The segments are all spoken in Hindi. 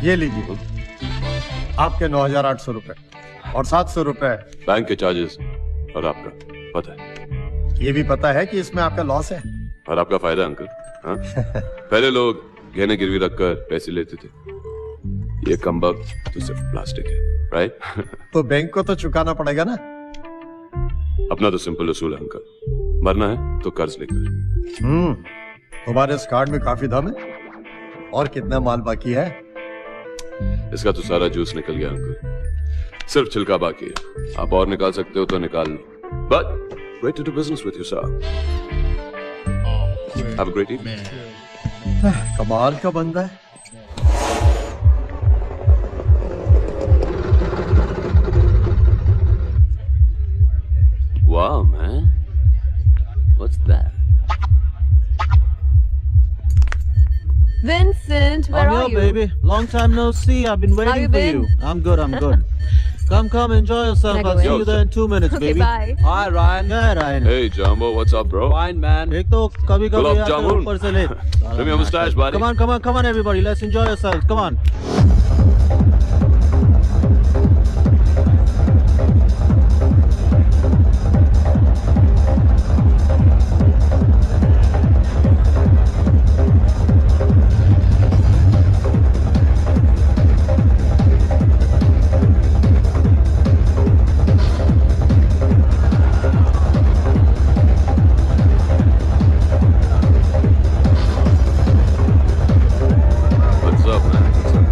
ये लीजिए आपके 9,800 रुपए और 700 रुपए बैंक के चार्जेस और आपका पता है। ये भी पता है कि इसमें आपका लॉस है और आपका फायदा अंकल। हाँ? पहले लोग गहने गिरवी रखकर पैसे लेते थे, ये कमबख्त तो सिर्फ प्लास्टिक है, राइट? तो बैंक को तो चुकाना पड़ेगा ना। अपना तो सिंपल उसूल है अंकल, मरना है तो कर्ज लेकर। तुम्हारे इस कार्ड में काफी दम है। और कितना माल बाकी है? इसका तो सारा जूस निकल गया अंकल, सिर्फ छिलका बाकी है। आप और निकाल सकते हो तो निकाल लो, but great to do business with you, sir. Have a great evening. कमाल का बंदा है। Wow, man. What's that? Vincent, where I'm are here, you? baby. Long time no see. I've been waiting you for been? you. I'm good. I'm good. Come, enjoy yourself. Can I I'll go see in? you there in 2 minutes, Okay, baby. bye. Hi, Ryan. Yeah, Ryan. Hey, Jumbo, what's up, bro? Fine, man. एक तो कभी Gulab आकर jamun. ऊपर से ले. Give me a mustache, buddy. Come on, everybody. Let's enjoy yourselves. Come on. What's up, man? What's up?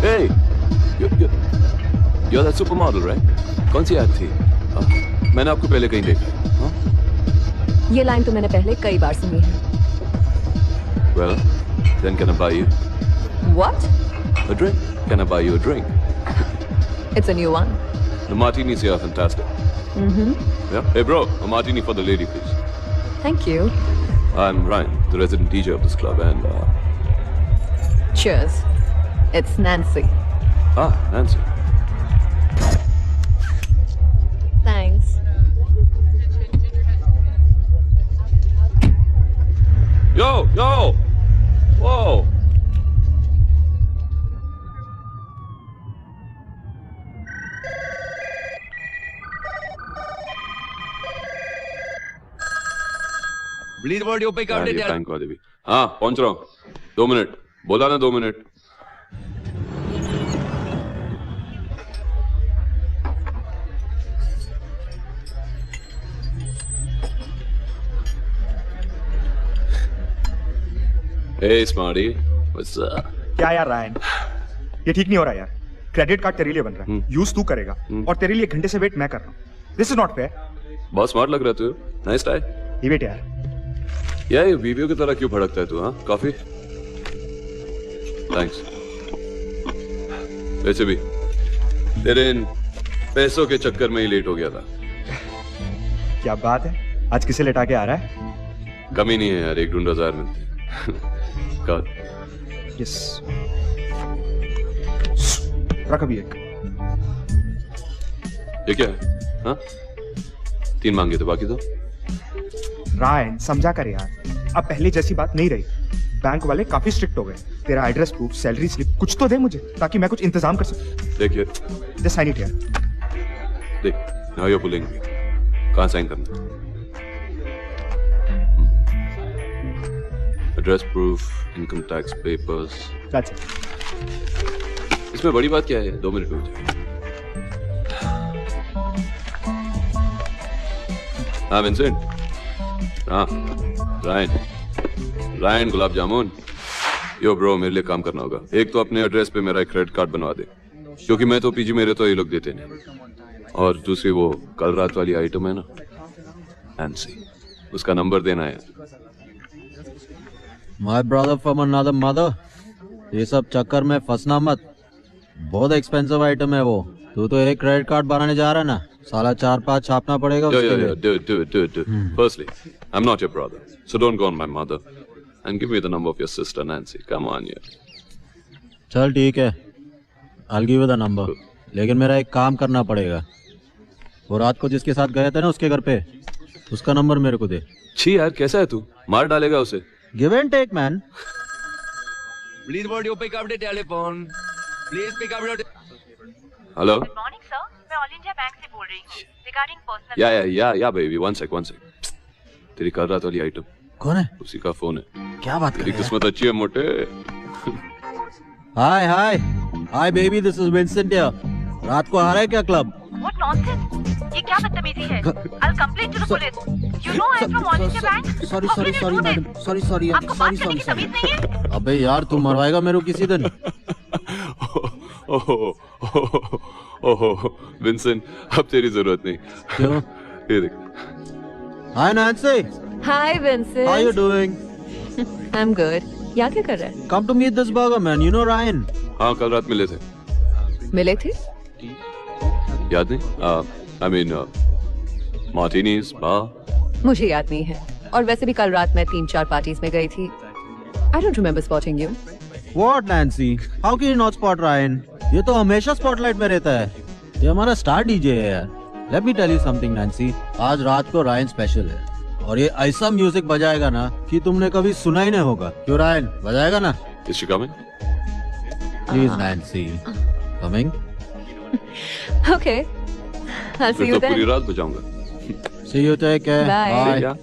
Hey, you're that supermodel, right? कौन सी ad थी? मैंने आपको पहले कहीं देखा है। हाँ? ये लाइन तो मैंने पहले कई बार सुनी है। Well, then can I buy you What? a drink? Can I buy you a drink? It's a new one. The martinis here are fantastic. Yeah. Hey, bro, a martini for the lady, please. Thank you. I'm Ryan, the resident DJ of this club, and Cheers. It's Nancy. Nancy. Thanks. Yo, whoa. Please word पे कर दे यार। बैंक वाले भी। हाँ, पहुंच रहा हूँ। 2 मिनट बोला ना, 2 minute. Hey, Smarty, what's up? क्या यार रायन, ये ठीक नहीं हो रहा यार। क्रेडिट कार्ड तेरे लिए बन रहा है, यूज तू करेगा और तेरे लिए 1 घंटे से वेट मैं कर रहा हूँ। This is not fair. बहुत स्मार्ट लग रहा तू। Nice tie. ये वेट यार। यार ये वीडियो की तरह क्यों भड़कता है तू? हाँ, कॉफी? थैंक्स। वैसे भी तेरे इन पैसों के चक्कर में ही लेट हो गया था। क्या बात है, आज किसे लेटा के आ रहा है? कमी नहीं है यार, 1-2 मिलते हैं। कल यस, रख अभी एक। ये क्या है? हाँ, 3 मांगे थे, बाकी तो। रायन समझा कर यार, अब पहले जैसी बात नहीं रही। बैंक वाले काफी स्ट्रिक्ट हो गए। तेरा एड्रेस प्रूफ, सैलरी स्लिप कुछ तो दे मुझे, ताकि मैं कुछ इंतजाम कर सकूं। देखिए, जस्ट साइन इट यार। देख, now you are pulling me. कहाँ साइन करना? Address proof, income tax papers. That's it. इसमें बड़ी बात क्या है? 2 मिनट में हो जाएगा। हाँ विंसेंट। हाँ रायन गुलाब जामुन। यो ब्रो, मेरे लिए काम करना होगा। एक तो अपने एड्रेस पे मेरा एक क्रेडिट कार्ड बनवा दे, क्योंकि मैं तो पीजी मेरे तो ये लोग देते नहीं। और दूसरी वो कल रात वाली आइटम है ना, नैंसी, उसका नंबर देना है। My brother from another mother. ये सब चक्कर में फंसना मत, बहुत एक्सपेंसिव आइटम है वो। तू तो एक क्रेडिट कार्ड बनाने जा रहा है ना, साला 4-5 छापना पड़ेगा उसके लिए। Do it. Firstly, I'm not your brother, so don't go on my mother. And give me the number of your sister Nancy. Come on, yeah. चल ठीक है, I'll give you the number. लेकिन मेरा एक काम करना पड़ेगा। वो रात को जिसके साथ गए थे ना उसके घर पे, उसका नंबर मेरे को दे। छी यार, कैसा है तू? मार डालेगा उसे। Give and take man. Please board your pick up the telephone. Please pick up your. Hello. Good morning sir, मैं ऑल इंडिया बैंक से बोल रही हूँ रिगार्डिंग पर्सनल। या बेबी, वन सेक। तेरी कल रात वाली आइटम कौन है? उसी का फोन है। क्या बात कर तेरी रहे हैं? किस्मत अच्छी है मोटे। Hi baby, this is Vincent here. रात को आ रहा है क्या क्लब? व्हाट नॉनसेंस, ये क्या बदतमीजी है? I complain to the police. You know I am from All India Bank. Sorry madam, sorry आपको बात करने की तमीज नहीं है? अबे यार, तू मरवाएगा मेरे को किसी दिन। ओहो विंसेंट, अब तेरी जरूरत नहीं। क्यों? ये देख। Hi Nancy, Hi, Vincent. How you doing? I'm good. यहाँ क्या कर रहा है? Come to meet this burger man, you know Ryan. हाँ, कल रात मिले थे। मिले थे? याद नहीं? I mean Martini's bar. मुझे याद नहीं है। और वैसे भी कल रात मैं 3-4 पार्टीज में गई थी। I don't remember spotting you. What Nancy? How can you not spot Ryan? ये तो हमेशा स्पॉटलाइट में रहता है। ये हमारा स्टार डीजे है यार। Let me tell you something Nancy, आज रात को रायन स्पेशल है और ये ऐसा म्यूजिक बजाएगा ना कि तुमने कभी सुना ही नहीं होगा। क्यों रायन, बजाएगा ना? Is she coming? Please Nancy, coming? Okay. I'll see फिर you तो पूरी then. रात बजाऊंगा। See you, take care. Bye. क्या?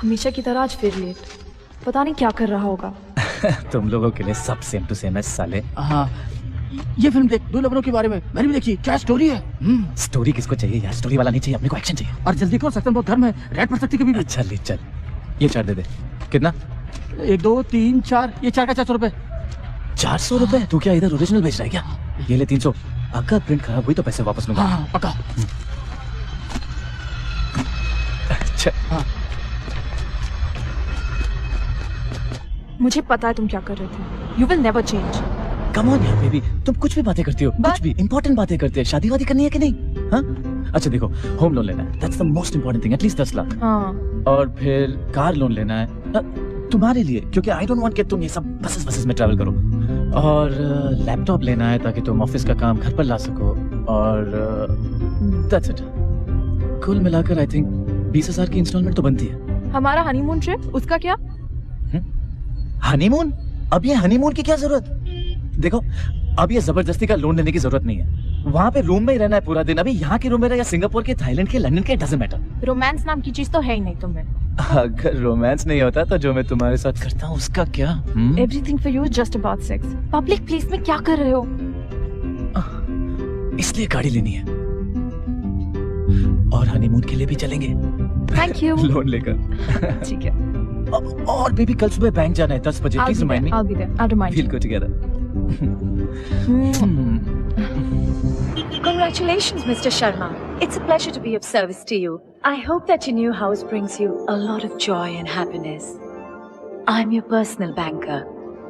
हमेशा की तरह आज फिर लेट, पता नहीं क्या कर रहा होगा। तुम लोगों के लिए सब सेम टू सेम है साले। हाँ, ये फिल्म देख, 2 लवरों के बारे में, मैंने भी देखी। क्या स्टोरी है? स्टोरी किसको चाहिए यार? स्टोरी वाला नहीं चाहिए, अपने को एक्शन चाहिए। और जल्दी करो, सख्तन बहुत गर्म है, रेड पड़ सकती कभी भी। अच्छा ले चल, ये 4 दे दे। कितना? 1 2 3 4, ये 4 का 400 रुपए। 400 रुपए? तू क्या इधर ओरिजिनल बेच रहा है क्या? ये ले 300। अगर प्रिंट खराब हुई तो पैसे वापस मिलेंगे। हाँ पक्का। अच्छा हाँ। मुझे पता है तुम क्या कर रहे थे। You will never change. Come on यार बेबी, तुम कुछ भी बातें करती हो, कुछ भी इंपॉर्टेंट बातें करती है। शादी वादी करनी है कि नहीं? हाँ, अच्छा देखो, होम लोन लेना है, that's the most important thing, at least 10 lakh. हाँ। और फिर कार लोन लेना है तुम्हारे लिए, क्योंकि आई डोंट वांट कि तुम ये सब बसेस में ट्रैवल करो। और लैपटॉप लेना है ताकि तुम ऑफिस का काम घर पर ला सको। और दैट्स इट। कुल मिलाकर आई थिंक 20,000 की इंस्टॉलमेंट तो बनती है। हमारा हनीमून ट्रिप, उसका क्या? हनीमून? अब ये हनीमून की क्या जरूरत? देखो, अब ये जबरदस्ती का लोन लेने की जरूरत नहीं है। वहाँ पे रूम में ही रहना है पूरा दिन। अभी यहाँ के रूम में रहे या सिंगापुर के, थाईलैंड के, लंदन के, डजंट मैटर। रोमांस नाम की चीज तो है ही नहीं तुम्हें। अगर रोमांस नहीं होता तो जो मैं तुम्हारे साथ करता हूँ उसका क्या? Everything for you is just about sex. Public place में क्या कर रहे हो? इसलिए गाड़ी लेनी है और हनीमून के लिए भी चलेंगे। Thank you. लोन लेकर। ठीक है। और बेबी कल सुबह बैंक जाना है 10 बजे। Please remind me. I'll be there. I'll remind Feel you. good together. Congratulations, Mr. Sharma. It's a pleasure to be of service to you. I hope that your new house brings you a lot of joy and happiness. I'm your personal banker,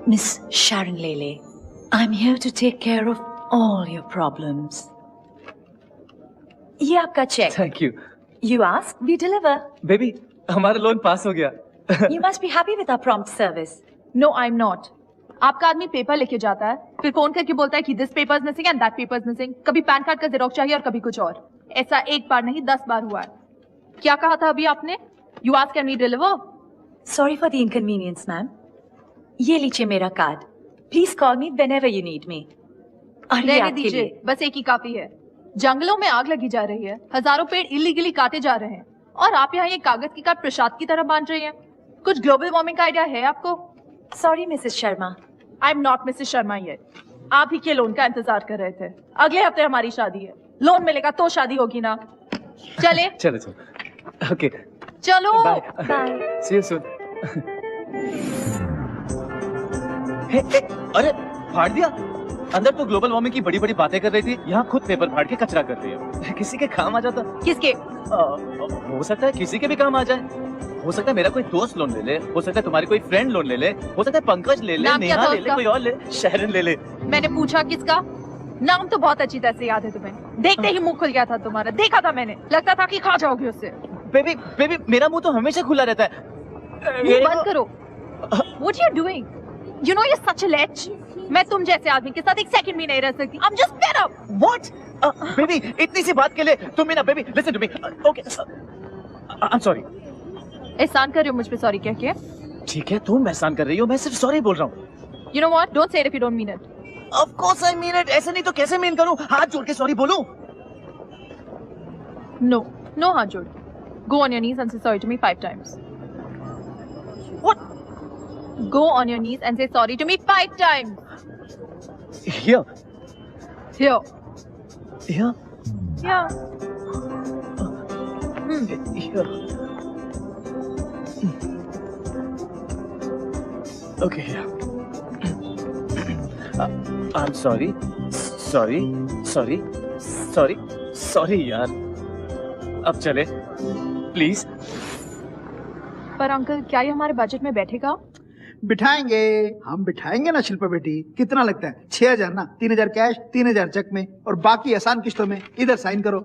Miss Sharon Lele. I'm here to take care of all your problems. ये आपका check. Thank you. You ask, we deliver. Baby हमारा लोन पास हो गया। You must be happy with our prompt service. No, I'm not. आपका आदमी पेपर लेके जाता है, फिर फोन करके बोलता है कि this paper is missing and that paper is missing. कभी पैन कार्ड का जेरोक्स चाहिए और कभी कुछ और। ऐसा एक बार नहीं 10 बार हुआ है। क्या कहा था अभी आपने? You ask can we deliver? Sorry for the inconvenience, ma'am. ये लीजिए मेरा card. Please call me whenever you need me. और ये रहने आपके दीजिए, लिए। बस एक ही काफी है। जंगलों में आग लगी जा रही है, हजारों पेड़ इलीगली काटे जा रहे हैं और आप यहाँ ये कागज की कार्ड प्रसाद की तरह बांट रही हैं। कुछ ग्लोबल वार्मिंग का आइडिया है आपको? Sorry, Mrs. Sharma. I am not Mrs Sharma yet. आप ही के लोन का इंतजार कर रहे थे। अगले हफ्ते हमारी शादी है, लोन मिलेगा तो शादी होगी ना। चले चलो चलो। ओके चलो। Bye. See you soon. अरे फाड़ दिया। अंदर तो ग्लोबल वार्मिंग की बड़ी बड़ी बातें कर रही थी, यहाँ खुद पेपर फाड़ के कचरा कर रही है। किसी के काम आ जाता। किसके? हो सकता है किसी के भी काम आ जाए। हो सकता है मेरा कोई दोस्त लोन ले ले, हो सकता है तुम्हारी कोई फ्रेंड लोन ले ले, हो सकता है पंकज ले ले, नाम क्या नेहा था ले ले, उसका? कोई और ले, शहरन ले ले। मैंने पूछा किसका? नाम तो बहुत अच्छी तरह से याद है तुम्हें। देखते ही मुंह खुल गया था तुम्हारा, देखा था मैंने। लगता था कि खा जाओगे उससे। बेबी बेबी मेरा मुंह तो हमेशा खुला रहता है। मुंह बंद करो। What you doing? You know you're such a lech. मैं तुम जैसे आदमी के साथ एक सेकंड भी नहीं रह सकती। I'm just fed up. What? Baby इतनी सी बात के लिए तुम ना baby listen to me. Okay. I'm sorry. एहसान कर रही हो मुझ पे सॉरी कह के? ठीक है तुम एहसान कर रही हो, मैं सिर्फ सॉरी बोल रहा हूँ। You know what? Don't say it if you don't mean it. Of course I mean it. ऐसे नहीं तो कैसे मीन करूँ? हाथ जोड़ के सॉरी बोलूँ? No, no हाथ जोड़। Go on your knees and say sorry to me 5 times. What? Go on your knees and say sorry to me 5 times. Here. Here. Here. Yeah. Here. Okay, here. I'm sorry. Sorry. Sorry. Sorry. Sorry यार। अब चले प्लीज। पर अंकल क्या ये हमारे बजट में बैठेगा? बिठाएंगे, हम बिठाएंगे ना शिल्पा बेटी। कितना लगता है? 6,000 ना, 3,000 कैश, 3,000 चेक में और बाकी आसान किस्तों में। इधर साइन करो।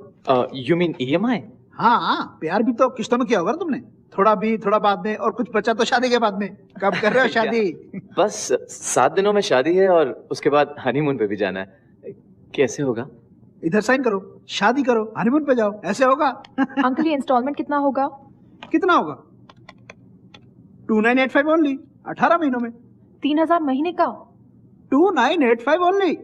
You mean EMI? हाँ, प्यार भी तो किस्तों में किया होगा ना तुमने। थोड़ा भी, थोड़ा बाद में, और कुछ बचा तो शादी के बाद में। कब कर रहे हो शादी? बस 7 दिनों में शादी है और उसके बाद हनीमून पे भी जाना है। कैसे होगा? इधर साइन करो, शादी करो, हनीमून पे जाओ, ऐसे होगा? अंकल ये इंस्टॉलमेंट कितना होगा? कितना होगा? 2985 ओनली, 18 महीनों में। 3,000 महीने का? 2985 ओनली।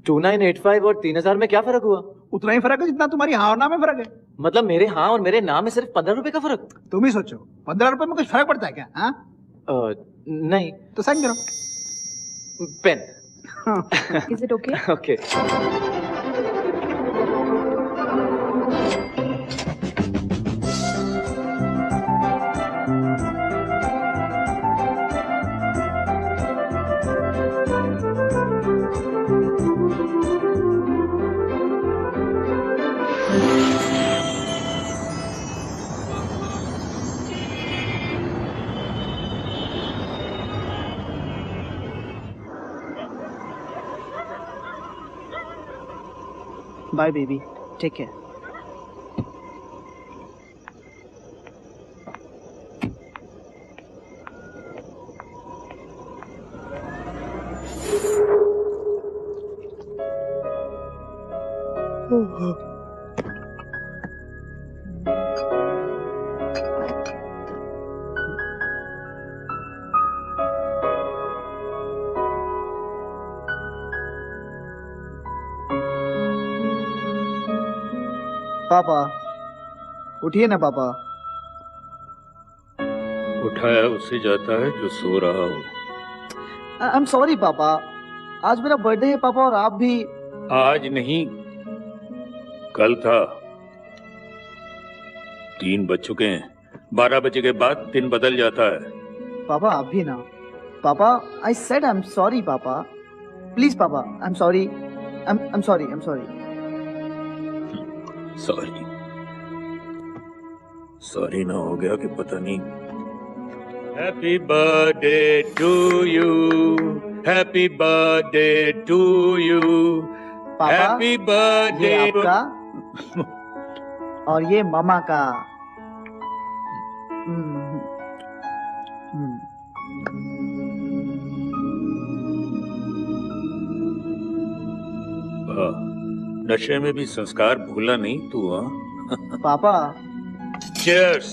2985 और 3,000 में क्या फर्क हुआ? उतना ही फर्क है जितना तुम्हारी हाँ और ना में फर्क है। मतलब मेरे हाँ और मेरे ना में सिर्फ 15 रुपए का फर्क? तुम ही सोचो, 15 रुपए में कुछ फर्क पड़ता है क्या? हाँ? नहीं। तो साइन करो। Pen. Is it okay? Okay. Bye baby, take care. पापा उठिए ना पापा। उठाया उससे जाता है जो सो रहा हो। आई एम सॉरी पापा, आज मेरा बर्थडे है पापा और आप भी। आज नहीं कल था। 3 बज चुके हैं, 12 बजे के बाद दिन बदल जाता है। पापा आप भी ना। पापा I said I am sorry पापा, प्लीज पापा I am sorry, I am sorry, I am sorry. Sorry sorry ना हो गया कि पता नहीं। Happy birthday to you, happy birthday to you, happy birthday आपका और ये मामा का। नशे में भी संस्कार भूला नहीं तू? हाँ पापा चीयर्स।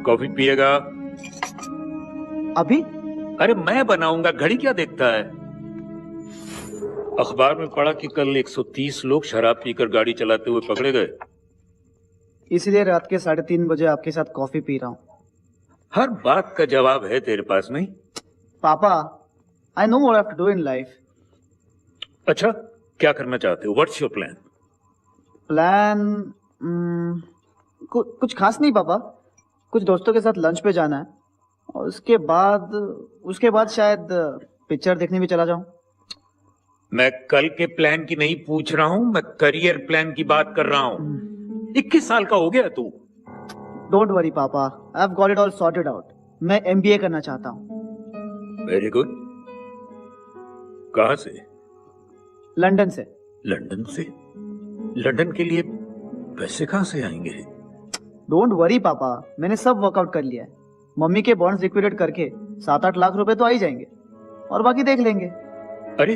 कॉफी पिएगा? अभी? अरे मैं बनाऊंगा, घड़ी क्या देखता है। अखबार में पढ़ा कि कल 130 लोग शराब पीकर गाड़ी चलाते हुए पकड़े गए। इसलिए रात के 3:30 बजे आपके साथ कॉफी पी रहा हूँ। हर बात का जवाब है तेरे पास नहीं? पापा I know what I have to do in life. अच्छा क्या करना चाहते हो? What's your plan? प्लान कुछ खास नहीं पापा, कुछ दोस्तों के साथ लंच पे जाना है और उसके बाद शायद पिक्चर देखने भी चला जाऊं। मैं कल के प्लान की नहीं पूछ रहा हूं, मैं करियर प्लान की बात कर रहा हूं। 21 साल का हो गया तू। डोंट वरी पापा, I have got it all sorted out. मैं MBA करना चाहता हूं। Very good. कहां से? लंदन से। लंदन से? लंदन के लिए पैसे कहाँ से आएंगे? डोंट वरी पापा, मैंने सब वर्कआउट कर लिया है। मम्मी के बॉन्ड्स लिक्विडेट करके 7-8 लाख रुपए तो आ ही जाएंगे और बाकी देख लेंगे। अरे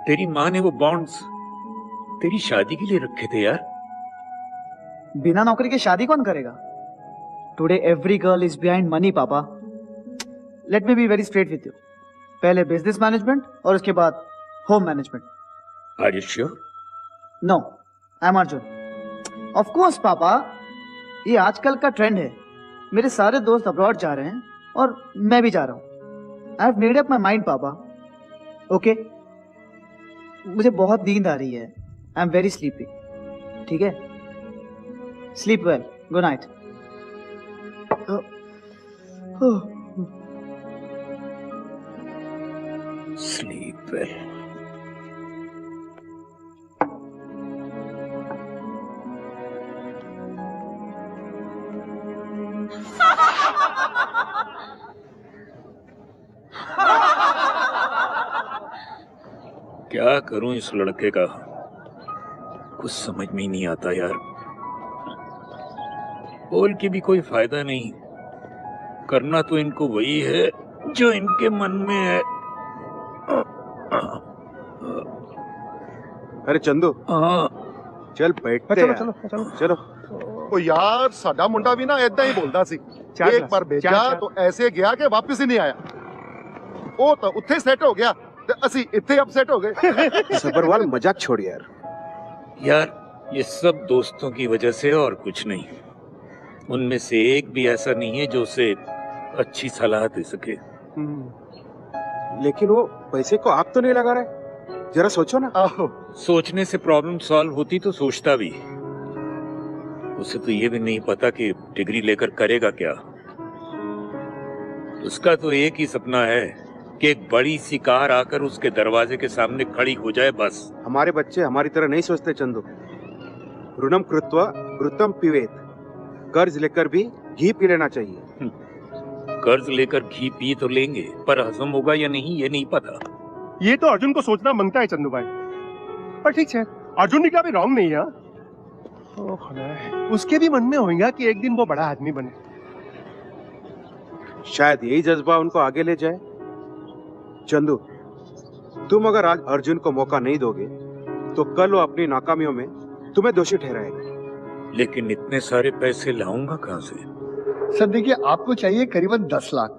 तेरी माँ ने वो बॉन्ड्स तेरी शादी के लिए रखे थे यार। बिना नौकरी के शादी कौन करेगा? Today every girl is behind money पापा। Let me be very straight with you, पहले बिजनेस मैनेजमेंट और उसके बाद home management. Are you sure? No, I am Arjun. Of course पापा, ये आजकल का ट्रेंड है। मेरे सारे दोस्त अब्रॉड जा रहे हैं और मैं भी जा रहा हूँ। I have made up my mind पापा। ओके, मुझे बहुत नींद आ रही है। I am very sleepy. ठीक है, sleep well, good night. Sleep well. क्या करूं इस लड़के का, कुछ समझ में ही नहीं आता यार। बोल के भी कोई फायदा नहीं, करना तो इनको वही है जो इनके मन में है। अरे चंदू, चल बैठते हैं। चलो। ओ यार, साडा मुंडा भी ना ऐदा ही बोलदा सी। एक बार भेजा तो ऐसे गया कि वापस ही नहीं आया। ओ तो उत्थे सेट हो गया ते असी इत्थे अपसेट हो गए। सबरवाल, मजाक छोड़ यार। यार ये सब दोस्तों की वजह से और कुछ नहीं। उनमें से एक भी ऐसा नहीं है जो उसे अच्छी सलाह दे सके। लेकिन वो पैसे को आग तो नहीं लगा रहा है, जरा सोचो ना। सोचने से प्रॉब्लम सॉल्व होती तो सोचता भी। उसे तो ये भी नहीं पता कि डिग्री लेकर करेगा क्या। उसका तो एक ही सपना है कि एक बड़ी सी कार आकर उसके दरवाजे के सामने खड़ी हो जाए, बस। हमारे बच्चे हमारी तरह नहीं सोचते चंदू। ऋणम कृत्वा घृतम पिबेत। कर्ज लेकर भी घी पी लेना चाहिए। कर्ज लेकर घी पी तो लेंगे, पर हजम होगा या नहीं ये नहीं पता। ये तो अर्जुन को सोचना मांगता है चंदू भाई, पर ठीक है, अर्जुन ने क्या भी रॉन्ग नहीं है। उसके भी मन में होगा कि एक दिन वो बड़ा आदमी बने। शायद यही जज्बा उनको आगे ले जाए। चंदू, तुम अगर आज अर्जुन को मौका नहीं दोगे तो कल वो अपनी नाकामियों में तुम्हें दोषी ठहराएगा। लेकिन इतने सारे पैसे लाऊंगा कहां से? सर देखिए, आपको चाहिए करीबन 10 लाख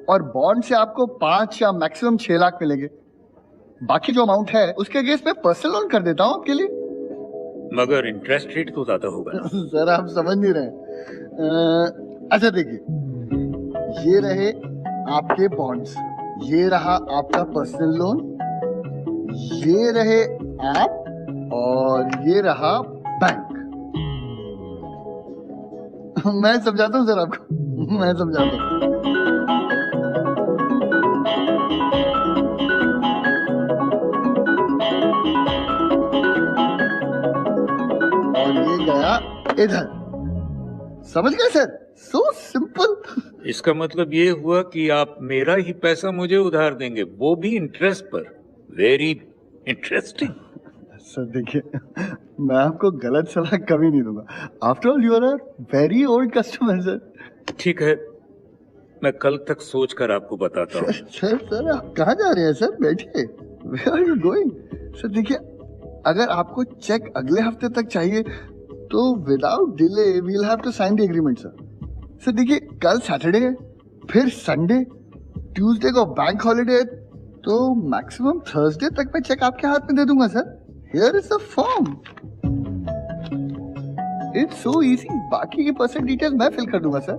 और बॉन्ड से आपको 5 या मैक्सिमम 6 लाख मिलेंगे। बाकी जो अमाउंट है उसके अगेंस्ट में पर्सनल लोन कर देता हूँ आपके लिए। मगर इंटरेस्ट रेट तो ज्यादा होगा। सर आप समझ नहीं रहे। अच्छा देखिए, ये रहे आपके बॉन्ड्स, ये रहा आपका पर्सनल लोन, ये रहे आप, और ये रहा बैंक। मैं समझाता हूँ सर आपको, मैं समझाता हूँ। और ये गया इधर। समझ गए सर? So simple. इसका मतलब ये हुआ कि आप मेरा ही पैसा मुझे उधार देंगे, वो भी इंटरेस्ट पर। Very interesting. सर देखिए, मैं आपको गलत सलाह कभी नहीं दूंगा। After all you are a very old customer sir. ठीक है, मैं कल तक सोच कर आपको बताता हूँ। सर आप कहाँ जा रहे हैं सर? बैठिए। Where are you going? Sir देखिए, अगर आपको चेक अगले हफ्ते तक चाहिए तो without delay we'll have to sign the agreement sir. Sir देखिए, कल सैटरडे है, फिर संडे, ट्यूसडे को बैंक हॉलिडे है, तो मैक्सिमम थर्सडे तक मैं चेक आपके हाथ में दे दूंगा sir. Here is the form. It's so easy. बाकी की पर्सनल डिटेल्स मैं फिल कर दूंगा sir.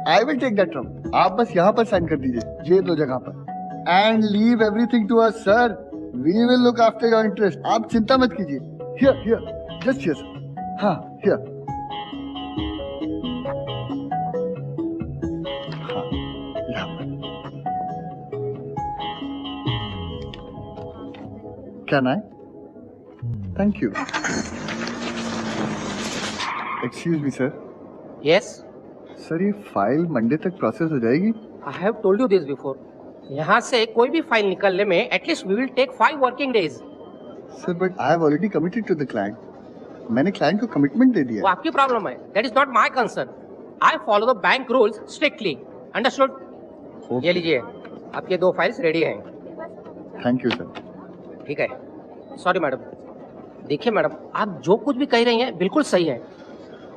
I will take that from. आप बस यहाँ पर साइन कर दीजिए, ये 2 जगह पर, and leave everything to us sir. We will look after your interest. आप चिंता मत कीजिए। Here here, just here sir. हाँ here. Can I? Thank you. Excuse me, sir. Yes. Sir ये फाइल मंडे तक प्रोसेस हो जाएगी? I have told you this before. यहाँ से कोई भी फाइल निकलने में at least we will take 5 working days. Sir, but I have already committed to the client. मैंने क्लाइंट को कमिटमेंट दे वो दिया। आपकी प्रॉब्लम है, that is not my concern. I follow the bank rules strictly, understood? ये लीजिए, आपके 2 फाइल्स रेडी हैं। Thank you sir. ठीक है। Sorry madam. देखिए मैडम, आप जो कुछ भी कह रही हैं बिल्कुल सही है,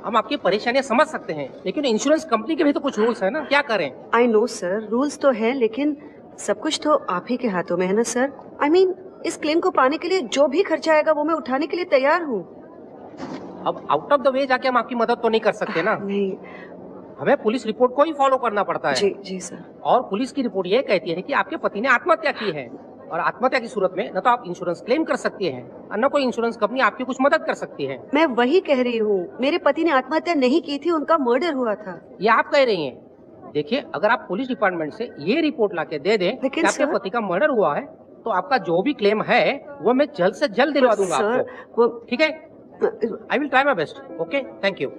हम आपकी परेशानियां समझ सकते हैं, लेकिन इंश्योरेंस कंपनी के भी तो कुछ रूल्स है ना, क्या करें? आई नो सर, रूल्स तो है, लेकिन सब कुछ तो आप ही के हाथों में है ना सर। आई मीन, इस क्लेम को पाने के लिए जो भी खर्चा आएगा वो मैं उठाने के लिए तैयार हूँ। अब आउट ऑफ द वे जाके हम आपकी मदद तो नहीं कर सकते ना। नहीं, हमें पुलिस रिपोर्ट को ही फॉलो करना पड़ता है। जी जी सर। और पुलिस की रिपोर्ट ये कहती है कि आपके पति ने आत्महत्या की है, और आत्महत्या की सूरत में न तो आप इंश्योरेंस क्लेम कर सकती हैं और न कोई इंश्योरेंस कंपनी आपकी कुछ मदद कर सकती है। मैं वही कह रही हूँ, मेरे पति ने आत्महत्या नहीं की थी, उनका मर्डर हुआ था। ये आप कह रही हैं। देखिए, अगर आप पुलिस डिपार्टमेंट से ये रिपोर्ट लाके दे दें कि आपके पति का मर्डर हुआ है, तो आपका जो भी क्लेम है वो मैं जल्द से जल्द दिलवा दूंगा आपको। ठीक है? I will try my best. Okay, thank you.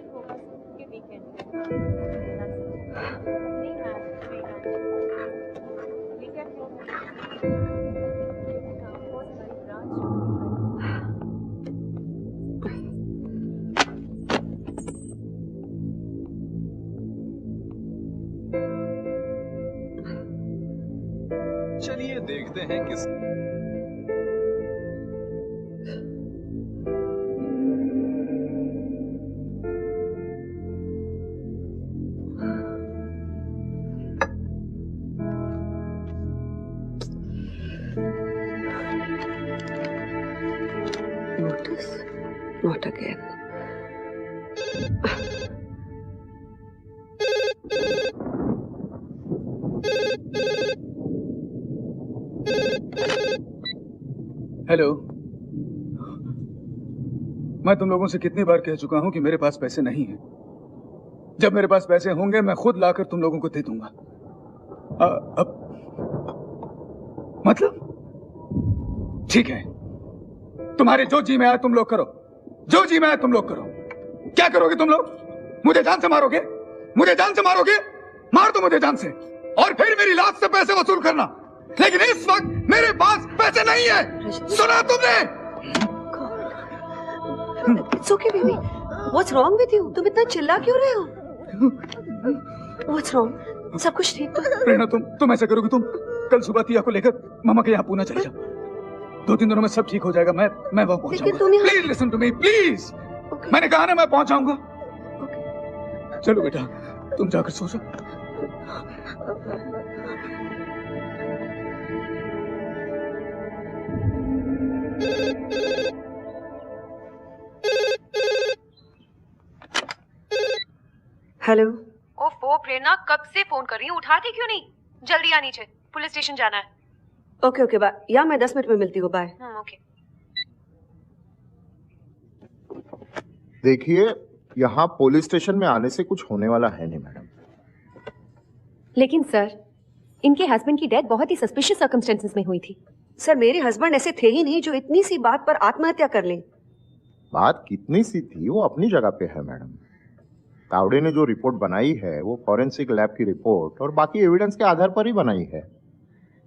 चलिए देखते हैं किस नोटिस, नॉट अगेन। हेलो, मैं तुम लोगों से कितनी बार कह चुका हूं कि मेरे पास पैसे नहीं हैं। जब मेरे पास पैसे होंगे मैं खुद लाकर तुम लोगों को दे दूंगा। अब मतलब ठीक है, तुम्हारे जो जी में आए तुम लोग करो, जो जी में आए तुम लोग करो। क्या करोगे तुम लोग? मुझे जान से मारोगे? मुझे जान से मारोगे? मार दो मुझे जान से, और फिर मेरी लाश से पैसे वसूल करना। लेकिन इस वक्त मेरे पास पैसे नहीं है। सुना तुमने? It's okay, baby. What's wrong with you? तुम इतना चिल्ला क्यों रहे हो? What's wrong? सब कुछ ठीक तो? प्रेरणा, तुम ऐसा करोगे? तुम कल सुबह तिया को लेकर मामा के यहाँ पूना चले जाओ। 2-3 दिनों में सब ठीक हो जाएगा। मैं वहाँ पहुँचाऊंगा। Please listen to me, please. मैंने कहा ना मैं पहुँचाऊंगा। चलो बेटा, तुम जाकर सो जाओ। हेलो। ओफो प्रेरणा, कब से फोन कर रही हूँ, उठाती क्यों नहीं? जल्दी आ नीचे, पुलिस स्टेशन जाना है। Okay okay bye. या मैं 10 मिनट में मिलती हूँ। बाय। ओके। देखिए, यहाँ पुलिस स्टेशन में आने से कुछ होने वाला है नहीं मैडम। लेकिन सर, इनके हस्बैंड की डेथ बहुत ही सस्पिशियस सर्कमस्टेंसेस में हुई थी। सर, मेरे हस्बैंड ऐसे थे ही नहीं जो इतनी सी बात पर आत्महत्या कर लें। बात कितनी सी थी वो अपनी जगह पे है मैडम। तावड़े ने जो रिपोर्ट बनाई है वो फॉरेंसिक लैब की रिपोर्ट और बाकी एविडेंस के आधार पर ही बनाई है।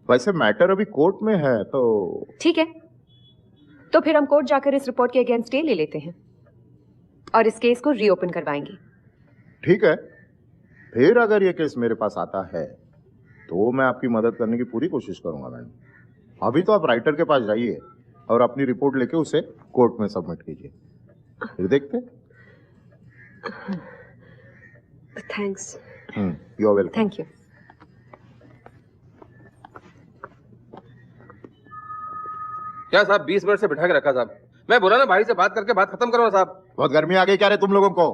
वैसे मैटर अभी कोर्ट में है तो ठीक है, तो फिर हम कोर्ट जाकर इस रिपोर्ट के अगेंस्ट स्टे ले लेते हैं और इस केस को रीओपन करवाएंगे। ठीक है, फिर अगर ये केस मेरे पास आता है तो मैं आपकी मदद करने की पूरी कोशिश करूंगा मैडम। अभी तो आप राइटर के पास जाइए और अपनी रिपोर्ट लेके उसे कोर्ट में सबमिट कीजिए, फिर देखते। Thanks. You are welcome. Thank you. क्या साहब 20 मिनट से बिठा के रखा साहब? मैं बोला ना भाई से बात करके बात खत्म करो साहब। बहुत गर्मी आ गई क्या रे तुम लोगों को?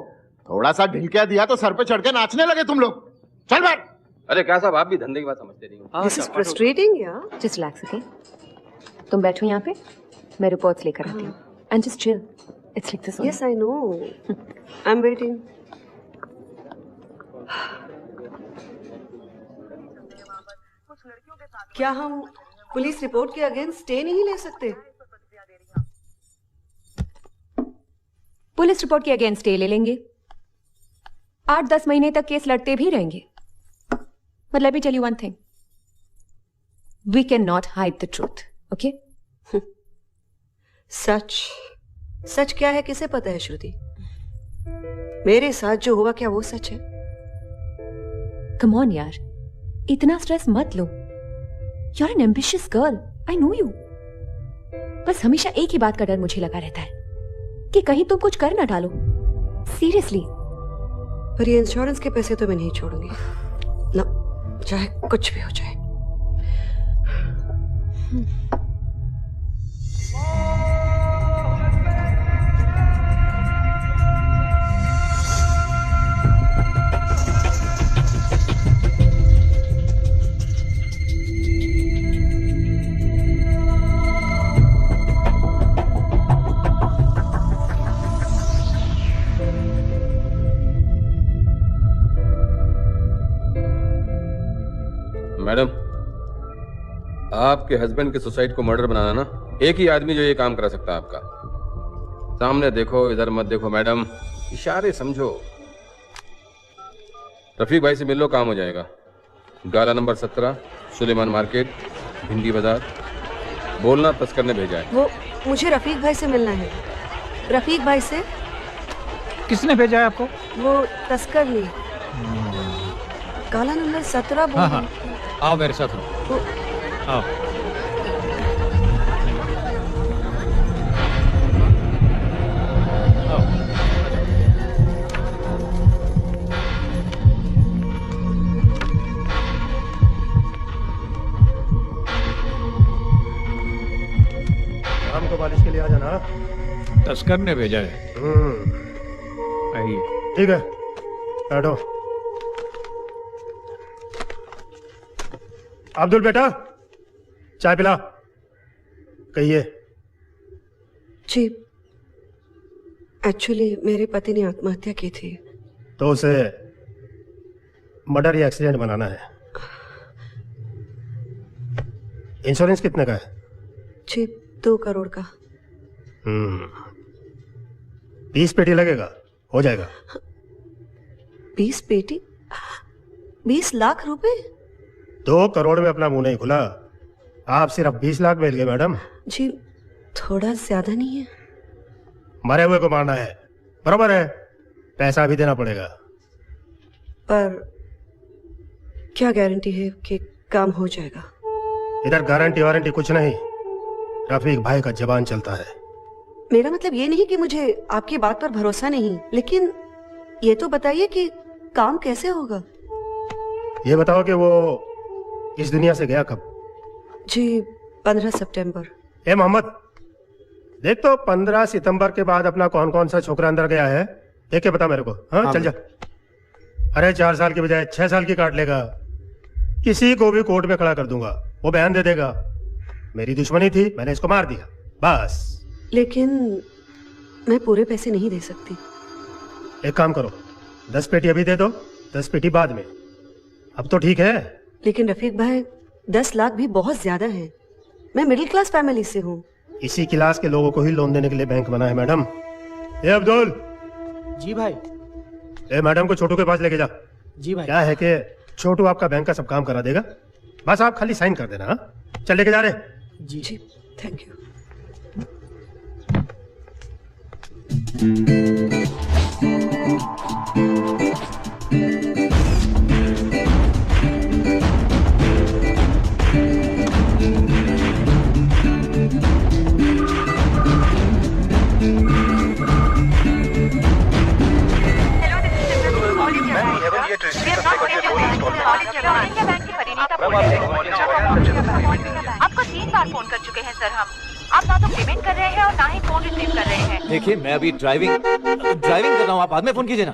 थोड़ा सा ढिलकिया दिया तो सर पे चढ़ के नाचने लगे तुम लोग। चल बाहर। अरे क्या साहब, आप भी धंधे की बात समझते नहीं हो। दिस इज फ्रस्ट्रेटिंग यार। Just relax, okay? तुम बैठो यहाँ पे, मैं रिपोर्ट्स लेकर आती हूँ। And just chill, it's like this. Yes I know, I am waiting. क्या हम पुलिस रिपोर्ट के अगेंस्ट स्टे नहीं ले सकते? पुलिस रिपोर्ट के अगेंस्ट स्टे ले लेंगे, 8-10 महीने तक केस लड़ते भी रहेंगे। But let me tell you one thing. We cannot hide the truth, okay? सच सच क्या है किसे पता है श्रुति? मेरे साथ जो हुआ क्या वो सच है? कम ऑन यार, इतना स्ट्रेस मत लो। You are an ambitious girl, I know you. बस हमेशा एक ही बात का डर मुझे लगा रहता है कि कहीं तुम कुछ कर ना डालो। सीरियसली। पर ये इंश्योरेंस के पैसे तो मैं नहीं छोड़ूंगी ना, चाहे कुछ भी हो जाए। मैडम, आपके हस्बैंड के सुसाइड को मर्डर बनाना ना एक ही आदमी जो ये काम करा सकता है आपका। सामने देखो, इधर मत देखो मैडम, इशारे समझो। रफीक भाई से मिल लो, काम हो जाएगा। गाला नंबर 17, सुलेमान मार्केट, भिंडी बाजार। बोलना तस्कर ने भेजा है। वो मुझे रफीक भाई से मिलना है। रफीक भाई से? किसने भेजा है आपको? वो तस्कर ने। गाला नंबर 17 बोल। हाँ हाँ, आओ मेरे साथ आओ। शाम को बारिश के लिए आ जाना। तस्कर ने भेजा है। आइए। ठीक है, बैठो। अब्दुल बेटा, चाय पिला। कहिए। जी, एक्चुअली मेरे पति ने आत्महत्या की थी। तो उसे मर्डर या एक्सीडेंट बनाना है। इंश्योरेंस कितने का है? जी, 2 करोड़ का। 20 पेटी लगेगा, हो जाएगा। 20 पेटी? 20 लाख रुपए? 2 करोड़ में अपना मुंह नहीं खुला, आप सिर्फ 20 लाख मिल गए मैडम। जी, थोड़ा ज्यादा नहीं है? मरे हुए को मारना है, बराबर है, पैसा भी देना पड़ेगा। पर क्या गारंटी है कि काम हो जाएगा? इधर गारंटी वारंटी कुछ नहीं, रफीक भाई का जबान चलता है। मेरा मतलब ये नहीं कि मुझे आपकी बात पर भरोसा नहीं, लेकिन ये तो बताइए कि काम कैसे होगा? ये बताओ कि वो इस दुनिया से गया कब? जी, 15 सितंबर। ए मोहम्मद, देख तो 15 सितंबर के बाद अपना कौन कौन सा छोकरा अंदर गया है, देख के बता मेरे को। हाँ, चल जा। अरे 4 साल की बजाय 6 साल की काट लेगा। किसी को भी कोर्ट में खड़ा कर दूंगा, वो बयान दे देगा मेरी दुश्मनी थी, मैंने इसको मार दिया, बस। लेकिन मैं पूरे पैसे नहीं दे सकती। एक काम करो, 10 पेटी अभी दे दो, 10 पेटी बाद में। अब तो ठीक है। लेकिन रफीक भाई, 10 लाख भी बहुत ज्यादा है। मैं मिडिल क्लास फैमिली से हूँ। इसी क्लास के लोगों को ही लोन देने के लिए बैंक बना है मैडम। ए अब्दुल। जी भाई। ए मैडम को छोटू के पास लेके जा। जी भाई। क्या है कि छोटू आपका बैंक का सब काम करा देगा, बस आप खाली साइन कर देना। हाँ, चल लेके जा रहे। जी जी, थैंक यू। आपको 3 बार फोन कर चुके हैं सर हम। आप ना तो पेमेंट कर रहे हैं और ना ही फोन रिसीव कर रहे हैं। देखिए, मैं अभी ड्राइविंग कर रहा हूँ, आप बाद में फोन कीजिए ना।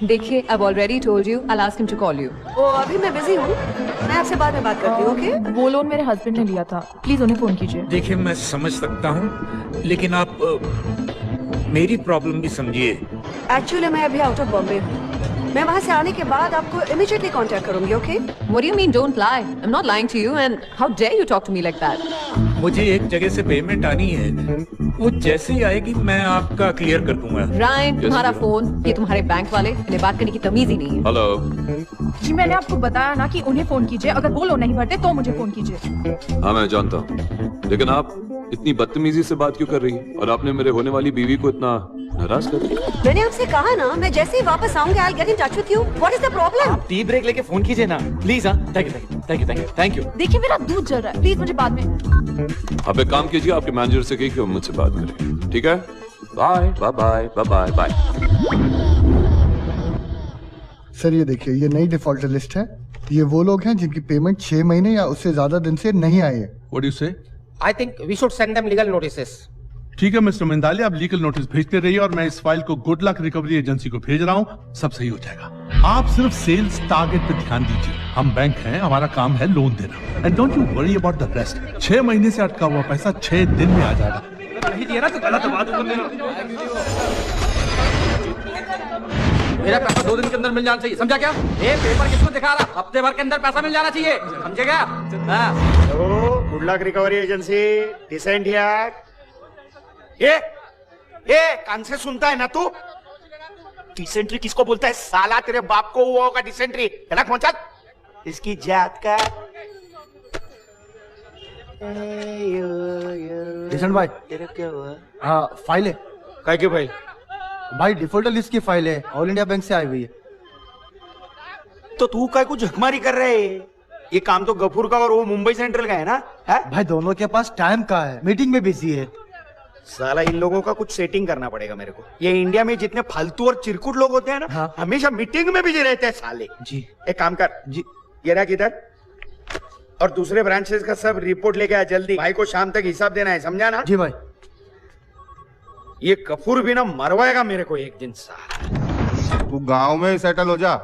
देखिए, I've already told you, I'll ask him to call you. ओ, अभी मैं बिजी हूँ, मैं आपसे बाद में बात करती हूँ, ओके? वो लोन मेरे हस्बैंड ने लिया था, प्लीज उन्हें फोन कीजिए। देखिए, मैं समझ सकता हूँ, लेकिन आप मेरी प्रॉब्लम भी समझिए। एक्चुअली मैं अभी आउट ऑफ बॉम्बे हूँ। मैं वहाँ से आने के बाद आपको इमीडिएटली कांटेक्ट करूंगी, okay? What do you mean don't lie? I'm not lying to you and how dare you talk to me like that? मुझे एक जगह से पेमेंट आनी है, वो जैसे ही आएगी मैं आपका क्लियर कर दूंगा। Ryan, तुम्हारा फोन, ये तुम्हारे बैंक वाले, इन्हें बात करने की तमीज ही नहीं है। हेलो जी, मैंने आपको बताया ना कि उन्हें फोन कीजिए, अगर वो लोन नहीं भरते तो मुझे फोन कीजिए। हाँ, मैं जानता हूँ, लेकिन आप इतनी बदतमीजी से बात क्यों कर रही है? और आपने मेरे होने वाली बीवी को इतना नाराज कर दिया? मैंने आपसे कहा ना, मैं जैसे ही वापस आऊंगी I'll get in touch with you. What is the problem? आप टी ब्रेक लेके फोन कीजिए ना प्लीज। हाँ थैंक यू। Thank you. देखिए मेरा दूध जल रहा है, प्लीज मुझे बाद में। आप एक काम कीजिए, आपके मैनेजर से कहिए कि वो मुझसे बात करें, ठीक है? Bye bye bye bye bye. Sir ये देखिए, ये नई डिफॉल्टर लिस्ट है। ये वो लोग हैं जिनकी पेमेंट 6 महीने या उससे ज्यादा दिन से नहीं आई है। What do you say? I think we should send them legal notices. ठीक है मिस्टर मंदाली, आप लीगल नोटिस भेजते रहिए और मैं इस फाइल को गुड लक रिकवरी एजेंसी को भेज रहा हूँ। सब सही हो जाएगा। आप सिर्फ सेल्स टारगेट पे ध्यान दीजिए। हम बैंक हैं, हमारा काम है लोन देना। And don't you worry about the rest. 6 महीने से अटका हुआ पैसा 6 दिन में आ जाएगा। नहीं दिया ना तो गलत बात कर देना। मेरा पैसा 2 दिन के अंदर मिल जाना चाहिए, समझा क्या? ये पेपर किसको दिखा रहा? हफ्ते भर के अंदर पैसा मिल जाना चाहिए, समझे क्या? Good luck recovery agency, decent here. ये कान से सुनता है ना तू? डिसेंट्री किसको बोलता है साला? तेरे बाप को हुआ होगा डिसेंट्री। पहुंचा इसकी जात का। डिसेंट भाई, तेरा क्या हुआ? हाँ फाइल है। काय की फाइल? भाई डिफॉल्टर लिस्ट की फाइल है, ऑल इंडिया बैंक से आई हुई है। तो तू काय को झकमारी कर रहे है? ये काम तो गफूर का और वो मुंबई सेंट्रल का है ना? है? भाई दोनों के पास टाइम का है, मीटिंग में बिजी है। साला इन लोगों का कुछ सेटिंग करना पड़ेगा मेरे को। ये इंडिया में जितने फालतू और चिरकुट लोग होते हैं ना, हाँ? हमेशा मीटिंग में बिजी रहते हैं साले। जी एक काम कर जी, ये रहा किधर, और दूसरे ब्रांचेस का सब रिपोर्ट लेके आ जल्दी। भाई को शाम तक हिसाब देना है, समझा ना? जी भाई। ये कपूर भी ना मरवाएगा मेरे को एक दिन। साला तू गांव में ही सेटल हो जा।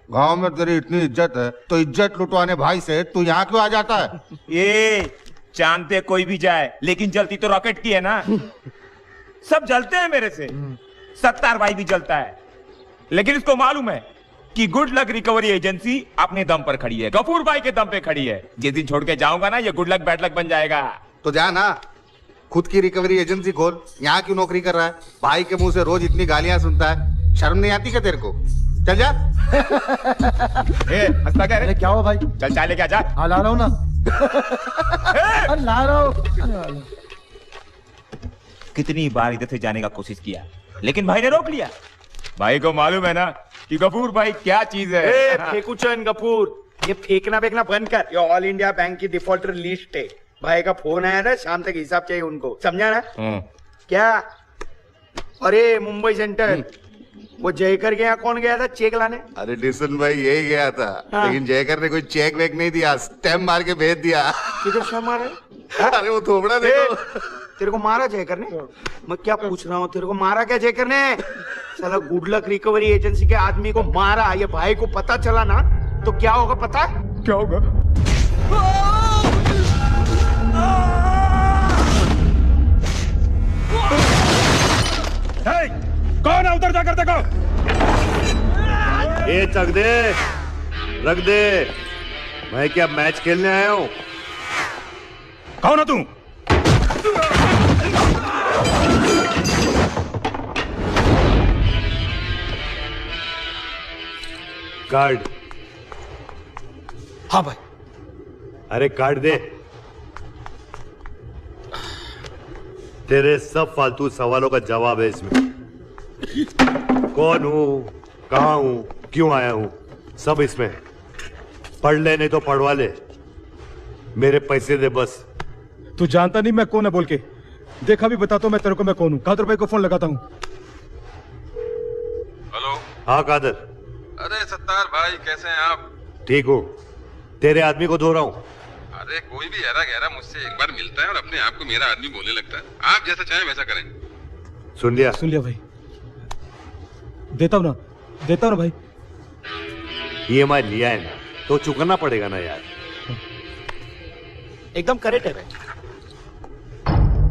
गांव में तेरी इतनी इज्जत है तो इज्जत लुटवाने भाई से तू यहाँ क्यों आ जाता है? ये चांद पे कोई भी जाए लेकिन जलती तो रॉकेट की है ना। सब जलते हैं मेरे से। सत्तार भाई भी जलता है, लेकिन इसको मालूम है कि गुड लक रिकवरी एजेंसी अपने दम पर खड़ी है, गफूर भाई के दम पे खड़ी है। जिस दिन छोड़ के जाऊंगा ना, ये गुड लक बैड लक बन जाएगा। तो जा ना, खुद की रिकवरी एजेंसी खोल। यहाँ क्यों नौकरी कर रहा है? भाई के मुंह से रोज इतनी गालियां सुनता है, शर्म नहीं आती क्या तेरे को? चल जा। हंसता क्या रे? क्या हुआ भाई? चल चाय लेके आ जा। हाँ ला रहा हूँ ना। ला रहा हूँ। कितनी बार इधर से जाने का कोशिश किया, लेकिन भाई ने रोक लिया। भाई को मालूम है ना कि गफूर भाई क्या चीज है। फेकुचन गफूर, ये फेंकना फेंकना बंद कर। ये ऑल इंडिया बैंक की डिफॉल्टर लिस्ट है। भाई का फोन आया था, शाम तक हिसाब चाहिए उनको, समझा ना? क्या? अरे मुंबई सेंट्रल, वो जयकर के यहाँ कौन गया था चेक लाने? अरे डिसन भाई यही गया था। हाँ। लेकिन जयकर ने कोई चेक वेक नहीं दिया, स्टैम्प मार के भेज दिया। किधर से मारा? अरे वो थोबड़ा देखो। तेरे को मारा जयकर ने? मैं क्या पूछ रहा हूँ, तेरे को मारा क्या जयकर ने? साला गुड लक रिकवरी एजेंसी के आदमी को मारा। ये भाई को पता चला ना तो क्या होगा पता है? क्या होगा? कौन है उधर जाकर देखो। ये चक दे, रख दे। मैं क्या मैच खेलने आया हूँ? कौन है तू? कार्ड। हाँ भाई। अरे कार्ड दे। तेरे सब फालतू सवालों का जवाब है इसमें। कौन हूं, कहां हूं, क्यों आया हूं, सब इसमें है। पढ़ ले नहीं तो पढ़वा ले। मेरे पैसे दे बस। तू जानता नहीं मैं कौन है बोल के। देखा भी बताता हूं मैं तेरे को मैं कौन हूं। कादर भाई को फोन लगाता हूं। हेलो। हाँ कादर। अरे सत्तार भाई कैसे हैं आप? ठीक हूँ। तेरे आदमी को धो रहा हूँ। अरे कोई भी गहरा गहरा मुझसे एक बार मिलता है और अपने आप को मेरा आदमी बोलने लगता है। आप जैसा चाहें वैसा करें। सुन लिया? सुन लिया भाई। देता हूं ना भाई। EMI लिया है ना तो चुकाना पड़ेगा ना यार। एकदम करेक्ट है भाई।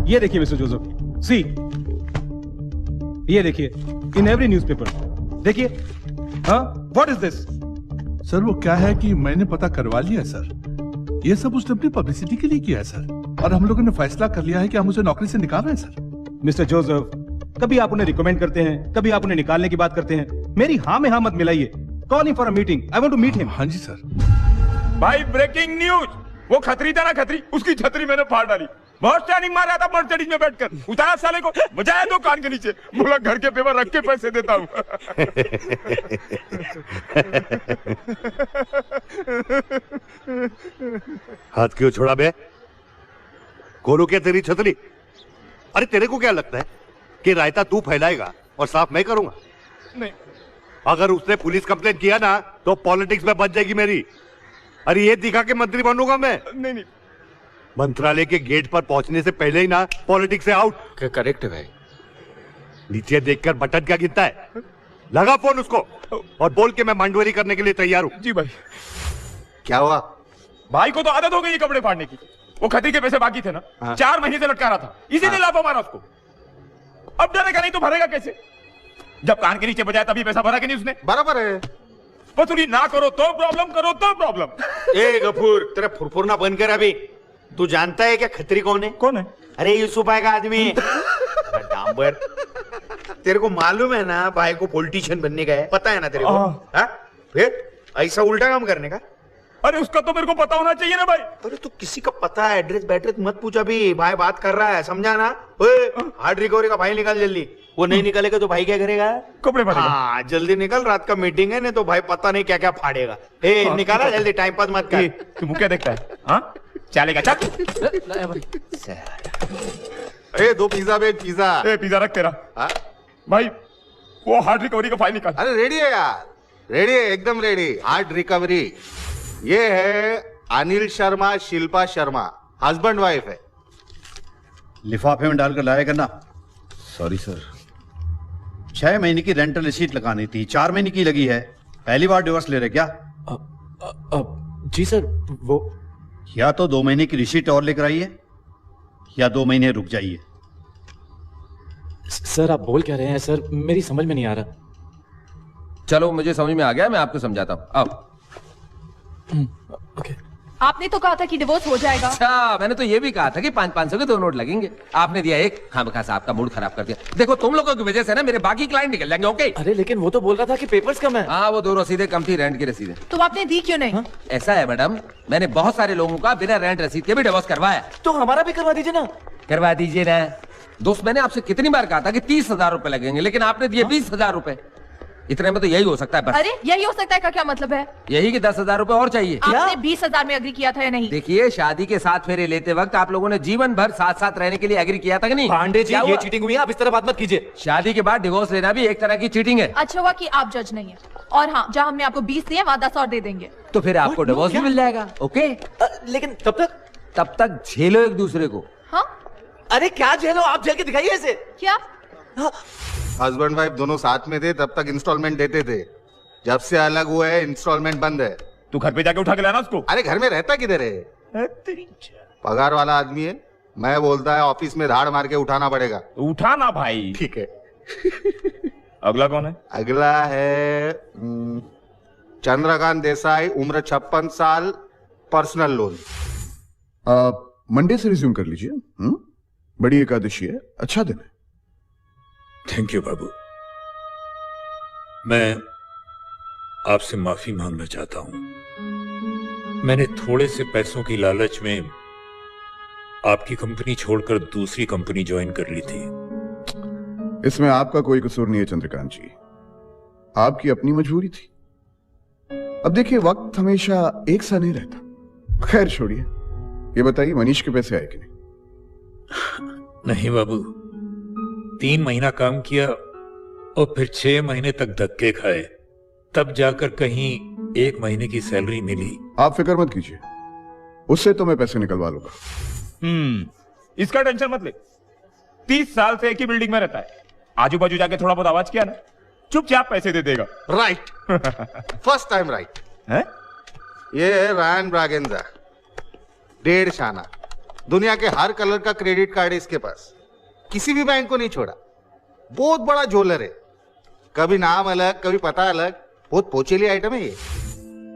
ये देखिए मिस्टर जोसेफ, सी ये देखिए, इन एवरी न्यूज़पेपर देखिए। हाँ, व्हाट इज दिस? सर वो क्या है कि मैंने पता करवा लिया सर। ये सब उसने अपनी पब्लिसिटी के लिए किया है सर, और हम लोगों ने फैसला कर लिया है कि हम उसे नौकरी से निकाल रहे हैं सर। मिस्टर जोसेफ, कभी आप उन्हें रिकमेंड करते हैं, कभी आप उन्हें निकालने की बात करते हैं। मेरी हाँ में हाँ मत मिलाइए। Call him for a meeting, I want to meet him. हाँ जी सर। भाई ब्रेकिंग न्यूज, वो खतरी था ना खतरी, उसकी छतरी मैंने फाड़ डाली। बहुत स्टैंडिंग मार रहा था मर्सिडीज में बैठकर, उतारा साले को, बजाया दो कान के नीचे, बोला घर के पेपर रख के पैसे देता हूँ। हाथ क्यों छोड़ा बे? खोलू क्या तेरी छतरी? अरे तेरे को क्या लगता है कि रायता तू फैलाएगा और साफ मैं करूंगा? नहीं। अगर उसने पुलिस कंप्लेंट किया ना तो पॉलिटिक्स में बच जाएगी मेरी। अरे ये दिखा के मंत्री बनूंगा मैं? नहीं। मंत्रालय के गेट पर पहुंचने से पहले ही ना पॉलिटिक्स से आउट। करेक्ट है भाई। नीचे देखकर बटन क्या गिनता है? लगा फोन उसको और बोल के मैं मांडवरी करने के लिए तैयार हूँ। जी भाई। क्या हुआ? भाई को तो आदत हो गई ये कपड़े फाड़ने की। वो खतरी के पैसे बाकी थे ना, 4 महीने से लटका रहा था, इसीलिए लाफा मारा उसको। अब डरेगा नहीं तो भरेगा कैसे? जब कान के नीचे बजाया तभी पैसा भरा कि नहीं उसने? बराबर है। वसूली ना करो तो प्रॉब्लम, करो तो प्रॉब्लम। ए गफूर, तेरा फुरफुरना बंद कर अभी। तू जानता है क्या खत्री कौन है? कौन है? अरे यूसुफ भाई का आदमी है। डांबर, तेरे को मालूम है ना भाई को पॉलिटिशियन बनने का है, पता है ना तेरे को? हाँ? फिर ऐसा उल्टा काम करने का? अरे उसका तो मेरे को पता होना चाहिए ना भाई। अरे तू किसी का पता है, एड्रेस बैड्रेस मत पूछा भी, भाई बात कर रहा है, समझा ना? हार्ड रिकवरी का फाइल निकाल जल्दी। वो नहीं निकलेगा तो भाई क्या करेगा? कपड़े फाड़ेगा। हाँ जल्दी निकल, रात का मीटिंग है, नहीं तो भाई पता नहीं क्या क्या फाड़ेगा। निकाला जल्दी, टाइम पास मत कर। तू मुंह क्या देखता है? हाँ चलेगा, चल। अरे 2 पिज्जा बेच, पिज्जा। पिज्जा रख तेरा। भाई वो हार्ड रिकवरी का फाइल निकाल। अरे रेडी है यार, रेडी है, एकदम रेडी। Hard recovery. ये है अनिल शर्मा, शिल्पा शर्मा, हस्बैंड वाइफ है। लिफाफे में डालकर लाया करना। Sorry sir. 6 महीने की रेंटल रिसीट लगानी थी, 4 महीने की लगी है। पहली बार डिवोर्स ले रहे क्या? जी सर, वो या तो 2 महीने की रिसीट और लेकर आइए या 2 महीने रुक जाइए। सर आप बोल क्या रहे हैं सर, मेरी समझ में नहीं आ रहा। चलो मुझे समझ में आ गया, मैं आपको समझाता हूँ। अब आपने तो कहा था कि डिवोर्स हो जाएगा। अच्छा, मैंने तो ये भी कहा था कि 500 के 2 नोट लगेंगे। आपने दिया एक, खामखा साहब का मूड खराब कर दिया। देखो तुम लोगों की वजह से ना मेरे बाकी क्लाइंट निकल जाएंगे। ओके? अरे लेकिन वो तो बोल रहा था कि पेपर्स कम है। हाँ वो 2 रसीदें कम थी, रेंट की रसीदें। तो आपने दी क्यों नहीं? ऐसा है मैडम, मैंने बहुत सारे लोगों का बिना रेंट रसीद के भी डिवोर्स करवाया। तो हमारा भी करवा दीजिए ना। करवा दीजिए ना। दोस्त मैंने आपसे कितनी बार कहा था कि 30,000 रुपए लगेंगे, लेकिन आपने दिए 20,000 रुपए। इतने में तो यही हो सकता है बस। अरे यही हो सकता है का क्या मतलब है? यही कि 10,000 रुपए और चाहिए। आपने 20,000 में एग्री किया था या नहीं? देखिए शादी के 7 फेरे लेते वक्त आप लोगों ने जीवन भर साथ साथ रहने के लिए एग्री किया था कि नहीं? पांडे जी ये चीटिंग हुई है, आप इस तरह बात मत कीजिए। शादी के बाद डिवोर्स लेना भी एक तरह की चीटिंग है। अच्छा हुआ कि आप जज नहीं है। और हाँ, जहाँ हमने आपको 20 दिए वहाँ 10 और दे देंगे। तो फिर आपको डिवोर्स भी मिल जाएगा। ओके? लेकिन तब तक झेलो एक दूसरे को। हाँ? अरे क्या झेलो, आप झेल के दिखाइए इसे। क्या? हस्बैंड वाइफ दोनों साथ में थे तब तक इंस्टॉलमेंट देते थे, जब से अलग हुए हैं इंस्टॉलमेंट बंद है। तू घर पे जाके उठा के लाना उसको। अरे घर में रहता किधर है? पगार वाला आदमी है, मैं बोलता है ऑफिस में धाड़ मार के उठाना पड़ेगा। उठाना भाई। ठीक है। अगला कौन है? अगला है चंद्रकांत देसाई, उम्र 56 साल, पर्सनल लोन। मंडे से रिज्यूम कर लीजिए। बड़ी एकादशी है, अच्छा दिन है। थैंक यू बाबू। मैं आपसे माफी मांगना चाहता हूं। मैंने थोड़े से पैसों की लालच में आपकी कंपनी छोड़कर दूसरी कंपनी ज्वाइन कर ली थी। इसमें आपका कोई कसूर नहीं है चंद्रकांत जी, आपकी अपनी मजबूरी थी। अब देखिए वक्त हमेशा एक सा नहीं रहता। खैर छोड़िए, ये बताइए मनीष के पैसे आए कि नहीं? नहीं बाबू, 3 महीना काम किया और फिर 6 महीने तक धक्के खाए, तब जाकर कहीं 1 महीने की सैलरी मिली। आप फिक्र मत कीजिए, उससे तो मैं पैसे निकलवा लूंगा। इसका टेंशन मत ले। 30 साल से एक ही बिल्डिंग में रहता है, आजू बाजू जाके थोड़ा बहुत आवाज किया ना, चुपचाप पैसे दे देगा। राइट। फर्स्ट टाइम राइट है। ये है रायन ब्रागेंजा, 1.5 शाना। दुनिया के हर कलर का क्रेडिट कार्ड है इसके पास, किसी भी बैंक को नहीं छोड़ा। बहुत बड़ा झोलर है, कभी नाम अलग कभी पता अलग, बहुत पोचेली आइटम है ये।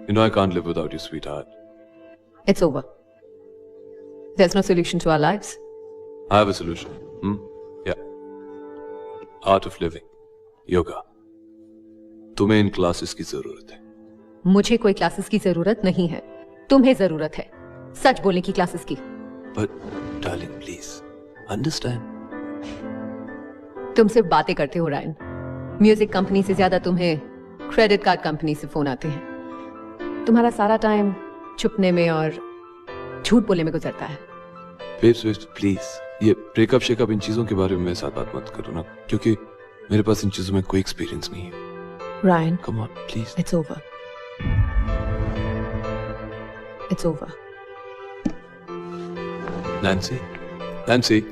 You know I can't live without you, sweetheart. It's over. There's no solution to our lives. I have a solution. Yeah. Art of living. Yoga. तुम्हें इन क्लासेस की जरूरत है। मुझे कोई क्लासेस की जरूरत नहीं है, तुम्हें जरूरत है सच बोलने की क्लासेस की। But darling, please understand. तुम सिर्फ बातें करते हो रायन। म्यूजिक कंपनी से ज्यादा तुम्हें क्रेडिट कार्ड कंपनी से फोन आते हैं। तुम्हारा सारा टाइम छुपने में और झूठ बोलने में गुजरता है। बेब्स प्लीज, ये ब्रेकअप शेकअप इन चीजों के बारे में मेरे साथ बात मत करो ना, क्योंकि मेरे पास इन चीजों में कोई एक्सपीरियंस नहीं है। Ryan, come on, please. It's over. It's over. Nancy, Nancy.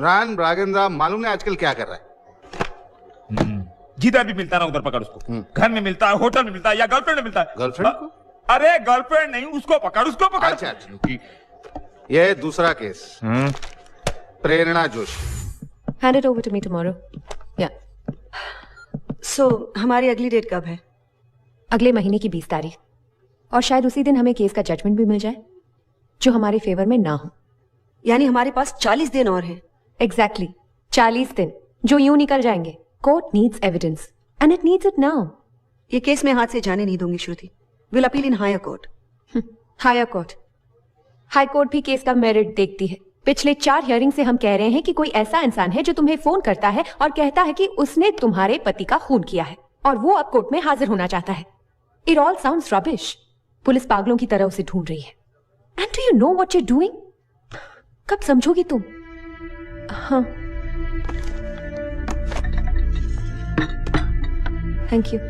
रान ब्रागेंद्रा मालूम है आजकल क्या कर रहा है? जिधर भी मिलता ना उधर पकड़ उसको। घर में मिलता है, होटल में मिलता है, या गर्लफ्रेंड में मिलता है। गर्लफ्रेंड को? अरे गर्लफ्रेंड नहीं, उसको पकड़, उसको पकड़। अच्छा अच्छा, ये दूसरा case. Prerna Joshi. Hand it over to me tomorrow. Yeah. So, हमारी अगली डेट कब है? अगले महीने की 20 तारीख। और शायद उसी दिन हमें केस का जजमेंट भी मिल जाए जो हमारे फेवर में ना हो। यानी हमारे पास 40 दिन और हैं। Exactly. 40 दिन जो यूं निकल जाएंगे। Court needs evidence and it needs it now. ये केस मैं हाथ से जाने नहीं दूंगी श्रुति। We'll appeal in higher court. Higher court. High court भी केस का मेरिट देखती है। पिछले 4 हियरिंग से हम कह रहे हैं कि कोई ऐसा इंसान है जो तुम्हें फोन करता है और कहता है कि उसने तुम्हारे पति का खून किया है और वो अब कोर्ट में हाजिर होना चाहता है। It all sounds rubbish. Police पागलों की तरह उसे ढूंढ रही है। And do you know what you're doing? कब समझोगी तुम? हाँ। Thank you.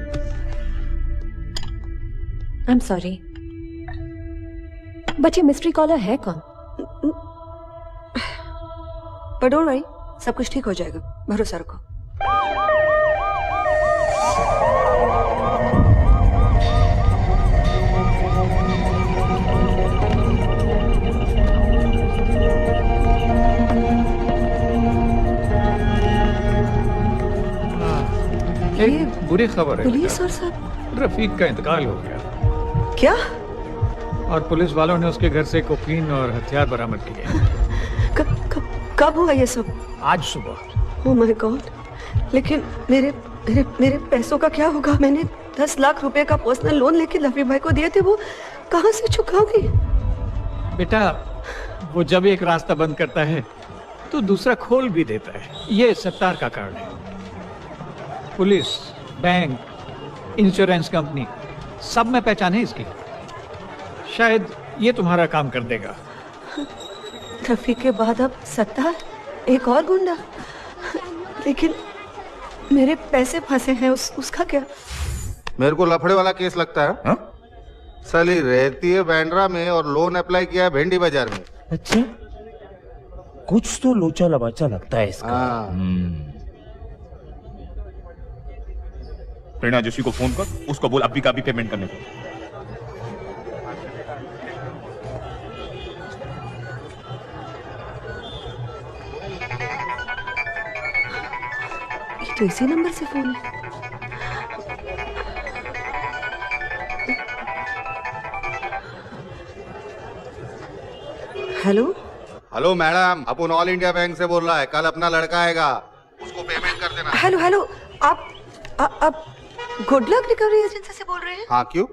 I'm sorry. But ये मिस्ट्री कॉलर है कौन? पर डोंट वरी, सब कुछ ठीक हो जाएगा, भरोसा रखो। एक बुरी खबर है। पुलिस और सब? रफीक का इंतकाल हो गया। क्या? और पुलिस वालों ने उसके घर से कोकीन और हथियार बरामद किए। कब हुआ ये सब? आज सुबह। Oh my God. लेकिन मेरे मेरे मेरे पैसों का क्या होगा? मैंने 10 लाख रुपए का पर्सनल लोन लेके लवी भाई को दिए थे, वो कहां से चुकाओगी? बेटा, वो जब एक रास्ता बंद करता है तो दूसरा खोल भी देता है। ये सत्तार का कार्ड है। पुलिस, बैंक, इंश्योरेंस कंपनी, सब में पहचान है इसकी। शायद ये तुम्हारा काम कर देगा। रफीक के बाद अब सत्तार, एक और गुंडा। लेकिन मेरे पैसे फंसे हैं, उसका क्या? मेरे को लफड़े वाला केस लगता है। हा? साली रहती है बैंड्रा में और लोन अप्लाई किया है भेंडी बाजार में। अच्छा, कुछ तो लोचा लबाचा लगता है इसका। प्रेरणा जोशी को फोन कर, उसको बोल अभी का भी पेमेंट करने को। ये तो इसी नंबर से फोन है। हेलो हेलो मैडम, अपन ऑल इंडिया बैंक से बोल रहा है। कल अपना लड़का आएगा, उसको पेमेंट कर देना। हेलो हेलो, आप गुड लक रिकवरी एजेंसी से बोल रहे हैं? हाँ, क्यों?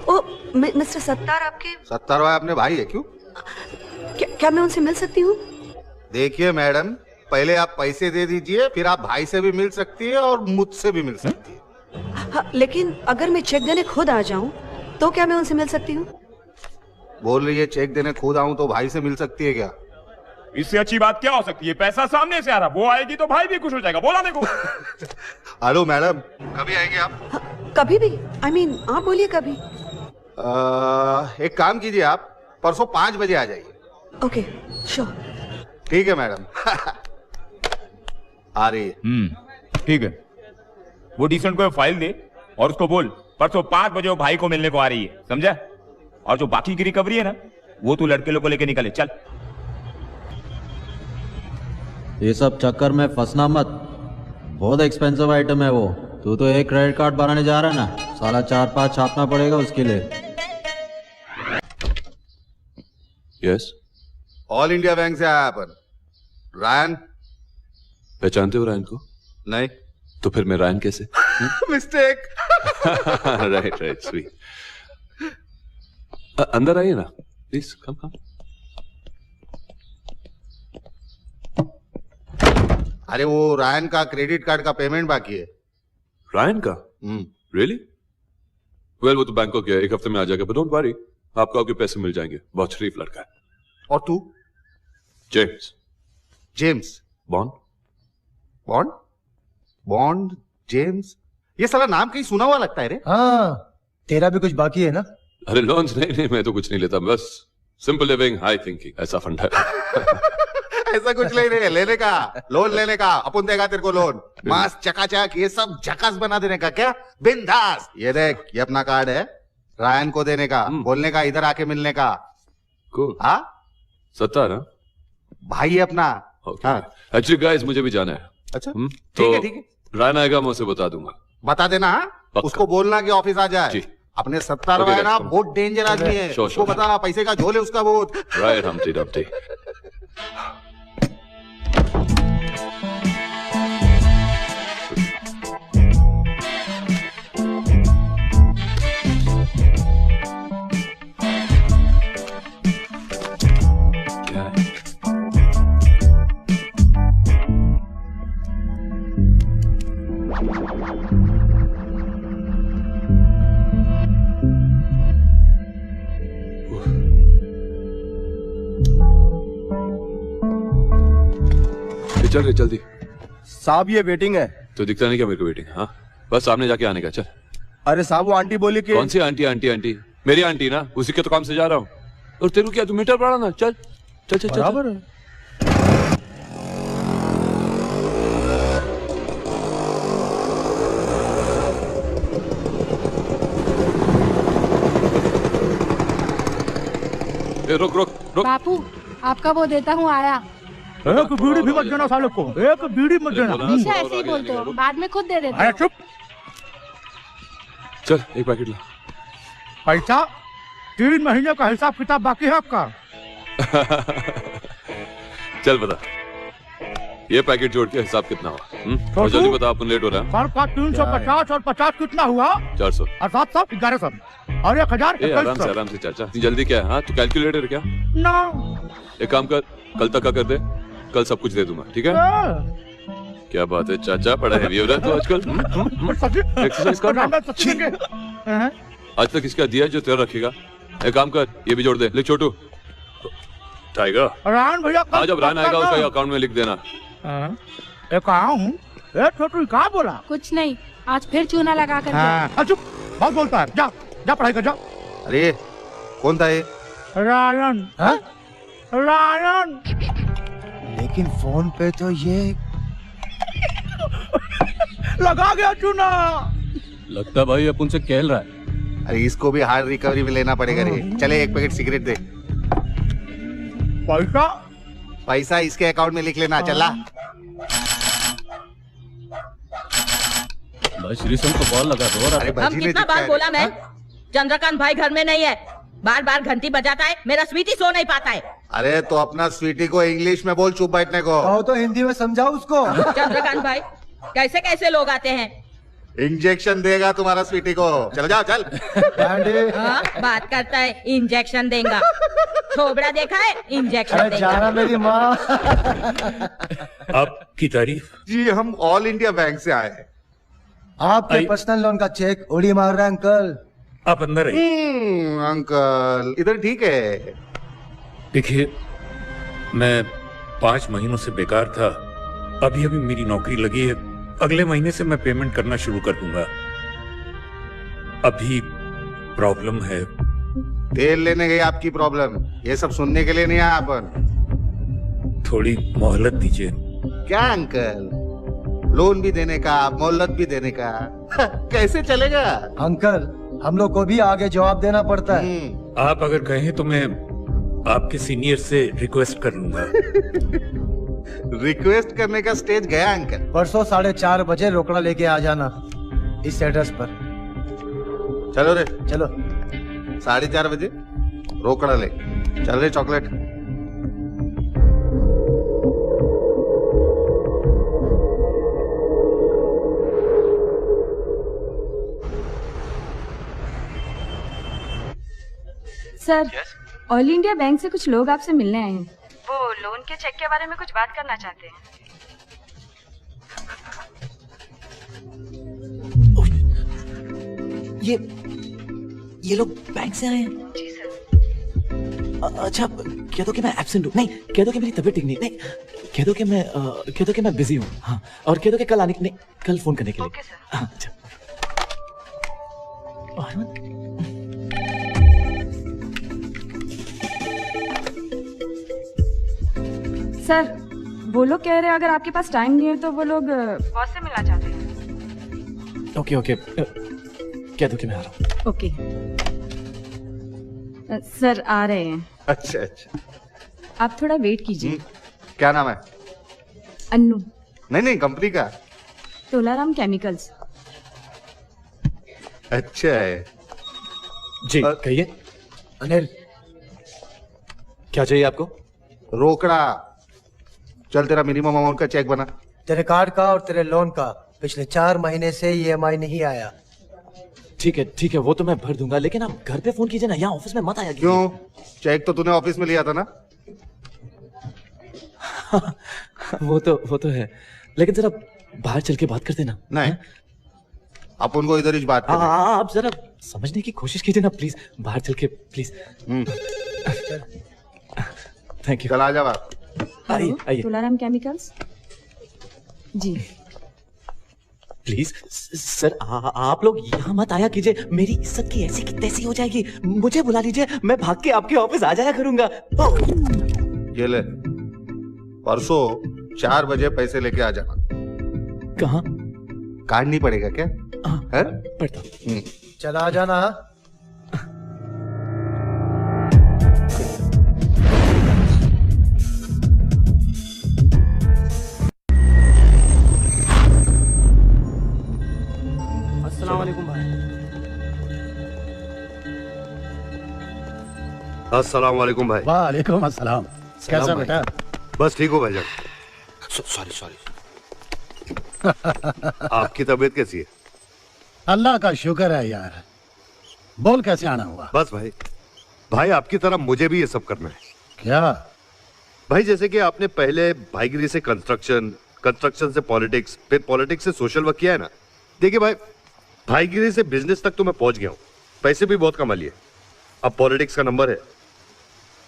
ओ मिस्टर सत्तार आपके? सत्तार भाई अपने भाई है। क्यों? क्या मैं उनसे मिल सकती हूँ? देखिए मैडम, पहले आप पैसे दे दीजिए, फिर आप भाई से भी मिल सकती है और मुझसे भी मिल सकती है। हाँ, लेकिन अगर मैं चेक देने खुद आ जाऊँ तो क्या मैं उनसे मिल सकती हूँ? बोल रही है चेक देने खुद आऊं तो भाई से मिल सकती है क्या? इससे अच्छी बात क्या हो सकती है? पैसा सामने से आ रहा, वो आएगी तो भाई भी खुश हो जाएगा। बोला देखो। हेलो मैडम, कभी आएंगे आप? कभी भी, I mean, आप बोलिए कभी। एक काम कीजिए, आप परसों 5 बजे आ जाइए। Okay, sure. ठीक है मैडम। आ रही है। ठीक है। वो डिसेंट को फाइल दे और उसको बोल परसों 5 बजे वो भाई को मिलने को आ रही है, समझा? और जो बाकी की रिकवरी है ना, वो तू लड़के लोग को लेके निकले। चल। ये सब चक्कर में फंसना मत, बहुत एक्सपेंसिव आइटम है वो। तू तो एक क्रेडिट कार्ड बनाने जा रहा है ना, साला 4-5 छापना पड़ेगा उसके लिए। यस, ऑल इंडिया बैंक से आया अपन। रायन पहचानते हो रायन को? नहीं। तो फिर मैं रायन कैसे? मिस्टेक। Right sweet. अंदर आइए ना प्लीज, कम। अरे वो रायन का क्रेडिट कार्ड का पेमेंट बाकी है। रायन का? रियली? वेल वो तो बैंकॉक गया, 1 हफ्ते में आ जाएगा, बट डोंट वरी, आपको आपके पैसे मिल जाएंगे। बहुत शरीफ लड़का है। और तू? James. James bond? Bond? Bond James, ये सारा नाम कहीं सुना हुआ लगता है रे। हाँ, तेरा भी कुछ बाकी है ना? अरे लोन्स नहीं, मैं तो कुछ नहीं लेता, बस सिंपल लिविंग, हाई थिंकिंग, ऐसा फंडा है। ऐसा कुछ नहीं रे, लेने का, लोन लेने का, अपन देगा तेरे को लोन, मास चकाचक, ये सब झकास बना देने का। क्या? बिंदास। ये देख, ये अपना कार्ड है, रायन को देने का, बोलने का इधर आके मिलने का। हाँ, सत्तार ना भाई है अपना। एक्चुअली गाइस मुझे भी जाना है। अच्छा, तो ठीक है। रायन आएगा, मैं उसे बता दूंगा। बता देना। उसको बोलना कि ऑफिस आ जाए। अपने 70 है ना, बहुत डेंजर आदमी है, उसको बता, पैसे का झोल है उसका बहुत। Right, हमटी Dumpty. चल रे जल्दी। साहब ये वेटिंग है। तो दिखता नहीं क्या मेरे को वेटिंग? हाँ, बस सामने जाके आने का। चल। अरे साहब वो आंटी बोली कि कौन सी आंटी? आंटी मेरी आंटी ना, उसी के तो काम से जा रहा हूँ। और तेरे को क्या, तू मीटर बढ़ा ना। चल चल चल बराबर है। रुक रुक रुक। बापू आपका वो देता हूँ आया। एक बीड़ी भी मत देना साले को, एक बीड़ी मत देना। हमेशा ऐसे ही बोलते हो, बाद में खुद दे देते अरे हो। चुप। चल एक पैकेट ला। पैसा 3 महीने का हिसाब किताब बाकी है आपका। चल बता, ये पैकेट जोड़ के हिसाब कितना हुआ? और जल्दी बता, अपन लेट हो रहा है। सर का 350 और 50 कितना हुआ? 400 और 700 1100 और 1000 आराम से चाचा, जल्दी क्या है? हाँ तू कैलकुलेटर क्या? ना एक काम कर, कल तक का कर दे, कल सब कुछ दे दूंगा, ठीक है? क्या बात है चाचा, बड़ा हेवी हो रहा है तू आजकल। एक्सरसाइज कर। आज तक इसका दिया जो तेरा रखेगा। एक काम कर, ये भी जोड़ दे। लिख छोटू, टाइगर। रान भैया आज जब रान आएगा उसका अकाउंट में लिख देना। छोटू कहाँ बोला? कुछ नहीं, आज फिर चूना लगा कर। चुप, बहुत बोलता है। जा जा पढ़ाई कर जा। अरे कौन था ये? रायन। रायन। लेकिन फोन पे तो ये लगा गया चूना। लगता भाई अपन से खेल रहा है। अरे इसको भी हार्ड रिकवरी में लेना पड़ेगा रे। चले एक पैकेट सिगरेट दे। पैसा इसके अकाउंट में लिख लेना। चला भाई श्रीसम को कॉल लगा दो। हम कितना बार बोला मैं, चंद्रकांत भाई घर में नहीं है। बार बार घंटी बजाता है, मेरा स्वीटी सो नहीं पाता है। अरे तो अपना स्वीटी को इंग्लिश में बोल, चुप बैठने को। तो हिंदी में समझाओ उसको। चंद्रकांत भाई कैसे कैसे लोग आते हैं। इंजेक्शन देगा तुम्हारा स्वीटी को। चलो जाओ चल। हाँ, बात करता है इंजेक्शन देगा। छोबड़ा देखा है, इंजेक्शन देगा। मेरी माँ। आपकी तारीफ। जी हम ऑल इंडिया बैंक से आए हैं। आपके पर्सनल लोन का चेक उड़ी मार रहा है अंकल। आप अंदर आइए। अंकल इधर ठीक है। देखिए मैं 5 महीनों से बेकार था, अभी अभी मेरी नौकरी लगी है। अगले महीने से मैं पेमेंट करना शुरू कर दूंगा। अभी प्रॉब्लम है। तेल लेने गई आपकी प्रॉब्लम, ये सब सुनने के लिए नहीं आया अपन। थोड़ी मोहलत दीजिए। क्या अंकल, लोन भी देने का, मोहलत भी देने का, कैसे चलेगा? अंकल हम लोग को भी आगे जवाब देना पड़ता है। आप अगर कहें तो मैं आपके सीनियर से रिक्वेस्ट कर लूंगा। रिक्वेस्ट करने का स्टेज गया अंकल। परसों 4:30 बजे रोकड़ा लेके आ जाना इस एड्रेस पर। चलो रे चलो। 4:30 बजे रोकड़ा ले चल रे। Chocolate sir, all India bank से कुछ लोग आपसे मिलने आए हैं। वो लोन के चेक के बारे में कुछ बात करना चाहते हैं। ये लोग बैंक से आए हैं? जी सर। अच्छा, कह दो कि मैं एब्सेंट हूँ। नहीं, कह दो कि मेरी तबीयत ठीक नहीं। नहीं, कह दो कि मैं बिजी हूँ। हाँ, और कह दो कि कल आने नहीं, कल फोन करने के लिए। Okay sir. हाँ, अच्छा। सर, वो लोग कह रहे हैं अगर आपके पास टाइम नहीं है तो वो लोग बॉस से मिलना चाहते हैं। ओके, कह दो कि मैं आ रहा हूँ। ओके सर, आ रहे हैं। अच्छा। आप थोड़ा वेट कीजिए। क्या नाम है? अन्नू। नहीं, कंपनी का। तोलाराम केमिकल्स। अच्छा है जी। कहिए। अनिल, क्या चाहिए आपको? रोकड़ा। चल, तेरा मिनिमम अमाउंट का चेक बना। तेरे कार्ड का और तेरे लोन का पिछले 4 महीने से EMI नहीं आया। ठीक है, वो तो मैं भर दूंगा, लेकिन आप घर पे फोन कीजिए ना, यहाँ ऑफिस में मत आया कीजिए। क्यों? चेक तो तूने ऑफिस में लिया था ना? वो तो है, लेकिन जरा बाहर चल के बात करते ना। नहीं, अपन को इधर ही बात करनी। आप जरा समझने की कोशिश कीजिए ना प्लीज, बाहर चल के प्लीज। Thank you. चल आ जा बात। आइए। तोलाराम केमिकल्स। जी प्लीज सर, आप लोग यहाँ मत आया कीजिए, मेरी इज्जत की ऐसी की तैसी हो जाएगी। मुझे बुला लीजिए, मैं भाग के आपके ऑफिस आ जाया करूंगा। ये ले, परसों 4 बजे पैसे लेके आ जाना। कहाँ? कार्ड नहीं पड़ेगा क्या? है? पड़ता। चला आ जाना। अस्सलाम वालेकुम भाई। वालेकुम अस्सलाम। कैसा बेटा? बस ठीक हो भाईजान। सॉरी। आपकी तबीयत कैसी है? अल्लाह का शुक्र है यार। बोल, कैसे आना हुआ? बस भाई आपकी तरह मुझे भी ये सब करना है। क्या भाई? जैसे कि आपने पहले भाईगिरी से कंस्ट्रक्शन से पॉलिटिक्स, फिर पॉलिटिक्स से सोशल वर्क किया है ना। देखिए भाईगिरी से बिजनेस तक तो मैं पहुंच गया हूँ, पैसे भी बहुत कमा लिए। अब पॉलिटिक्स का नंबर है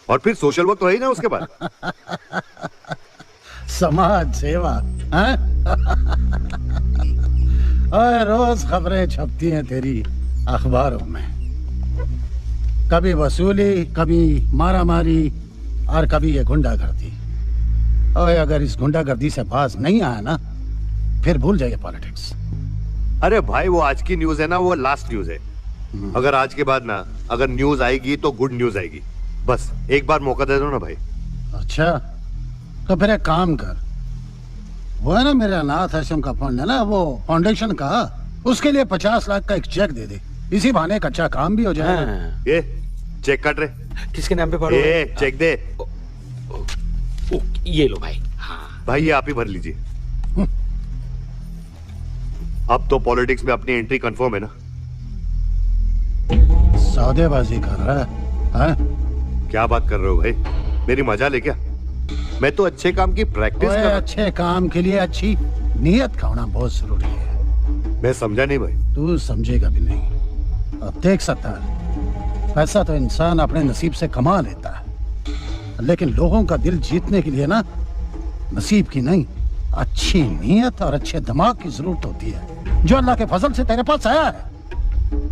और फिर सोशल वर्क तो है ही ना उसके बाद। समाज सेवा है? और रोज खबरें छपती हैं तेरी अखबारों में, कभी वसूली, कभी मारामारी और कभी ये गुंडागर्दी। और अगर इस गुंडागर्दी से पास नहीं आया ना, फिर भूल जाइए पॉलिटिक्स। अरे भाई, वो आज की न्यूज है ना, वो लास्ट न्यूज है। अगर आज के बाद ना अगर न्यूज आएगी तो गुड न्यूज आएगी। बस एक बार मौका दे दो ना भाई। अच्छा, तो फिर एक काम कर, वो है ना मेरे अनाथ आश्रम का फंड है ना, वो फाउंडेशन का, उसके लिए 50 लाख का एक चेक दे दे। इसी बहाने एक अच्छा काम भी हो जाएगा। ये चेक कट रहे किसके नाम पे पड़ो? ये चेक दे। ये लो भाई। हाँ भाई, ये आप ही भर लीजिए। अब तो पॉलिटिक्स में अपनी एंट्री कंफर्म है ना? सौदेबाजी कर रहा है? क्या बात कर रहे हो भाई? मेरी मजाल है क्या? मैं तो अच्छे काम की प्रैक्टिस कर। अच्छे काम के लिए अच्छी नीयत का होना बहुत जरूरी है। मैं समझा नहीं भाई। तू समझेगा भी नहीं। अब देख सकता है, पैसा तो इंसान अपने नसीब से कमा लेता है, लेकिन लोगों का दिल जीतने के लिए ना, नसीब की नहीं, अच्छी नीयत और अच्छे दिमाग की जरूरत होती है, जो अल्लाह के फजल से तेरे पास आया है।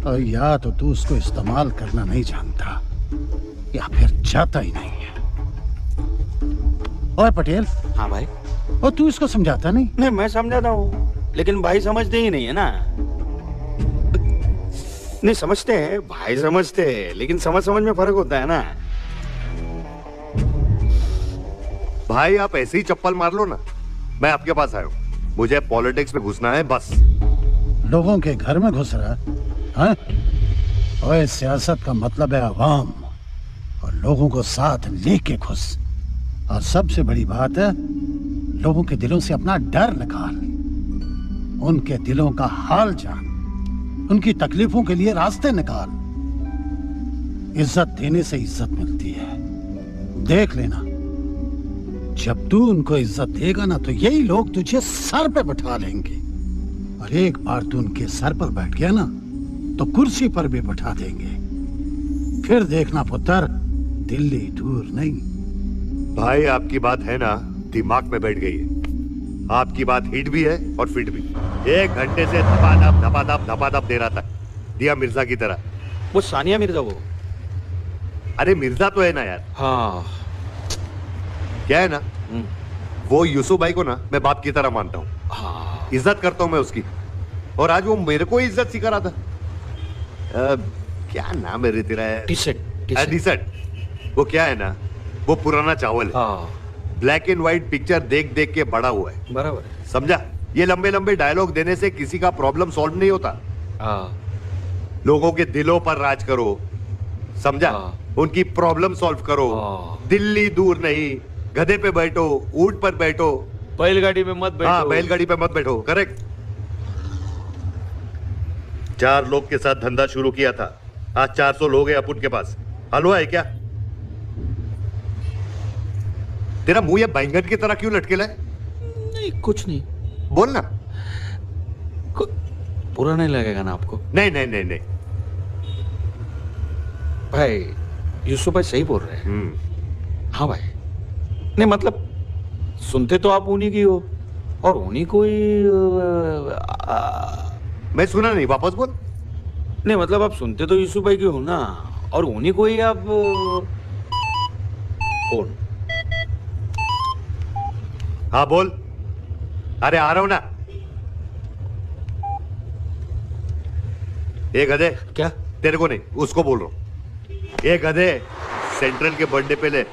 और या तो तू उसको इस्तेमाल करना नहीं जानता, या फिर चाहता ही नहीं है। और पटेल। हाँ भाई। और तू इसको समझाता नहीं? नहीं, मैं समझाता हूँ, लेकिन भाई समझते ही नहीं है ना। नहीं, समझते हैं भाई, समझते हैं, लेकिन समझ में फर्क होता है ना। भाई, आप ऐसे ही चप्पल मार लो ना, मैं आपके पास आया हूँ। मुझे पॉलिटिक्स में घुसना है बस। लोगों के घर में घुस रहा है? और सियासत का मतलब है अवाम और लोगों को साथ लेके घुस। और सबसे बड़ी बात है, लोगों के दिलों से अपना डर निकाल, उनके दिलों का हाल जान, उनकी तकलीफों के लिए रास्ते निकाल। इज्जत देने से इज्जत मिलती है। देख लेना, जब तू उनको इज्जत देगा ना, तो यही लोग तुझे सर पे बैठा लेंगे। और एक बार तू उनके सर पर बैठ गया ना, तो कुर्सी पर भी बैठा देंगे। फिर देखना पुत्र, दिल्ली दूर नहीं। भाई आपकी बात है ना, दिमाग में बैठ गई है। आपकी बात हिट भी है और फिट भी। 1 घंटे से धपाधप दे रहा था, दिया मिर्जा की तरह। वो सानिया मिर्जा वो? अरे मिर्जा तो है ना यार। हाँ। क्या है ना, वो यूसुफ भाई को ना मैं बाप की तरह मानता हूँ। हाँ। इज्जत करता हूँ मैं उसकी, और आज वो मेरे को इज्जत सिखा रहा था। क्या नाम है रे तेरा? टी-शर्ट। वो क्या है ना, वो पुराना चावल है। हाँ। ब्लैक एंड व्हाइट पिक्चर देख देख के बड़ा हुआ है। बराबर। समझा? ये लंबे लंबे डायलॉग देने से किसी का प्रॉब्लम सॉल्व नहीं होता। हाँ। लोगों के दिलों पर राज करो, समझा? उनकी प्रॉब्लम सॉल्व करो। दिल्ली दूर नहीं, गधे पे बैठो, ऊंट पर बैठो, बैलगाड़ी में मत बैठो। हाँ, बैलगाड़ी पे मत बैठो। करेक्ट। 4 लोग के साथ धंधा शुरू किया था, आज 400 लोग हैं अपन के पास। हलवा है क्या? तेरा मुंह ये बैंगन की तरह क्यों लटकेला है? नहीं कुछ नहीं। बोल ना। बुरा नहीं लगेगा ना आपको? नहीं नहीं नहीं नहीं भाई, यूसुफ भाई सही बोल रहे हैं। हाँ भाई, नहीं मतलब सुनते तो आप उन्हीं की हो, और उन्हीं को ही मैं सुना नहीं, वापस बोल। नहीं मतलब आप सुनते तो यूसुफ भाई की हो ना, और उन्हीं को ही आप कौन? हाँ बोल। अरे आ रहा हूं ना। ये गधे। क्या? तेरे को नहीं, उसको बोल रहा हूं। ये गधे सेंट्रल के बर्थडे पे ले।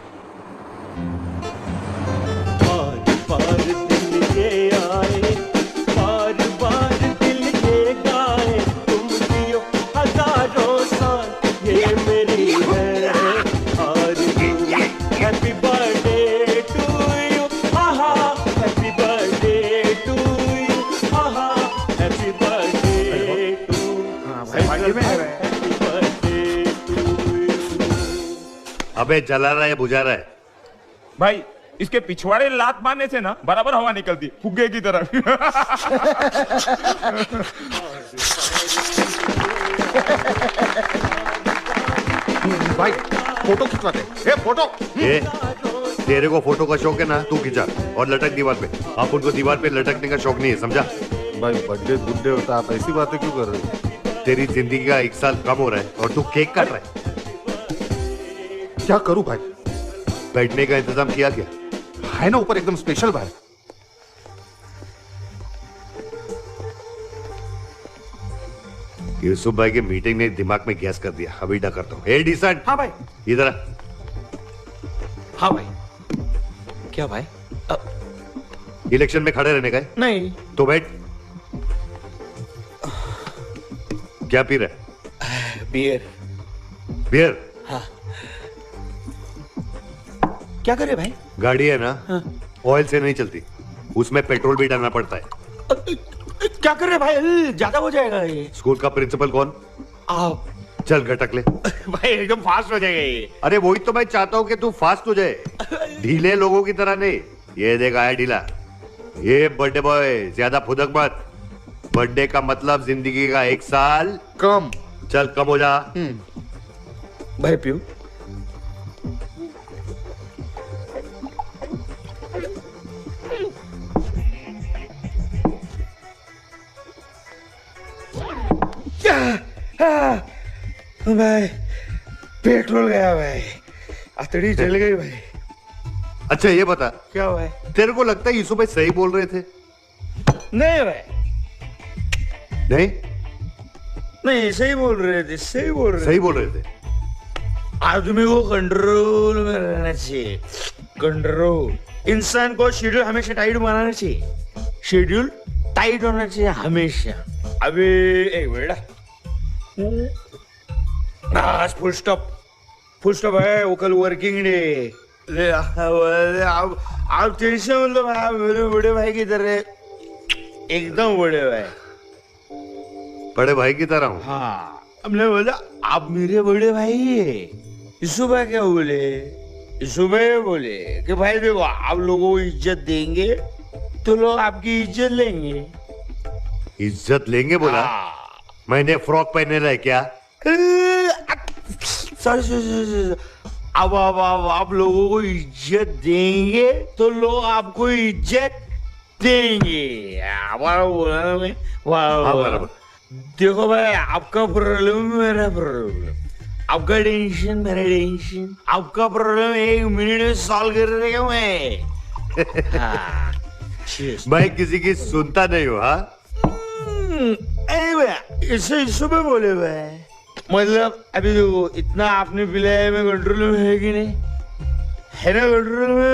अबे जला रहा है, बुझा रहा है? भाई इसके पिछवाड़े लात मारने से ना बराबर हवा निकलती, फुग्गे की तरह। भाई फोटो खिंचवाते। ए फोटो। ए, तेरे को फोटो का शौक है ना, तू खिंचा और लटक दीवार पे। आप उनको दीवार पे लटकने का शौक नहीं है, समझा? भाई बर्थडे बुड्ढे होता, आप ऐसी बातें क्यों कर रहे हो? तेरी जिंदगी का 1 साल कम हो रहा है और तू केक काट रहा है। क्या करूं भाई? बैठने का इंतजाम किया क्या? है ना ऊपर एकदम स्पेशल भाई। यूसुफ भाई के मीटिंग ने दिमाग में गैस कर दिया, अभी डा करता हूँ। ए डिसेंट। हाँ भाई। इधर आ। हाँ भाई। क्या भाई? इलेक्शन में खड़े रहने का है? नहीं। तो बैठ। क्या पी रहा है? बियर। बियर? हाँ। क्या करे भाई? गाड़ी है ना, ऑयल से नहीं चलती, उसमें पेट्रोल भी डालना पड़ता है। क्या कर रहे भाई? ज्यादा हो जाएगा ये। स्कूल का प्रिंसिपल कौन? आप। चल गटक ले। भाई एकदम फास्ट हो जाएगा ये। अरे वही तो मैं चाहता हूँ कि तू फास्ट हो जाए, ढीले लोगों की तरह नहीं। ये देख आया ढीला। ये बर्थडे बॉय, ज्यादा फुदक मत। बर्थडे का मतलब जिंदगी का 1 साल कम। चल कम हो जा। भाई पियो। भाई पेट्रोल गया भाई, अतड़ी जल गई भाई। अच्छा ये बता, क्या भाई? तेरे को लगता है यूसुफ भाई सही बोल रहे थे? नहीं भाई। नहीं नहीं, सही बोल रहे थे, सही बोल रहे थे। सही बोल रहे थे। आदमी को कंट्रोल में रहना चाहिए, कंट्रोल। इंसान को शेड्यूल हमेशा टाइट बनाना चाहिए, शेड्यूल टाइट होना चाहिए हमेशा। अभी एक बेटा, फुल स्टॉप, फुल स्टॉप है। वो कल वर्किंग डे। आप टेंशन मतलब मेरे बड़े भाई की तरह, एकदम बड़े भाई, बड़े भाई की तरह हूँ। हाँ, हमने बोला आप मेरे बड़े भाई है। सुबह क्या बोले? सुबह बोले कि भाई देखो, आप लोगों को इज्जत देंगे तो लोग आपकी इज्जत लेंगे। इज्जत लेंगे बोला? मैंने फ्रॉक पहने रहे क्या? सर अब आप लोगों को इज्जत देंगे तो लोग आपको इज्जत देंगे। हमारा बोला ना मैं, वाह देखो भाई, आपका प्रॉब्लम मेरा प्रॉब्लम, आपका टेंशन मेरा टेंशन, आपका प्रॉब्लम 1 मिनट में सॉल्व कर देगा मैं। मैं किसी की सुनता नहीं हूँ। हाँ इसे सुबह बोले भाई, मतलब अभी देखो इतना आपने पिलाया, मैं कंट्रोल में है कि नहीं? है ना कंट्रोल में?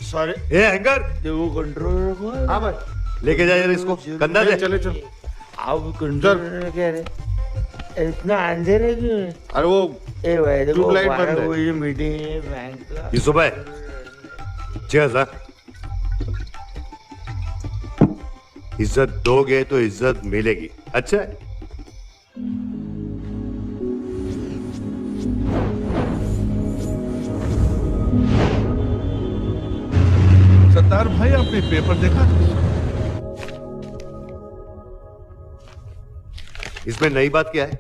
सॉरी ए हैंगर, देखो कंट्रोल रखो। हाँ भाई, लेके जा यार इसको, कंधा दे। चलो चलो, आप कंट्रोल में कह रहे इतना अंधेरे क्यों? अरे वो ए भाई देखो, ट्यूबलाइट बंद है। वो ये मीटिंग है बैंक का। ये सुबह 6000 इज्जत दोगे तो इज्जत मिलेगी। अच्छा है? सत्तार भाई, आपने पेपर देखा? इसमें नई बात क्या है?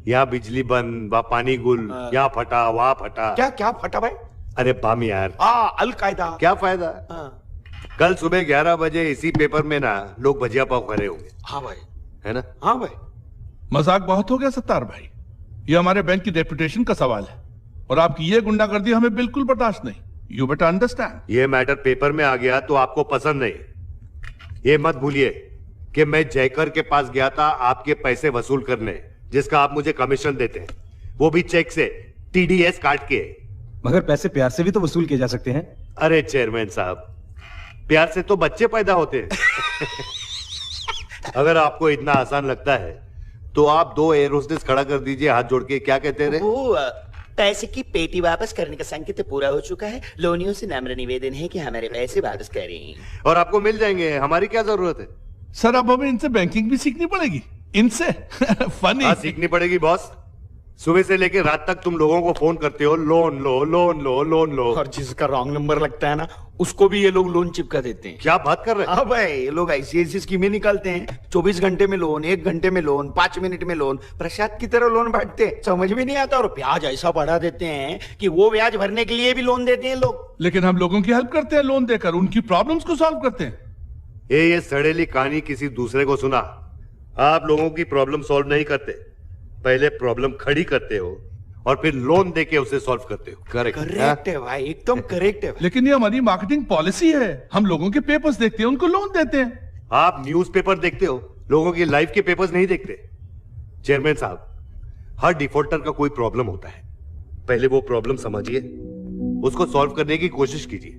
यहाँ बिजली बंद, वहाँ पानी गुल, यहाँ फटा वहाँ फटा। क्या फटा भाई? अरे बम यार। अलकायदा। क्या फायदा? कल सुबह 11 बजे इसी पेपर में ना लोग भजिया पाव खा रहे होंगे। हाँ भाई, है ना? हाँ भाई। मजाक बहुत हो गया सत्तार भाई, ये हमारे बैंक की रेपुटेशन का सवाल है और आपकी ये गुंडागर्दी हमें बिल्कुल बर्दाश्त नहीं। You better understand. ये मैटर पेपर में आ गया तो आपको पसंद नहीं। ये मत भूलिए कि मैं जयकर के पास गया था आपके पैसे वसूल करने, जिसका आप मुझे कमीशन देते हैं, वो भी चेक से, TDS काट के। मगर पैसे प्यार से भी तो वसूल किए जा सकते हैं। अरे चेयरमैन साहब, प्यार से तो बच्चे पैदा होते हैं। अगर आपको इतना आसान लगता है तो आप 2 एयर होस्टेस खड़ा कर दीजिए हाथ जोड़ के। क्या कहते रहे? वो पैसे की पेटी वापस करने का संकेत पूरा हो चुका है। लोनियों से नम्र निवेदन है कि हमारे पैसे वापस करें। और आपको मिल जाएंगे, हमारी क्या जरूरत है? सर अब हमें इनसे बैंकिंग भी सीखनी पड़ेगी, इनसे। फनी। हाँ, सीखनी पड़ेगी बॉस। सुबह से लेकर रात तक तुम लोगों को फोन करते हो, लोन लो लोन लो लोन लो, और जिसका रॉन्ग नंबर लगता है ना, उसको भी ये लोग लोन चिपका देते हैं। क्या बात कर रहे हैं? हाँ भाई, ये लोग ऐसी स्कीमें निकालते हैं, 24 घंटे में लोन, 1 घंटे में लोन, 5 मिनट में लोन, प्रसाद की तरह लोन बांटते हैं। समझ में नहीं आता, और ब्याज ऐसा बढ़ा देते हैं कि वो ब्याज भरने के लिए भी लोन देते हैं लोग। लेकिन हम लोगों की हेल्प करते हैं लोन देकर, उनकी प्रॉब्लम्स को सॉल्व करते हैं। ये सड़ेली कहानी किसी दूसरे को सुना। आप लोगों की प्रॉब्लम सॉल्व नहीं करते, पहले प्रॉब्लम खड़ी करते हो और फिर लोन देके उसे सॉल्व करते हो। करेक्ट है भाई, एकदम करेक्ट है। लेकिन ये हमारी मार्केटिंग पॉलिसी है, हम लोगों के पेपर्स देखते हैं, उनको लोन देते हैं। आप न्यूज़पेपर देखते हो, लोगों की लाइफ के पेपर्स नहीं देखते। चेयरमैन साहब, हर डिफॉल्टर का कोई प्रॉब्लम होता है, पहले वो प्रॉब्लम समझिए, उसको सॉल्व करने की कोशिश कीजिए,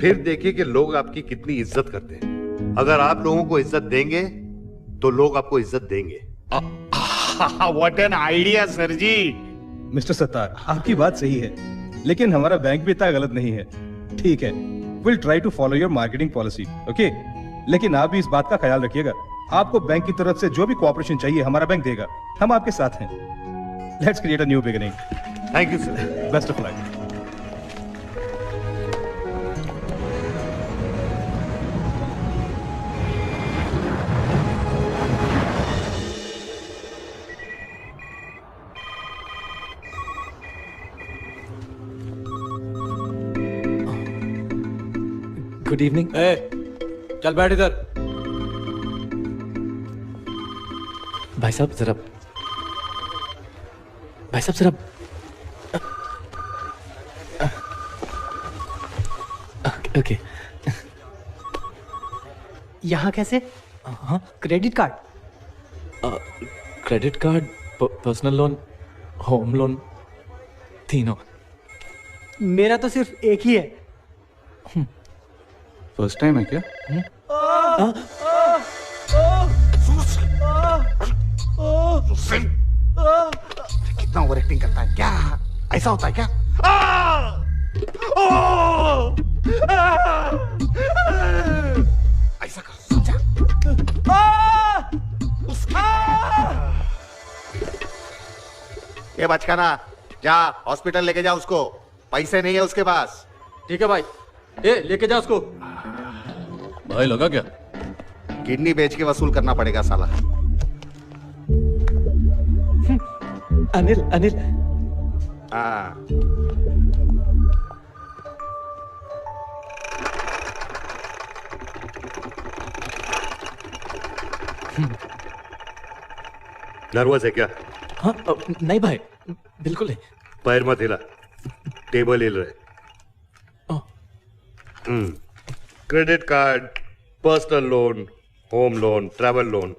फिर देखिए कि लोग आपकी कितनी इज्जत करते हैं। अगर आप लोगों को इज्जत देंगे तो लोग आपको इज्जत देंगे। What an idea sir ji. Mister Sattar, आपकी बात सही है, लेकिन हमारा बैंक भी इतना गलत नहीं है। ठीक है, will try to follow your marketing policy, okay? लेकिन आप भी इस बात का ख्याल रखिएगा, आपको बैंक की तरफ से जो भी कोऑपरेशन चाहिए हमारा बैंक देगा। हम आपके साथ हैं। Let's create a new beginning. Thank you sir. Best of luck. Good evening. चल बैठ इधर। भाई साहब जरा, भाई साहब जरा, ओके। यहाँ कैसे? हाँ, credit card? Credit card, personal loan, home loan, तीनों। मेरा तो सिर्फ एक ही है। फर्स्ट टाइम है क्या? कितना ओवर एक्टिंग करता है, क्या ऐसा होता है क्या? ऐसा कर, समझा? ये बचकाना, जा हॉस्पिटल लेके जा उसको, पैसे नहीं है उसके पास। ठीक है भाई, ए लेके जा उसको। भाई लगा क्या? किडनी बेच के वसूल करना पड़ेगा साला। अनिल अनिल हाँ नर्वस है क्या? हाँ नहीं भाई, बिल्कुल नहीं। पैर मत हिला, टेबल हिल रहे। Credit card, personal loan, home loan, travel loan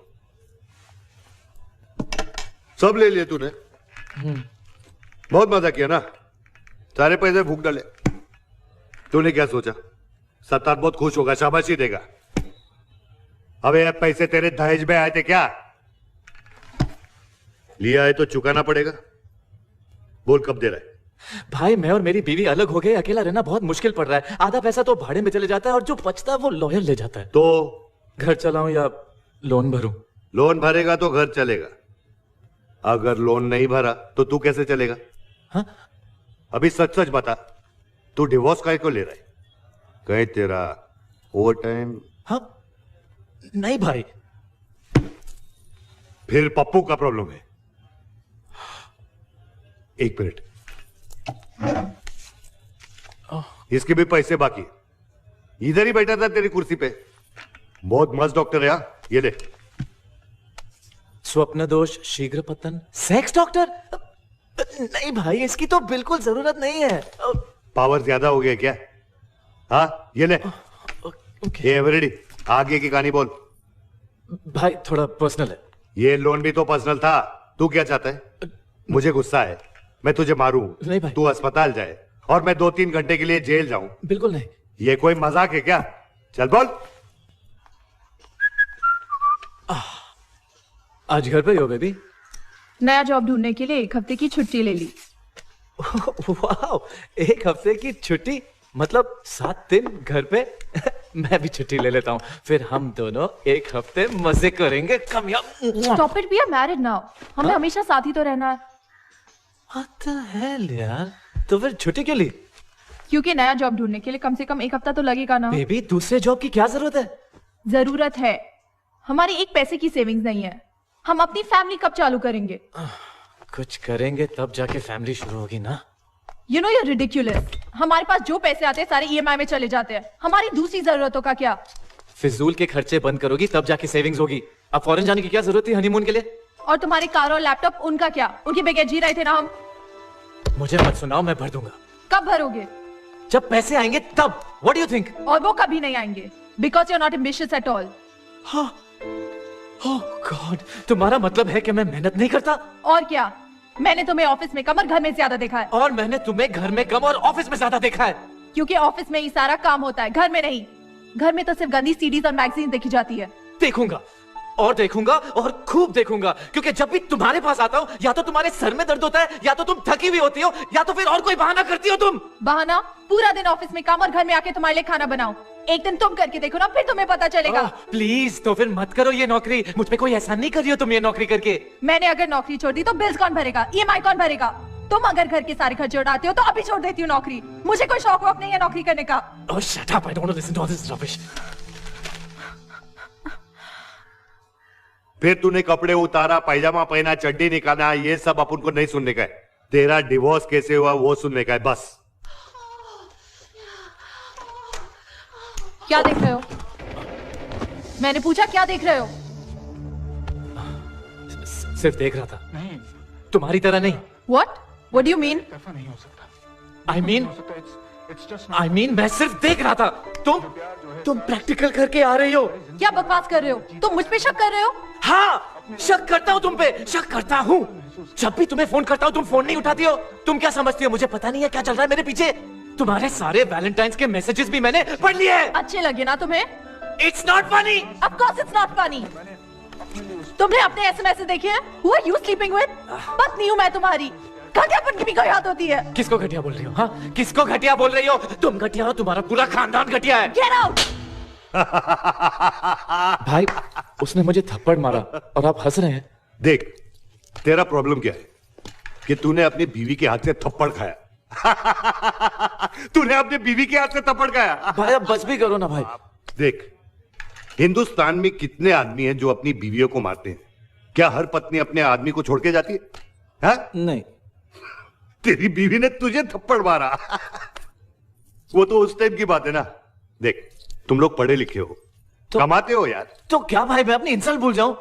सब ले लिए तूने। बहुत मजा किया ना, सारे पैसे फूक डाले। तूने क्या सोचा सत्तार बहुत खुश होगा, शाबाशी देगा? अबे अब पैसे तेरे दहेज में आए थे क्या? लिया है तो चुकाना पड़ेगा। बोल कब दे रहा है? भाई मैं और मेरी बीवी अलग हो गए, अकेला रहना बहुत मुश्किल पड़ रहा है। आधा पैसा तो भाड़े में चले जाता है और जो बचता है वो लॉयर ले जाता है। तो घर चलाऊं या लोन भरूं? लोन भरेगा तो घर चलेगा, अगर लोन नहीं भरा तो तू कैसे चलेगा? हाँ? अभी सच सच बता, तू डिवोर्स काहे को ले रहा है? कहीं तेरा ओवर टाइम? हाँ नहीं भाई। फिर पप्पू का प्रॉब्लम है। एक मिनट, इसके भी पैसे बाकी। इधर ही बैठा था तेरी कुर्सी पे। बहुत मस्त डॉक्टर है। ये ले। स्वप्न दोष शीघ्र पतन सेक्स डॉक्टर? नहीं भाई, इसकी तो बिल्कुल जरूरत नहीं है। पावर ज्यादा हो गया क्या? हाँ ये ले। ये एवरीडी, आगे की कहानी बोल। भाई थोड़ा पर्सनल है। ये लोन भी तो पर्सनल था। तू क्या चाहता है? मुझे गुस्सा है, मैं तुझे मारूं, नहीं भाई। तू अस्पताल जाए और मैं 2-3 घंटे के लिए जेल जाऊं? बिल्कुल नहीं। ये कोई मजाक है क्या? चल बोल। आज घर पे ही हो बेबी? नया जॉब ढूंढने के लिए 1 हफ्ते की छुट्टी ले ली। वाह, 1 हफ्ते की छुट्टी मतलब 7 दिन घर पे। मैं भी छुट्टी ले लेता हूँ, फिर हम दोनों 1 हफ्ते मजे करेंगे। Stop it, we are married now. हमें हमेशा साथ ही तो रहना है। What the hell यार, तो फिर छुट्टी क्यों ली? क्योंकि नया जॉब ढूंढने के लिए कम से कम 1 हफ्ता तो लगेगा ना। बेबी दूसरे जॉब की क्या जरूरत है? जरूरत है। हमारी एक पैसे की सेविंग्स नहीं है। हम अपनी फैमिली कब चालू करेंगे? कुछ करेंगे तब जाके फैमिली शुरू होगी ना। You know you're ridiculous. हमारे पास जो पैसे आते हैं सारे EMI में चले जाते हैं। हमारी दूसरी जरूरतों का क्या? फिजूल के खर्चे बंद करोगी तब जाके सेविंग्स होगी। अब फॉरेन जाने की क्या जरूरत थी हनीमून के लिए? और तुम्हारी कार और लैपटॉप, उनका क्या? उनके बगैर जी रहे थे ना हम। मुझे मत सुनाओ, मैं भर दूंगा। कब भरोगे? जब पैसे आएंगे तब। What do you think? और वो कभी नहीं आएंगे because you're not ambitious at all. हाँ। Oh God, तुम्हारा मतलब है कि मैं मेहनत नहीं करता? और क्या, मैंने तुम्हें ऑफिस में कम और घर में ज्यादा देखा है। और मैंने तुम्हें घर में कम और ऑफिस में ज्यादा देखा है। क्योंकि ऑफिस में ही सारा काम होता है, घर में नहीं। घर में तो सिर्फ गंदी सीडीज और मैगजीन देखी जाती है। देखूंगा और खूब देखूंगा, क्योंकि जब भी तुम्हारे पास आता हूँ या तो तुम्हारे सर में दर्द होता है, या तो तुम थकी हुई होती हो, या तो फिर और कोई बहाना करती हो तुम। बहाना? पूरा दिन ऑफिस में काम और घर में आके तुम्हारे लिए खाना बनाऊं। एक दिन तुम करके देखो ना, फिर तुम्हें पता चलेगा। प्लीज तो फिर मत करो ये नौकरी। मुझ पे कोई एहसान नहीं कर रही हो तुम ये नौकरी करके। मैंने अगर नौकरी छोड़ दी तो बिल्स कौन भरेगा? EMI कौन भरेगा? तुम अगर घर के सारे खर्चे उड़ाते हो तो अभी छोड़ देती हूँ नौकरी। मुझे कोई शौक वौक नहीं है नौकरी करने का। Oh, shut up, I don't want to listen to all this rubbish. फिर तूने कपड़े उतारा, पैजामा पहना, चड्डी निकाला, ये सब अपन को नहीं सुनने का है। तेरा डिवोर्स कैसे हुआ वो सुनने का है बस। क्या देख रहे हो? मैंने पूछा क्या देख रहे हो? सिर्फ देख रहा था। नहीं, तुम्हारी तरह नहीं। What? What do you mean? नहीं हो सकता। I mean मैं सिर्फ देख रहा था। तुम प्रैक्टिकल करके आ रही हो। क्या बकवास कर रहे हो? तुम मुझ पे शक कर रहे हो? हाँ, शक करता हूँ तुम पे, शक करता हूँ। जब भी तुम्हें फोन करता हूँ तुम फोन नहीं उठाती हो। तुम क्या समझती हो मुझे पता नहीं है क्या चल रहा है मेरे पीछे? तुम्हारे सारे वैलेंटाइन्स के मैसेजेस भी मैंने पढ़ लिए हैं। अच्छे लगे ना तुम्हें? It's not funny. Of course it's not funny. तुमने अपने SMS देखे हैं? Who are you sleeping with? पत्नी हूँ मैं तुम्हारी। घटियापन की भी कोई याद होती है? किसको घटिया बोल रही हो? हाँ, किसको घटिया बोल रही हो? तुम घटिया हो, तुम्हारा पूरा खानदान घटिया है। Get out! भाई, उसने मुझे थप्पड़ मारा और आप हंस रहे हैं। देख, तेरा प्रॉब्लम क्या है कि तूने अपनी बीवी के हाथ से थप्पड़ खाया। तूने अपने बीवी के हाथ से थप्पड़ खाया। भाई अब बस भी करो ना भाई। देख, हिंदुस्तान में कितने आदमी हैं जो अपनी बीवियों को मारते हैं? क्या हर पत्नी अपने आदमी को छोड़ के जाती है? हा? नहीं। तेरी बीवी ने तुझे थप्पड़ मारा। वो तो उस टाइम की बात है ना। देख, तुम लोग पढ़े लिखे हो, कमाते हो यार। तो क्या भाई मैं अपनी इंसल्ट भूल जाऊं?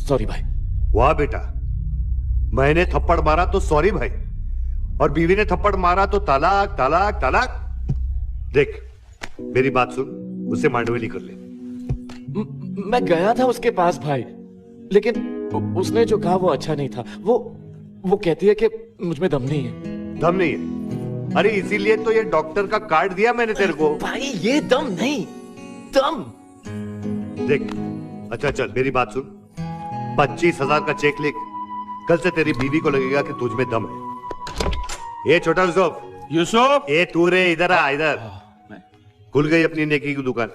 सॉरी भाई। वाह बेटा, मैंने थप्पड़ मारा तो सॉरी भाई, और बीवी ने थप्पड़ मारा तो तलाक तलाक तलाक। देख मेरी बात सुन, उसे मांडवेली कर ले। मैं गया था उसके पास भाई, लेकिन उसने जो कहा वो अच्छा नहीं था। वो कहती है कि मुझ में दम नहीं है। दम नहीं है? अरे इसीलिए तो ये डॉक्टर का कार्ड दिया मैंने तेरे को। भाई ये दम नहीं, दम। देख, अच्छा चल मेरी बात सुन, 25,000 का चेक लिख। कल से तेरी बीवी को लगेगा कि तुझ में दम है। ये छोटा यूसुफ, ये तू रे, इधर आ, इधर। खुल गई अपनी नेकी की दुकान।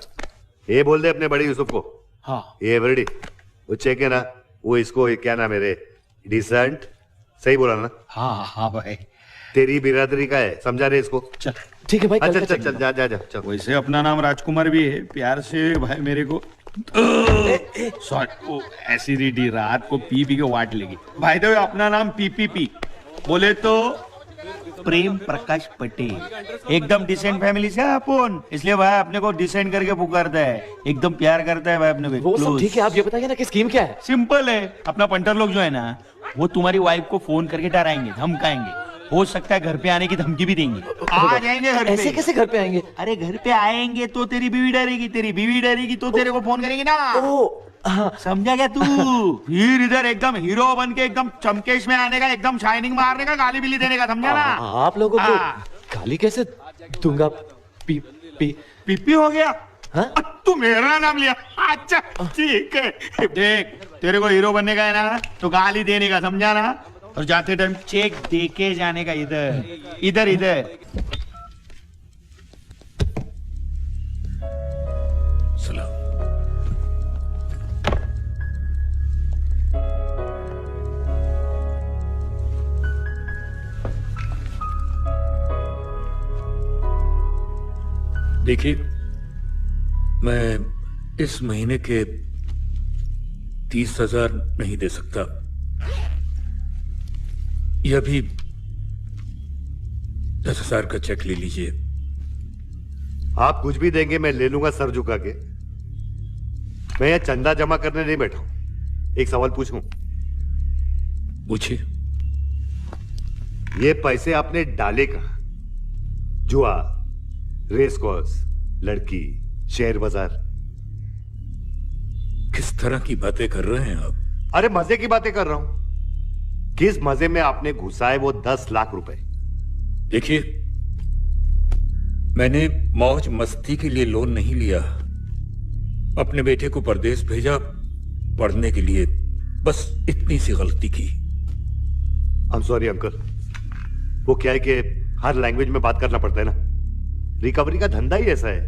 ये बोल दे अपने बड़े यूसुफ को। हाँ। ये बड़ी, वो चेक है ना, वो इसको क्या नाम है रे, डिसेंट, सही बोला ना? हाँ हाँ भाई। तेरी बिरादरी का है, समझा रे इसको? चल ठीक है भाई। अच्छा चल चल, जा जा जा चल। वैसे अपना नाम राजकुमार भी है, प्यार से भाई मेरे को सॉरी, एसिडिटी रात को पी के वाट लगी भाई। तो अपना नाम पी बोले तो प्रेम प्रकाश पटेल। एकदम डिसेंट फैमिली से अपन, इसलिए भाई अपने को डिसेंट करके पुकारता है, एकदम प्यार करता है भाई अपने को। वो सब ठीक है, आप ये बताइए ना कि स्कीम क्या है? सिंपल है, अपना पंटर लोग जो है ना, वो तुम्हारी वाइफ को फोन करके डराएंगे, धमकाएंगे, हो सकता है घर पे आने की धमकी भी देंगे। आ जाएंगे घर पे। ऐसे कैसे घर पे आएंगे? अरे घर पे आएंगे तो तेरी बीवी डरेगी, तेरी बीवी डरेगी तो तेरे को फोन करेगी ना। हाँ। समझा क्या तू? फिर इधर एकदम हीरो बन के एकदम चमकेश में आने का, एकदम शाइनिंग मारने का, गाली बिली देने का, समझा ना? आप लोगों को गाली कैसे दूंगा? पीपी हो गया। तू मेरा नाम लिया, अच्छा ठीक है। देख, तेरे को हीरो बनने का है ना, तो गाली देने का, समझा ना? और जाते टाइम चेक देके जाने का, इधर इधर इधर। सलाम। देखिए, मैं इस महीने के 30,000 नहीं दे सकता। यह भी 10,000 का चेक ले लीजिए। आप कुछ भी देंगे मैं ले लूंगा सर झुका के। मैं यह चंदा जमा करने नहीं बैठा हूं। एक सवाल पूछूं? पूछिए। ये पैसे आपने डाले कहां? जुआ, रेस कोर्स, लड़की, शेयर बाजार? किस तरह की बातें कर रहे हैं आप? अरे मजे की बातें कर रहा हूं। किस मजे में आपने घुसाए वो 10 लाख रुपए? देखिए, मैंने मौज मस्ती के लिए लोन नहीं लिया। अपने बेटे को परदेश भेजा पढ़ने के लिए, बस इतनी सी गलती की। I'm sorry अंकल, वो क्या है कि हर लैंग्वेज में बात करना पड़ता है ना। रिकवरी का धंधा ही ऐसा है।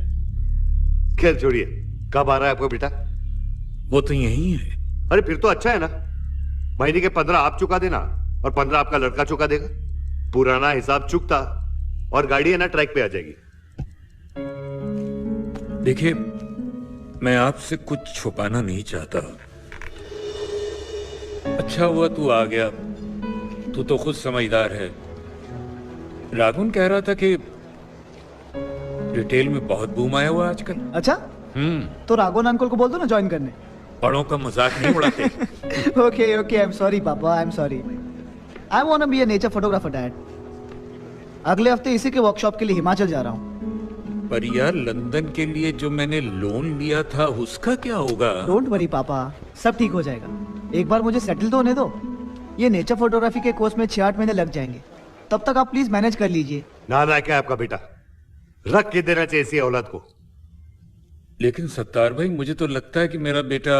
खैर छोड़िए, कब आ रहा है आपका बेटा? वो तो यही है। अरे फिर तो अच्छा है ना, महीने के 15 आप चुका देना और 15 आपका लड़का चुका देगा। पुराना हिसाब चुकता और गाड़ी है ना ट्रैक पे आ जाएगी। देखिए, मैं आपसे कुछ छुपाना नहीं चाहता। अच्छा हुआ तू आ गया, तू तो खुद समझदार है। राघुन कह रहा था कि रिटेल में बहुत बूम आया हुआ आजकल। अच्छा, तो राघवन अंकल को बोल दो ना ज्वाइन करने। बड़ों का मजाक नहीं उड़ाते। Okay okay, I am sorry papa, I am sorry. I want to be a nature photographer dad. अगले हफ्ते इसी के वर्कशॉप के लिए हिमाचल जा रहा हूँ। पर यार, लंदन के लिए जो मैंने लोन लिया था उसका क्या होगा? डोंट वरी पापा, सब ठीक हो जाएगा। एक बार मुझे सेटल तो होने दो। ये नेचर फोटोग्राफी के कोर्स में 6-8 महीने लग जाएंगे, तब तक आप प्लीज मैनेज कर लीजिए। ना ना, क्या आपका बेटा रख के देना चाहिए ऐसी औलाद को। लेकिन सत्तार भाई, मुझे तो लगता है कि मेरा बेटा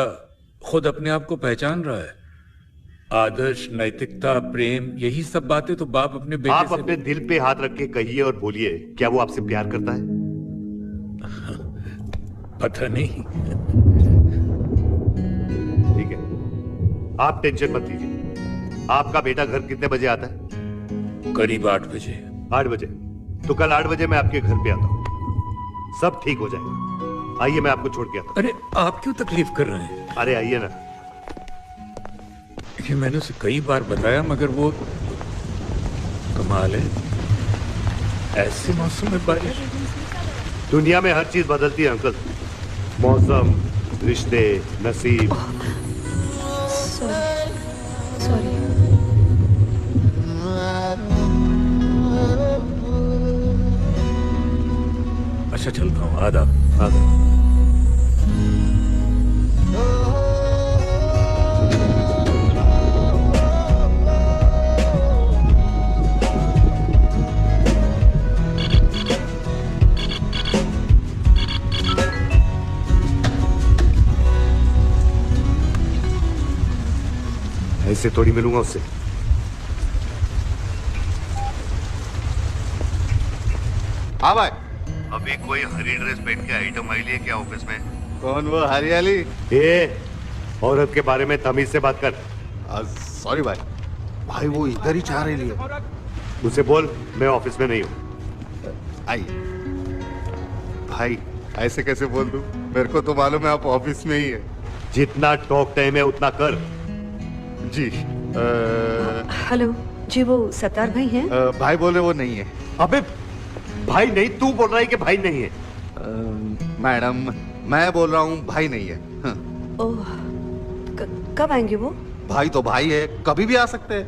खुद अपने आप को पहचान रहा है। आदर्श, नैतिकता, प्रेम, यही सब बातें तो बाप अपने बेटे आप से अपने दिल पे हाथ रख के कहिए और बोलिए, क्या वो आपसे प्यार करता है? पता नहीं। ठीक है, आप टेंशन मत लीजिए। आपका बेटा घर कितने बजे आता है? करीब 8 बजे। 8 बजे? तो कल 8 बजे मैं आपके घर पे आता हूँ, सब ठीक हो जाएगा। आइए, मैं आपको छोड़ के आता हूँ। अरे आप क्यों तकलीफ कर रहे हैं? अरे आइए ना। ये मैंने उसे कई बार बताया, मगर वो कमाल है, ऐसे मौसम में बारिश। दुनिया में हर चीज बदलती है अंकल, मौसम, रिश्ते, नसीब। सॉरी। अच्छा चलता हूँ, आदाब। ऐसे थोड़ी मिलूंगा उससे। हाँ भाई। अभी कोई हरी ड्रेस पहन के आइटम आई है क्या ऑफिस में? कौन वो हरियाली? ए, औरत के बारे में तमीज से बात कर। सॉरी भाई। भाई वो इधर ही चाह रही है। उसे बोल मैं ऑफिस में नहीं हूँ। आइए। भाई ऐसे कैसे बोल दूं? मेरे को तो मालूम है आप ऑफिस में ही है। जितना टॉक टाइम है उतना कर। जी। हेलो जी, वो सत्तार भाई हैं? भाई बोले वो नहीं है। अबे भाई नहीं, तू बोल रहा है कि भाई नहीं है? मैडम मैं बोल रहा हूँ भाई नहीं है। हाँ। ओह, कब आएंगे वो? भाई तो भाई है, कभी भी आ सकते हैं।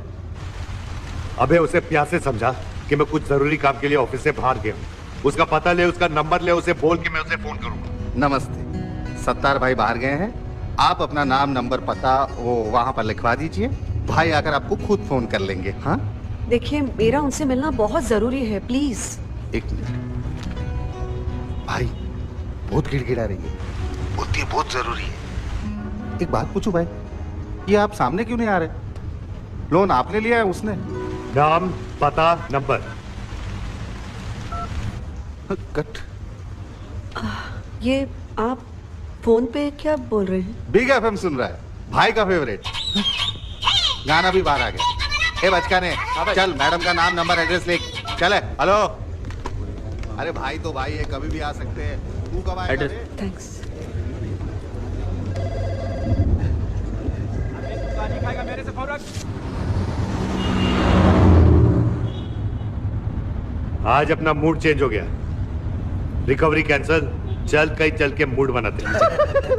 अबे उसे प्यार से समझा कि मैं कुछ जरूरी काम के लिए ऑफिस से बाहर गया हूँ। उसका पता ले, उसका नंबर ले, उसे बोल कि मैं उसे फोन करूंगा। नमस्ते, सत्तार भाई बाहर गए हैं। आप अपना नाम, नंबर, पता वो वहां पर लिखवा दीजिए। भाई आकर आपको खुद फोन कर लेंगे। हाँ देखिए, मेरा उनसे मिलना बहुत जरूरी है, प्लीज। एक मिनट। भाई बहुत गिड़गिड़ा रही है, बोलती है बहुत जरूरी है। एक बात पूछूं भाई, ये आप सामने क्यों नहीं आ रहे? लोन आपने लिया है उसने? नाम, पता, नंबर। कट। ये आप फोन पे क्या बोल रहे हैं? बिग एफएम सुन रहा है, भाई का फेवरेट। गाना भी बाहर आ गया। ए बचकाने, चल मैडम का नाम, नंबर, एड्रेस लिख। चले। हेलो। अरे भाई तो भाई है, कभी भी आ सकते हैं। तू कब आएगा? थैंक्स। आज अपना मूड चेंज हो गया, रिकवरी कैंसल। चल कहीं चल के मूड बनाते हैं।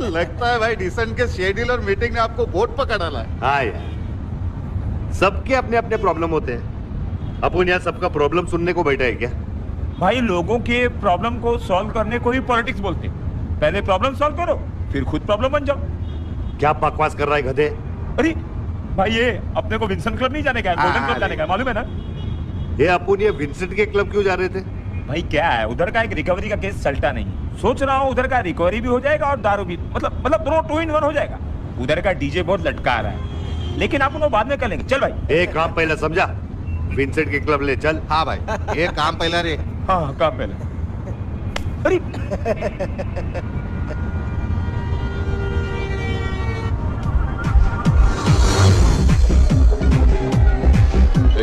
लगता है भाई डिसेंट के शेड्यूल और मीटिंग ने आपको बोट पकड़ डाला है। हाँ यार, सबके अपने अपने प्रॉब्लम होते हैं। अपन यहाँ सबका प्रॉब्लम सुनने को बैठा है क्या? भाई लोगों के प्रॉब्लम को सॉल्व करने को ही पॉलिटिक्स बोलते हैं। पहले प्रॉब्लम सॉल्व करो, फिर खुद प्रॉब्लम बन जाओ। क्या बकवास कर रहा है गधे? अरे भाई ये अपने को विंसेंट क्लब नहीं जाने का है, गोल्डन क्लब जाने का है, मालूम है ना? ये अपन ये विंसेंट के क्लब क्यों जा रहे थे? भाई क्या है, उधर का एक रिकवरी का केस चलता नहीं। सोच रहा हूँ उधर का रिकवरी भी हो जाएगा और दारू भी, मतलब दोनों 2 in 1 हो जाएगा। उधर का डीजे बहुत लटका रहा है, लेकिन अपन वो बाद में कर लेंगे। चल भाई, एक काम पहले समझा, विंसेंट के क्लब ले चल। हाँ भाई, ये काम पहला रे। हाँ काम पहले। अरे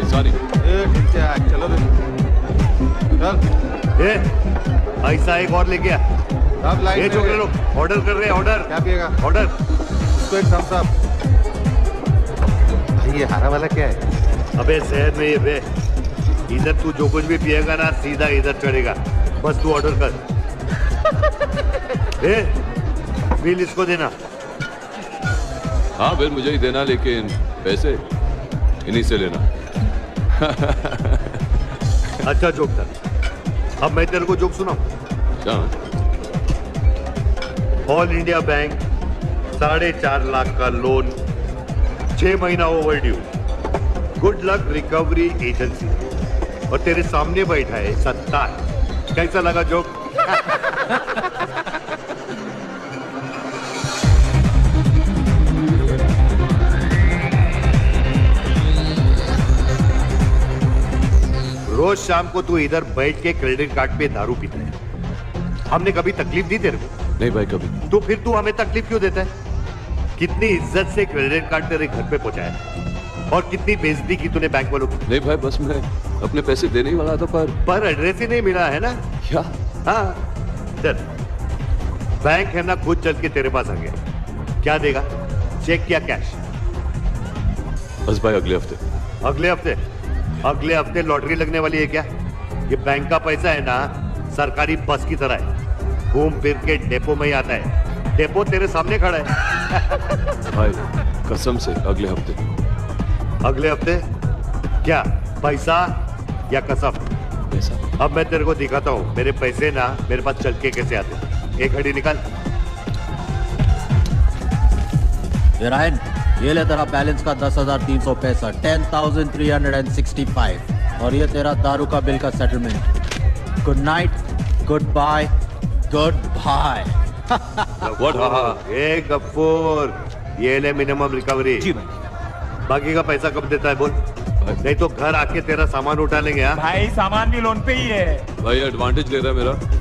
सॉरी। चलो चल। ऐसा एक और लेके आ। अब लाइट ये छोकरे लोग ऑर्डर कर रहे हैं। ऑर्डर क्या पिएगा? ऑर्डर। इसको एक थम्स अप। भाई ये हरा वाला क्या है? अबे शहर में ये बे, इधर तू जो कुछ भी पिएगा ना सीधा इधर चढ़ेगा। बस तू ऑर्डर कर। बिल इसको देना। हाँ बिल मुझे ही देना, लेकिन पैसे इन्हीं से लेना। अच्छा जोक था। अब मैं तेरे को जोक सुनाऊं? ऑल इंडिया बैंक 4.5 लाख का लोन 6 महीना over due. Good luck recovery agency. और तेरे सामने बैठा है सत्तार। कैसा लगा जोक? रोज शाम को तू इधर बैठ के क्रेडिट कार्ड पे दारू पीता है। हमने कभी तकलीफ दी तेरे को? नहीं भाई कभी। तो फिर तू हमें तकलीफ क्यों देता है? कितनी इज्जत से क्रेडिट कार्ड तेरे घर पे पहुंचाया और कितनी बेइज्जती की तूने बैंक वालों की। नहीं भाई बस मैं अपने पैसे देने ही वाला था पर एड्रेस ही नहीं मिला है ना क्या? हाँ चल, बैंक है ना खुद चल के तेरे पास आ गया। क्या देगा, चेक या कैश? बस भाई अगले हफ्ते। अगले हफ्ते लॉटरी लगने वाली है क्या? ये बैंक का पैसा है ना सरकारी बस की तरह है, घूम फिर के डेपो में ही आता है। डेपो तेरे सामने खड़ा है। भाई कसम से अगले हफ्ते क्या पैसा या कसम? पैसा। अब मैं तेरे को दिखाता हूँ मेरे पैसे ना मेरे पास चल के कैसे आते। एक घड़ी निकाल। ये रायन, ये ले तेरा बैलेंस का 10,365, 10,365, और ये तेरा दारू का बिल का settlement. Good night, goodbye, goodbye. ए गफ्फूर, ये ले मिनिमम रिकवरी। जी भाई। बाकी का पैसा कब देता है बोल, नहीं तो घर आके तेरा सामान उठा लेंगे। हाँ भाई सामान भी लोन पे ही है। भाई एडवांटेज ले रहा है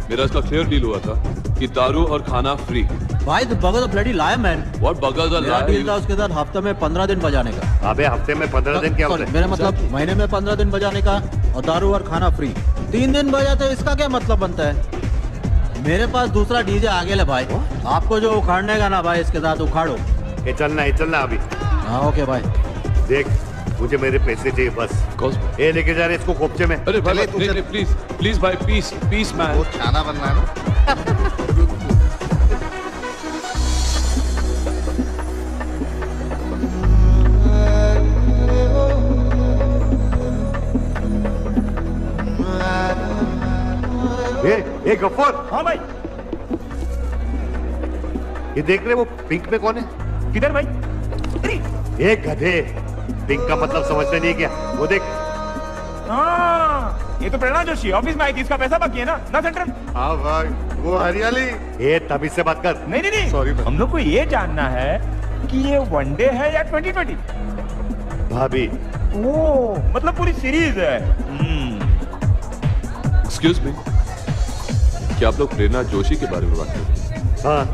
मेरा इसका क्लियर डील हुआ था कि दारू और खाना फ्री। भाई the bugger the bloody liar man। What bugger the liar? Deal था उसके साथ हफ्ते में 15 दिन बजाने का। अबे हफ्ते में 15 दिन क्या होता है? मेरा मतलब महीने में 15 दिन बजाने का, और दारू और खाना फ्री। 3 दिन बजाते इसका क्या मतलब बनता है? मेरे पास दूसरा डीजे आगे ले भाई, आपको जो उखाड़ने का ना भाई इसके साथ उखाड़ो। ये चलना अभी। हाँ ओके भाई। देख मुझे मेरे पैसे चाहिए बस। ये लेके जा रहे इसको खोपचे में। अरे भाई नहीं, प्लीज भाई, पीस मैन। वो खाना बनना है ना। ए गफ्फूर। हाँ भाई। ये देख रहे वो पिंक में कौन है? किधर भाई? ये गधे, पिंक का मतलब समझते नहीं क्या? वो देख। हाँ, ये तो प्रेरणा जोशी ऑफिस में आई थी, इसका पैसा बाकी है ना सेंट्रल। हाँ भाई, वो हरियाली। ये तभी से बात कर। नहीं सॉरी हम लोग को ये जानना है कि ये वनडे है या 2020। भाभी। ओ मतलब पूरी सीरीज है। एक्सक्यूज मी, क्या आप लोग प्रेरणा जोशी के बारे में बात कर रहे हैं? हाँ,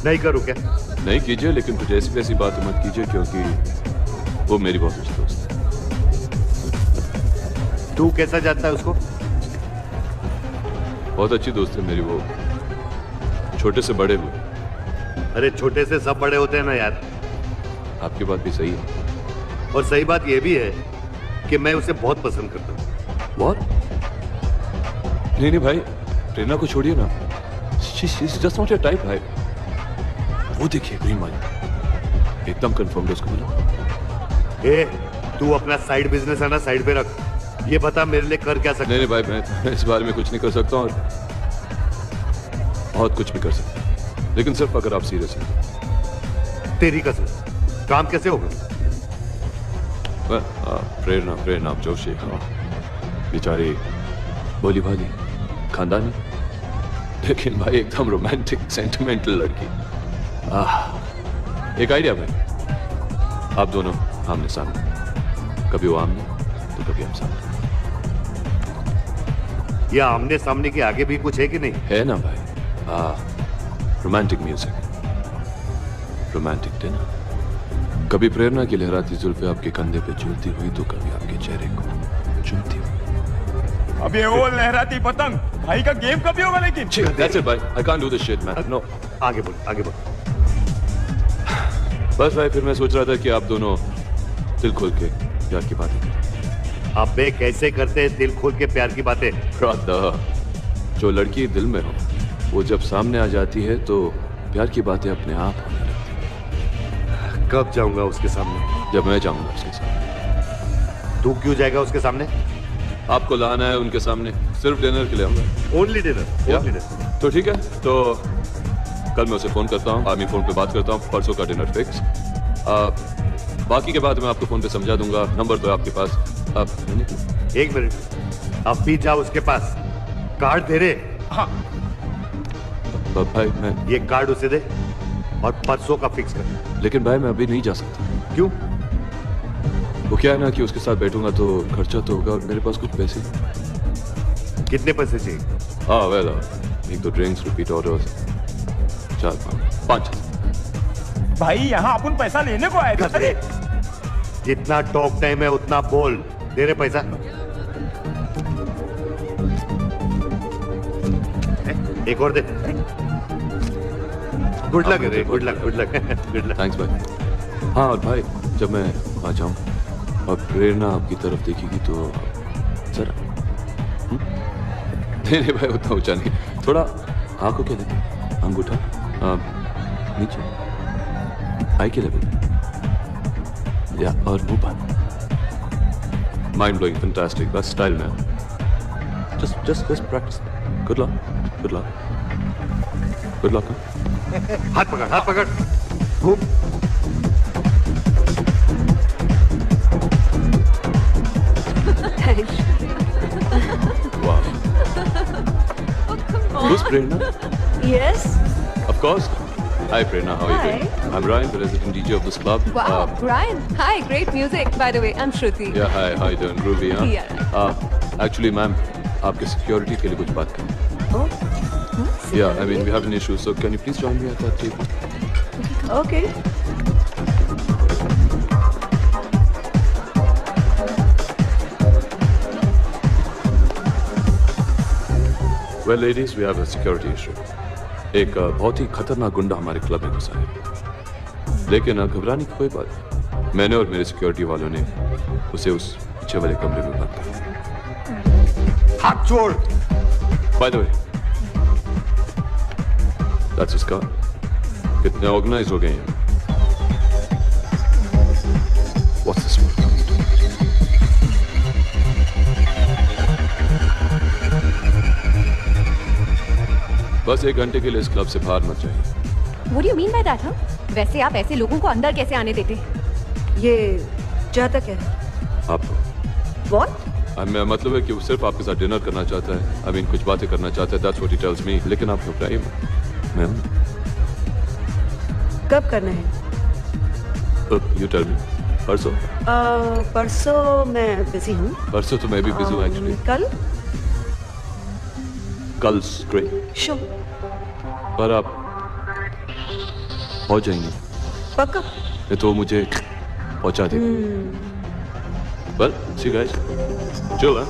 नहीं करूँ क्या? नहीं कीजिए, लेकिन कुछ ऐसी वैसी बात मत कीजिए, क्योंकि वो मेरी बहुत अच्छी दोस्त है। तू कैसा जानता है उसको? बहुत अच्छी दोस्त है मेरी, वो छोटे से बड़े हुए। अरे छोटे से सब बड़े होते हैं ना यार। आपकी बात भी सही है, और सही बात ये भी है कि मैं उसे बहुत पसंद करता हूँ। बहुत? नहीं भाई, प्रेरणा को छोड़िए ना, she's just not your type भाई। वो देखिए ग्रीन वाली, एकदम कंफर्म है उसको बोला। ए, तू अपना साइड बिजनेस है ना साइड पे रख। ये बता मेरे लिए कर क्या सकता? नहीं भाई, मैं इस बारे में कुछ नहीं कर सकता, और बहुत कुछ भी कर सकता, लेकिन सिर्फ अगर आप सीरियस हैं। तेरी कसम, काम कैसे होगा? प्रेरणा जोशी, हाँ बेचारी भोली भाली खानदानी, लेकिन भाई एकदम रोमांटिक सेंटिमेंटल लड़की। एक आइडिया भाई, आप दोनों आमने सामने, कभी वो आमने तो कभी हम सामने। या आमने सामने के आगे भी कुछ है कि नहीं? है ना भाई, रोमांटिक म्यूजिक, रोमांटिक डिनर। कभी प्रेरणा की लहराती जुल्फे आपके कंधे पे झूलती हुई, तो कभी आपके चेहरे को चूमती हुई। अब ये वो लहराती पतंग भाई का गेम कभी होगा? लेकिन That's it भाई, I can't do this shit man, no। आगे बोल। बस भाई, फिर मैं सोच रहा था कि आप दोनों दिल खोल के प्यार की बातें करें। अबे कैसे करते हैं दिल खोल के प्यार की बातें? जो लड़की दिल में हो, वो जब सामने आ जाती है तो प्यार की बातें अपने आप होने लगती हैं। कब जाऊंगा उसके सामने? जब मैं जाऊंगा उसके सामने। तू क्यों जाएगा उसके सामने? आपको लाना है उनके सामने, सिर्फ डिनर के लिए आऊंगा। Only dinner? तो ठीक है, तो कल मैं उसे फोन करता हूँ, आर्मी फोन पे बात करता हूँ, परसों का डिनर फिक्स। बाकी के बाद मैं आपको फोन पे समझा दूंगा, नंबर तो आपके पास। आप 1 मिनट, अब भी जाओ उसके पास, कार्ड दे रे। हाँ भाई, मैं ये कार्ड उसे दे और परसों का फिक्स कर। लेकिन भाई मैं अभी नहीं जा सकता। क्यों? वो क्या है ना कि उसके साथ बैठूंगा तो खर्चा तो होगा, और मेरे पास कुछ पैसे। कितने पैसे चाहिए? हाँ वेल, एक तो ड्रिंक्स, रिपीट ऑर्डर्स, 4-5 भाई यहाँ अपन पैसा लेने को आए थे। जितना टॉक टाइम है उतना बोल। दे रहे पैसा? एक और दे। गुड लक रे, good luck, good luck, good luck. Thanks भाई। हाँ और भाई, जब मैं आ जाऊँ और प्रेरणा आपकी तरफ देखेगी तो जरा नहीं भाई, उतना ऊंचा नहीं, थोड़ा आंखों के लेवल, अंगूठा नीचे, आई के लेवल, या और मुंह पर। माइंड ब्लोइंग, फैंटास्टिक, बस स्टाइल में। just practice. Good luck, good luck, good luck. हाथ पकड़, हाथ पकड़। घूम। Wow. Who's Prerna? Yes. Of course. Hi Prerna, how are you doing? I'm Ryan, the resident DJ of this club. Wow, Ryan. Hi, great music. By the way, I'm Shruti. Yeah, hi, how you doing? Groovy, huh? Yeah. Actually, ma'am, आपके security के लिए कुछ बात करनी। Oh. Yeah, I mean, we have an issue, so can you please join me at that table? Okay. Well, ladies, we have a security issue. एक बहुत ही खतरनाक गुंडा हमारे क्लब में घुसा है। लेकिन घबराने की कोई बात नहीं। मैंने और मेरे सिक्योरिटी वालों ने उसे उस पीछे वाले कमरे में बंद कर दिया। हाथ छोड़। By the way, that's his car. कितने ऑर्गेनाइज हो गए हैं? What's this one? बस 1 घंटे के लिए इस क्लब से बाहर मत जाइए। What do you mean by that, huh? वैसे आप ऐसे लोगों को अंदर कैसे आने देते? ये चाहता क्या है? आपको? What? मैं मतलब है कि वो सिर्फ आपके साथ डिनर करना चाहता है। I mean, कुछ बातें करना चाहता है। That's what he tells me. लेकिन आप घबराइए मत। मैं हूं। कब करना है? You tell me. परसों? परसों मैं बिजी हूँ। परसों तो मैं भी बिजी हूँ एक्चुअली। कल? कल great. Sure. पर आप पहुंच जाएंगे? पक्का? नहीं तो मुझे पहुंचा देगा। Well, see you guys. Chill, huh?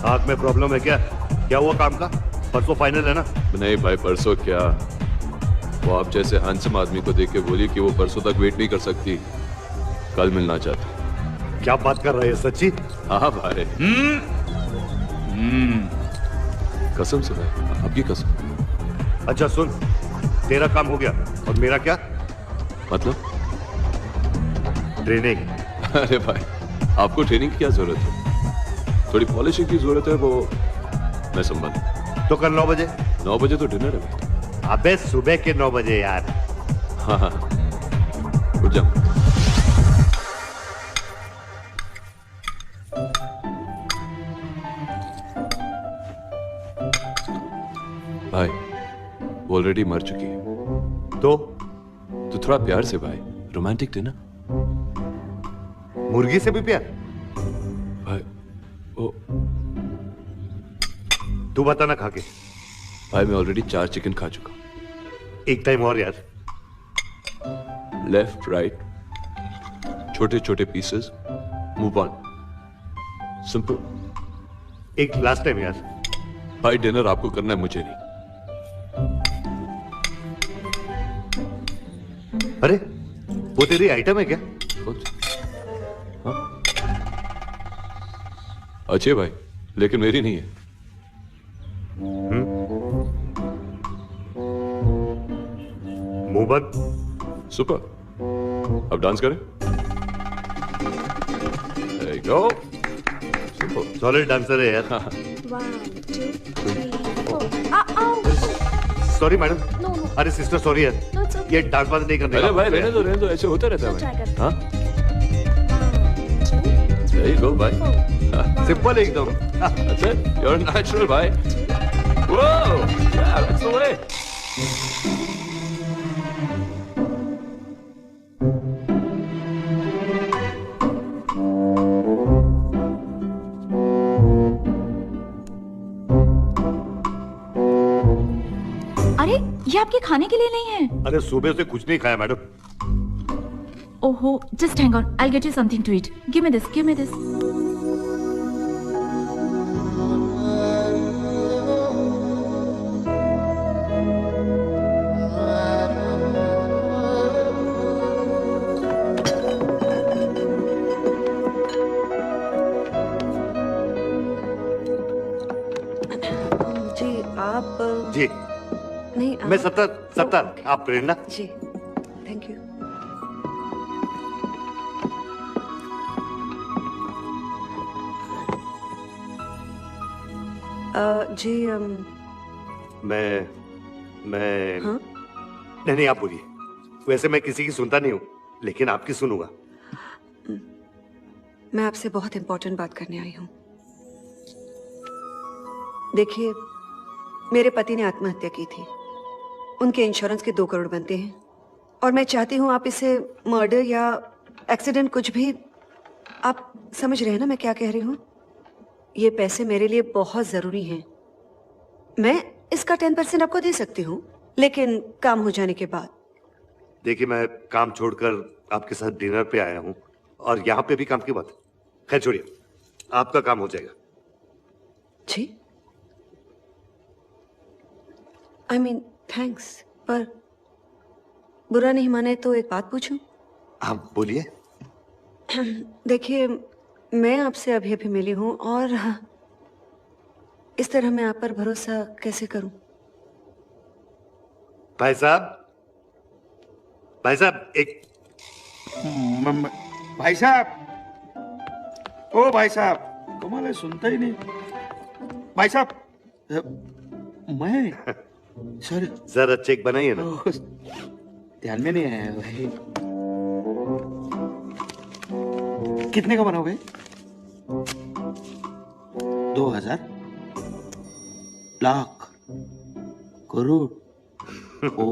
आँख में प्रॉब्लम है क्या? क्या हुआ काम का? परसों फाइनल है ना? नहीं भाई, परसों क्या? वो आप जैसे हैंडसम आदमी को देख के बोली कि वो परसों तक वेट नहीं कर सकती, कल मिलना चाहती। क्या बात कर रहे हैं, सच्ची? हाँ भाई। कसम से भाई, आपकी कसम। अच्छा सुन, तेरा काम हो गया और मेरा क्या? मतलब? ट्रेनिंग। अरे भाई, आपको ट्रेनिंग की क्या जरूरत है? थोड़ी पॉलिशिंग की जरूरत है, वो मैं संभाल। तो कल 9 बजे? 9 बजे तो डिनर है। अबे सुबह के 9 बजे यार। हाँ, उठ जाओ। भाई, वो ऑलरेडी मर चुकी है। तो थोड़ा प्यार से भाई, रोमांटिक डिनर। मुर्गी से भी प्यार? भाई, वो तू बता ना खा के। भाई मैं ऑलरेडी 4 चिकन खा चुका। एक टाइम और यार। लेफ्ट राइट, छोटे छोटे पीसेस, मूव ऑन, सिंपल। एक लास्ट टाइम यार। भाई डिनर आपको करना है, मुझे नहीं। अरे वो तेरी आइटम है क्या? हाँ? अच्छे भाई, लेकिन मेरी नहीं है। मुंह बंद। सुपर। अब डांस करें? There you go. Super. Solid dancer है यार। 1, 2, 3, 4. Sorry madam. No. अरे सिस्टर सॉरी यार। ये डांस बांस नहीं करने का। अरे भाई रहने दो, ऐसे होता रहता है भाई। हाँ? There you go भाई। सिंपल एकदम। That's it. You're natural भाई। Whoa! Yeah, that's the way. अरे ये आपके खाने के लिए नहीं है। अरे सुबह से कुछ नहीं खाया madam. Oh, just hang on. I'll get you something to eat. Give me this. Give me this. जी आप जी नहीं मैं सत्तर आप प्रेरणा जी थैंक यू। जी मैं हाँ? नहीं आप बोलिए। वैसे मैं किसी की सुनता नहीं हूँ लेकिन आपकी सुनूंगा। मैं आपसे बहुत इंपॉर्टेंट बात करने आई हूँ। देखिए मेरे पति ने आत्महत्या की थी। उनके इंश्योरेंस के 2 करोड़ बनते हैं और मैं चाहती हूँ आप इसे मर्डर या एक्सीडेंट कुछ भी, आप समझ रहे हैं ना मैं क्या कह रही हूँ। ये पैसे मेरे लिए बहुत ज़रूरी हैं। मैं इसका 10% आपको दे सकती हूँ लेकिन काम हो जाने के बाद। देखिए मैं काम छोड़कर आपके साथ डिनर पे आया हूँ और यहाँ पे भी काम की बात। खैर छोड़िए, आपका काम हो जाएगा। जी आई मीन थैंक्स, पर बुरा नहीं माने तो एक बात पूछूं? आप बोलिए। देखिए मैं आपसे अभी अभी मिली हूं और इस तरह मैं आप पर भरोसा कैसे करूं? भाई साहब एक भाई साहब, ओ भाई साहब, कमाल है, सुनता ही नहीं। भाई साहब मैं सॉरी, जरा चेक बनाइए ना। ध्यान में नहीं आया भाई। कितने का बनाओगे? 2000 लाख करोड़? ओ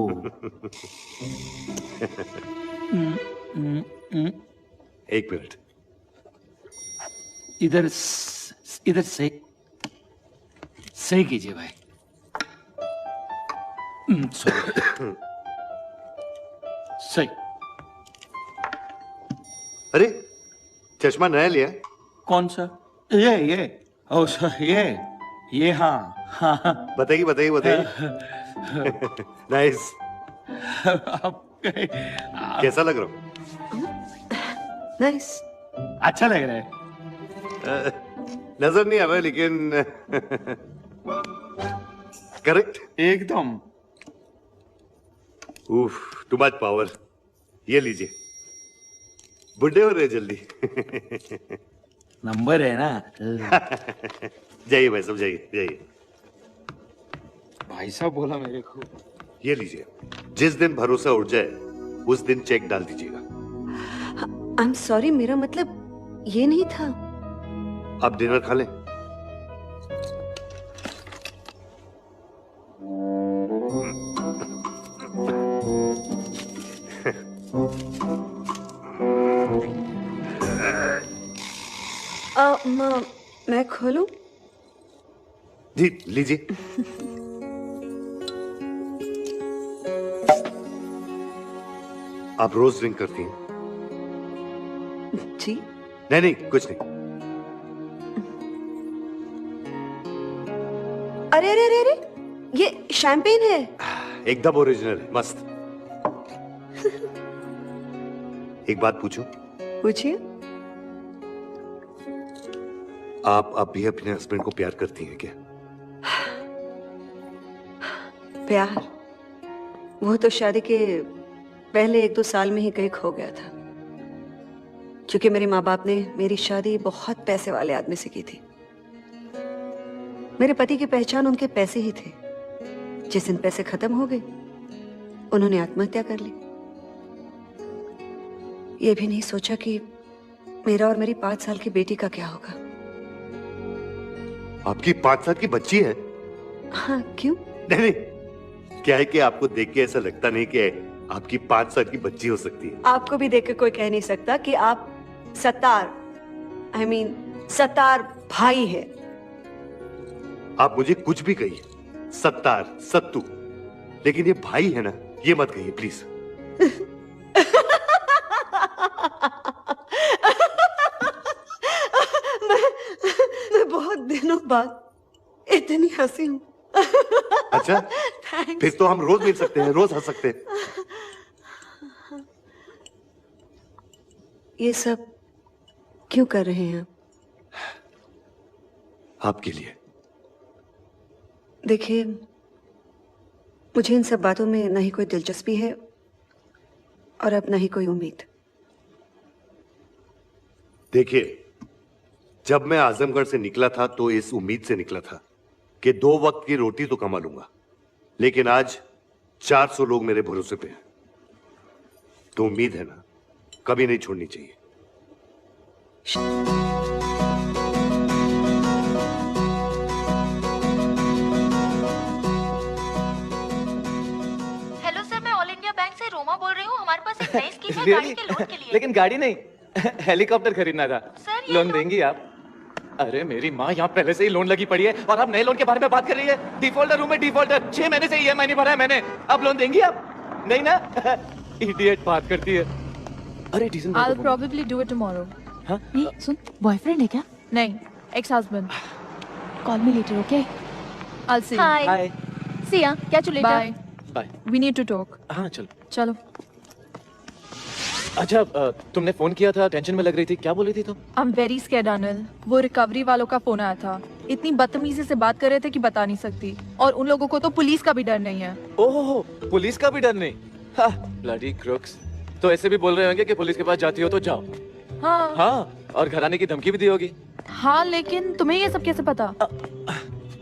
एक मिनट, इधर सही कीजिए भाई। सॉरी सही। अरे चश्मा नया लिया? कौन सा? ये ओ सर ये हाँ। बताइए। नाइस। कैसा लग रहा हूँ? नाइस। अच्छा लग रहा है। नजर नहीं आ रहा लेकिन करेक्ट एकदम। उफ, टू मच पावर। ये लीजिए, बुढ़े हो रहे जल्दी। नंबर है ना। जाइए भाई साहब, जाइए। भाई साहब बोला मेरे को। ये लीजिए, जिस दिन भरोसा उठ जाए उस दिन चेक डाल दीजिएगा। आई एम सॉरी, मेरा मतलब ये नहीं था। आप डिनर खा लें। मैं खोलूं? जी लीजिए। आप रोज ड्रिंक करती हैं? जी नहीं कुछ नहीं। अरे ये शैंपेन है। एकदम ओरिजिनल, मस्त। एक बात पूछूं? पूछिए। आप भी अपने हस्बैंड को प्यार करती हैं क्या? प्यार? वो तो शादी के पहले 1-2 साल में ही कहीं खो गया था, क्योंकि मेरे माँ बाप ने मेरी शादी बहुत पैसे वाले आदमी से की थी। मेरे पति की पहचान उनके पैसे ही थे। जिस दिन पैसे खत्म हो गए उन्होंने आत्महत्या कर ली। ये भी नहीं सोचा कि मेरा और मेरी 5 साल की बेटी का क्या होगा। आपकी 5 साल की बच्ची है? हाँ, क्यों? नहीं, क्या है कि आपको देख के ऐसा लगता नहीं कि आपकी 5 साल की बच्ची हो सकती है। आपको भी देख के कोई कह नहीं सकता कि आप सत्तार भाई है। आप मुझे कुछ भी कहिए, सत्तार, सत्तू, लेकिन ये भाई है ना, ये मत कहिए प्लीज। बाद इतनी हंसी हूँ। अच्छा, फिर तो हम रोज मिल सकते हैं, रोज हंस सकते हैं। ये सब क्यों कर रहे हैं आप? आपके लिए। देखिए, मुझे इन सब बातों में ना ही कोई दिलचस्पी है और अब ना ही कोई उम्मीद। देखिए, जब मैं आजमगढ़ से निकला था तो इस उम्मीद से निकला था कि 2 वक्त की रोटी तो कमा लूंगा, लेकिन आज 400 लोग मेरे भरोसे पे हैं। तो उम्मीद है ना, कभी नहीं छोड़नी चाहिए। हेलो सर, मैं ऑल इंडिया बैंक से रोमा बोल रही हूँ। हमारे पास एक नई स्कीम है गाड़ी के लोन के लिए। लेकिन गाड़ी नहीं, हेलीकॉप्टर खरीदना था। सर, लोन देंगी आप? अरे मेरी माँ, यहाँ पहले से ही लोन लगी पड़ी है और आप नए लोन के बारे में बात कर रही है। डिफॉल्टर हूँ मैं, डिफॉल्टर। 6 महीने से EMI नहीं भरा है मैंने। अब लोन देंगी आप? नहीं ना? इडियट बात करती है। अरे diesel I'll probably do it tomorrow. हाँ? नहीं, सुन, बॉयफ्रेंड है क्या? नहीं, ex husband. Call me later, okay? I'll see you. Hi. See ya. Catch you later. Bye. Bye. We need to talk. हाँ चलो। चलो। अच्छा, तुमने फोन किया था, टेंशन में लग रही थी, क्या बोल रही थी तुम? I'm very scared, Anil. वो रिकवरी वालों का फोन आया था। इतनी बदतमीजी से बात कर रहे थे कि बता नहीं सकती। और उन लोगों को तो पुलिस का भी डर नहीं है। ओह, पुलिस का भी डर नहीं? हाँ, bloody crooks. तो ऐसे भी बोल रहे होंगे कि पुलिस के पास जाती हो तो जाओ। हाँ। हाँ, और घर आने की धमकी भी दी होगी। हाँ, लेकिन तुम्हें ये सब कैसे पता?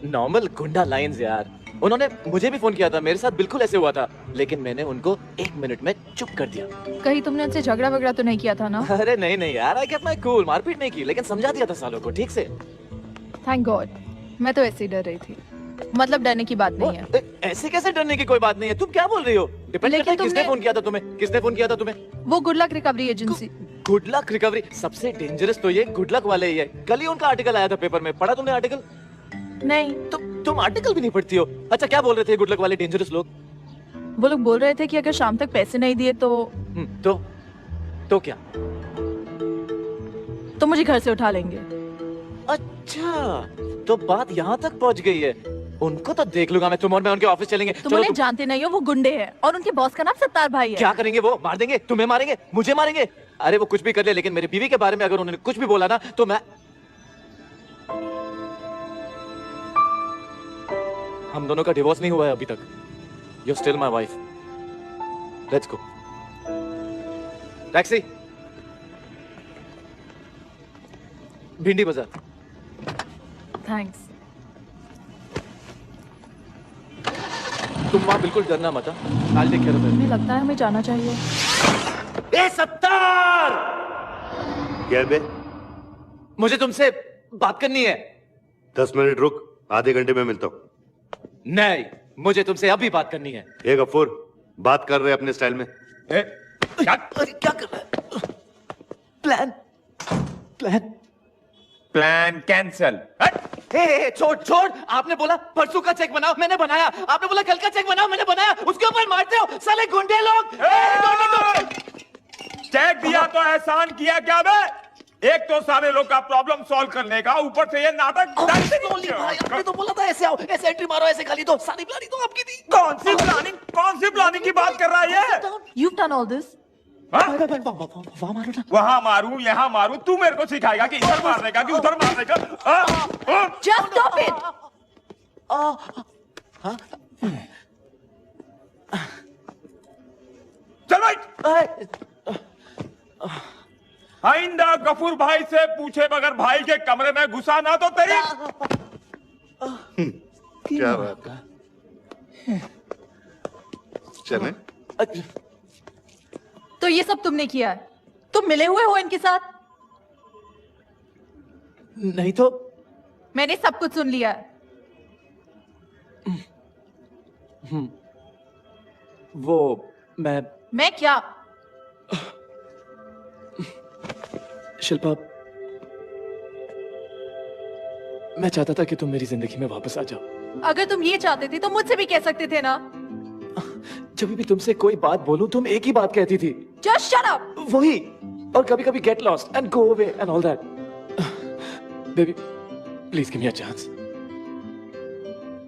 नॉर्मल गुंडा लाइंस यार। उन्होंने मुझे भी फोन किया था, मेरे साथ बिल्कुल ऐसे हुआ था, लेकिन मैंने उनको 1 मिनट में चुप कर दिया। कहीं तुमने उनसे झगड़ा वगड़ा तो नहीं किया था ना? अरे नहीं नहीं यार, आई केप्ट माय कूल। मारपीट नहीं की, लेकिन समझा दिया था सालों को ठीक से। Thank God. मैं तो ऐसे ही डर रही थी। मतलब डरने की बात नहीं है। ऐसे कैसे डरने की कोई बात नहीं है? तुम क्या बोल रही हो? डिपेंड करता है किसने फोन किया था तुम्हें। किसने फोन किया था तुम्हें? वो good luck recovery agency. Good luck recovery? सबसे डेंजरस तो ये गुड लक वाले ही है। कल ही उनका आर्टिकल आया था पेपर में, पढ़ा तुमने आर्टिकल? नहीं। तुम आर्टिकल भी नहीं पढ़ती हो? अच्छा, क्या बोल रहे थे गुड लक वाले डेंजरस लोग? वो लोग बोल रहे थे कि अगर शाम तक पैसे नहीं दिए तो क्या? तो मुझे घर से उठा लेंगे। अच्छा, तो बात यहाँ तक पहुँच गई है। उनको तो देख लूंगा मैं। तुम और मैं उनके ऑफिस चलेंगे। तुम उन्हें जानते नहीं हो, वो गुंडे हैं और उनके बॉस का नाम सत्तार भाई है। क्या करेंगे वो? मार देंगे? तुम्हें मारेंगे? मुझे मारेंगे? अरे वो कुछ भी कर ले, लेकिन मेरी बीवी के बारे में अगर उन्होंने कुछ भी बोला ना तो मैं... हम दोनों का डिवोर्स नहीं हुआ है अभी तक। You're still my wife. Let's go. Taxi. भिंडी बाजार। थैंक्स। तुम वहां बिल्कुल डरना मत। I'll take care of it. मुझे लगता है हमें जाना चाहिए। ए सत्तार! क्या बे? मुझे तुमसे बात करनी है। 10 मिनट रुक, आधे घंटे में मिलता हूँ। नहीं, मुझे तुमसे अभी बात करनी है। ए गफूर, बात कर रहे अपने स्टाइल में। क्या कर रहा है? Plan cancel. छोड़ छोड़। आपने बोला परसों का चेक बनाओ, मैंने बनाया। आपने बोला कल का चेक बनाओ, मैंने बनाया। उसके ऊपर मारते हो साले गुंडे लोग। चेक दिया तो एहसान किया क्या बे? एक तो सारे लोग का प्रॉब्लम सॉल्व करने का, ऊपर से ये नाटक। आपने तो बोला था ऐसे आओ, ऐसे एंट्री मारो, ऐसे खाली दो। सारी प्लानिंग तो आपकी थी। कौन सी प्लानिंग की बात कर रहा है ये? You've done all this. वहां मारूं, यहाँ मारूं, तू मेरे को सिखाएगा कि इधर मारने का कि उधर मारने का? Just stop it. चल भाई। आइंदा गफूर भाई से पूछे बगैर भाई के कमरे में घुसा ना तो तेरी। क्या बात है? चलें? तो ये सब तुमने किया है? तुम मिले हुए हो इनके साथ? नहीं तो मैंने सब कुछ सुन लिया है। वो मैं क्या? शिल्पा, मैं चाहता था कि तुम मेरी जिंदगी में वापस आ जाओ। अगर तुम ये चाहते थे तो मुझसे भी कह सकते थे ना। जब भी तुमसे कोई बात बोलूं तुम एक ही बात कहती थी। Just shut up. वही। और कभी कभी get lost and go away and all that. Baby, please give me a chance.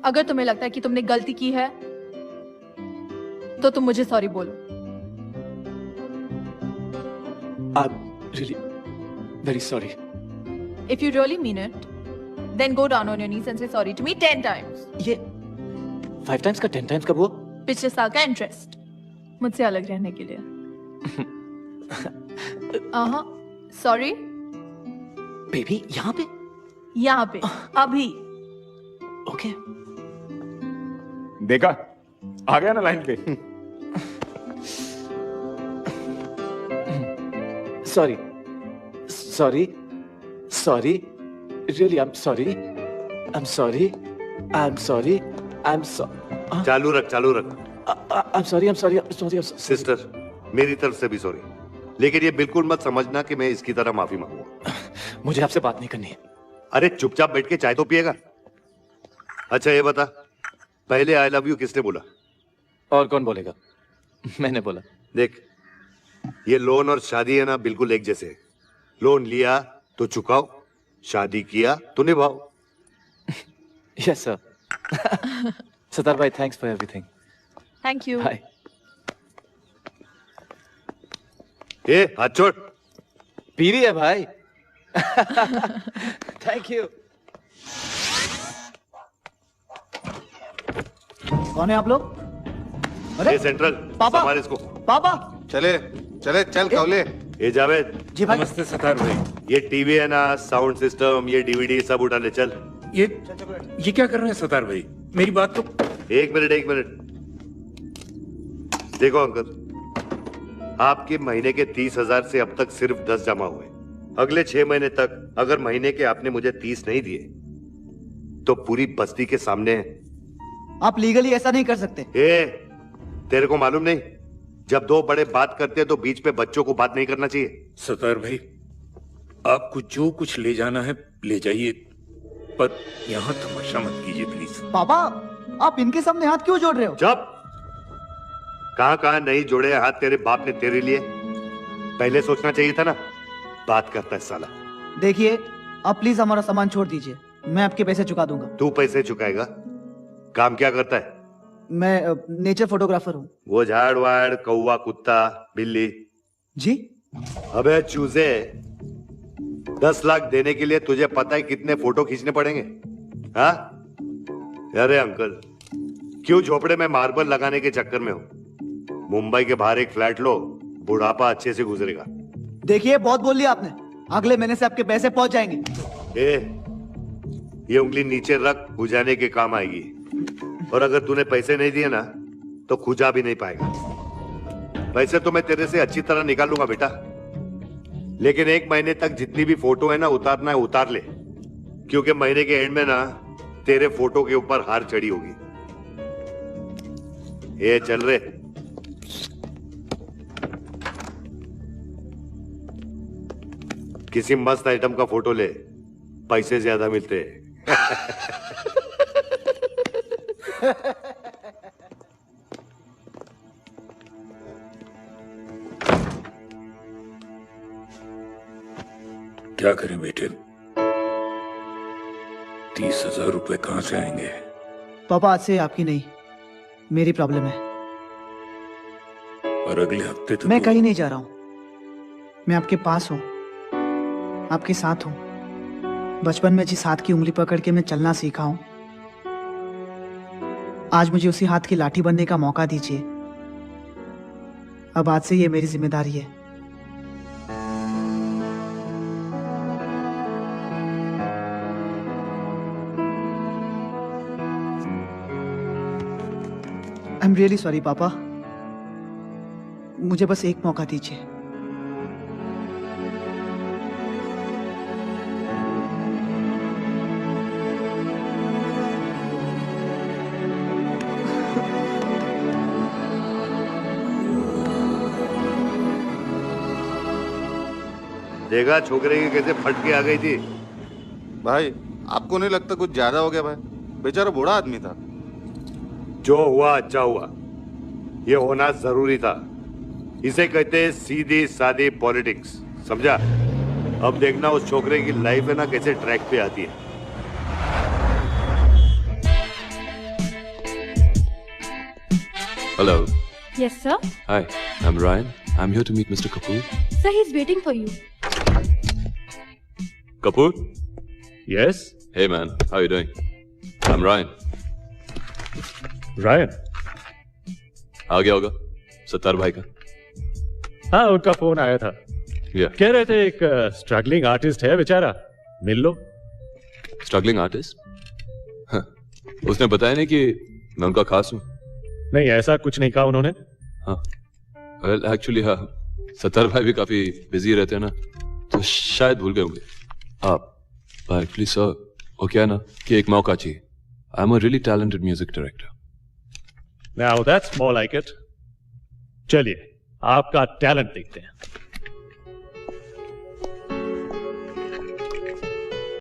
अगर तुम्हें लगता है कि तुमने गलती की है तो तुम मुझे सॉरी बोलो। I'm really very sorry. If you really mean it, then go down on your knees and say sorry to me 10 times. ये 5 times का 10 times का वो? पिछले साल का इंटरेस्ट, मुझसे अलग रहने के लिए। सॉरी। बेबी यहाँ पे? यहाँ पे अभी। ओके। देखा, आ गया ना लाइन पे। Sorry, sorry, sorry. Really, I'm sorry. I'm sorry. I'm sorry. I'm sorry. चालू रख, चालू रख। I'm sorry. I'm sorry. I'm sorry. I'm sorry. Sister, मेरी तरफ से भी सॉरी, लेकिन ये बिल्कुल मत समझना कि मैं इसकी तरह माफी मांगूंगा। मुझे आपसे बात नहीं करनी है। अरे चुपचाप बैठ के चाय तो पिएगा। अच्छा ये बता, पहले आई लव यू किसने बोला? और कौन बोलेगा? मैंने बोला। देख, ये लोन और शादी है ना, बिल्कुल एक जैसे। लोन लिया तो चुकाओ, शादी किया तो निभाओ। Yes, sir. Sitar bhai, thanks for everything. Thank you. Bye. ए, हाथ छोड़। पीरी है भाई। Thank you. कौन है आप लोग? अरे सेंट्रल, पापा। हमारे इसको। पापा। चले चले चल कौले। ए जावेद। जी भाई। नमस्ते सतार भाई। ये टीवी है ना, साउंड सिस्टम, ये डीवीडी सब उठा ले चल। ये क्या कर रहे हैं सतार भाई? मेरी बात तो। एक मिनट। देखो अंकल, आपके महीने के 30,000 से अब तक सिर्फ 10 जमा हुए। अगले 6 महीने तक अगर महीने के आपने मुझे 30 नहीं दिए तो पूरी बस्ती के सामने। आप लीगली ऐसा नहीं कर सकते। तेरे को मालूम नहीं, जब दो बड़े बात करते हैं तो बीच में बच्चों को बात नहीं करना चाहिए। सतार भाई, आपको जो कुछ ले जाना है ले जाइए, पर यहाँ तमाशा मत कीजिए प्लीज। पापा, आप इनके सामने हाथ क्यों जोड़ रहे हो? चुप। कहां नहीं जोड़े हाथ तेरे बाप ने तेरे लिए? पहले सोचना चाहिए था ना। बात करता है साला। देखिए, आप प्लीज हमारा सामान छोड़ दीजिए, मैं आपके पैसे चुका दूंगा। तू पैसे चुकाएगा? काम क्या करता है? मैं नेचर फोटोग्राफर हूँ। वो झाड़ वाड़, कौवा, कुत्ता, बिल्ली। जी? अबे चूजे, 10 लाख देने के लिए तुझे पता है कितने फोटो खींचने पड़ेंगे? हाँ? अरे अंकल, क्यों झोपड़े में मार्बल लगाने के चक्कर में हो? मुंबई के बाहर एक फ्लैट लो, बुढ़ापा अच्छे से गुजरेगा। देखिए, बहुत बोल लिया आपने। अगले महीने से आपके पैसे पहुंच जाएंगे। ये उंगली नीचे रख, खुजाने के काम आएगी। और अगर तूने पैसे नहीं दिए ना तो खुजा भी नहीं पाएगा। पैसे तो मैं तेरे से अच्छी तरह निकाल लूंगा बेटा, लेकिन 1 महीने तक जितनी भी फोटो है ना उतारना है उतार ले, क्योंकि महीने के एंड में ना तेरे फोटो के ऊपर हार चढ़ी होगी। ये चल रे। किसी मस्त आइटम का फोटो ले, पैसे ज्यादा मिलते हैं। क्या करें बेटे? 30,000 रुपए कहां से आएंगे? पापा, आज से आपकी नहीं, मेरी प्रॉब्लम है। और अगले हफ्ते तो मैं कहीं नहीं जा रहा हूं, मैं आपके पास हूं, आपके साथ हूं। बचपन में जिस हाथ की उंगली पकड़ के मैं चलना सीखा हूं, आज मुझे उसी हाथ की लाठी बनने का मौका दीजिए। अब आज से ये मेरी जिम्मेदारी है। आई एम रियली सॉरी पापा, मुझे बस एक मौका दीजिए। देखा छोकरे की कैसे फट के आ गई थी? भाई, आपको नहीं लगता कुछ ज्यादा हो गया? भाई बेचारा बूढ़ा आदमी था। जो हुआ अच्छा हुआ, ये होना जरूरी था। इसे कहते हैं सीधी सादी पॉलिटिक्स, समझा? अब देखना उस छोकरे की लाइफ है ना कैसे ट्रैक पे आती है। Hello. Yes, sir. Hi, I'm Ryan. I'm here to meet Mr. Kapoor. Sir, he's waiting for you. Kapoor? Yes? Hey man, how you doing? I'm Ryan. Ryan? आ गया होगा सत्तार भाई का। हाँ, उनका फोन आया था। Yeah. कह रहे थे एक स्ट्रगलिंग आर्टिस्ट है बेचारा, मिल लो। Struggling artist? उसने बताया नहीं कि मैं उनका खास हूँ। नहीं, ऐसा कुछ नहीं कहा उन्होंने। हाँ, well, actually हाँ, सत्तार भाई भी काफी बिजी रहते हैं ना, तो शायद भूल गए होंगे। आप एक्चुअली सर, वो क्या है ना कि एक मौका चाहिए। I am a really talented music director. Now that's more like it. चलिए, आपका टैलेंट देखते हैं।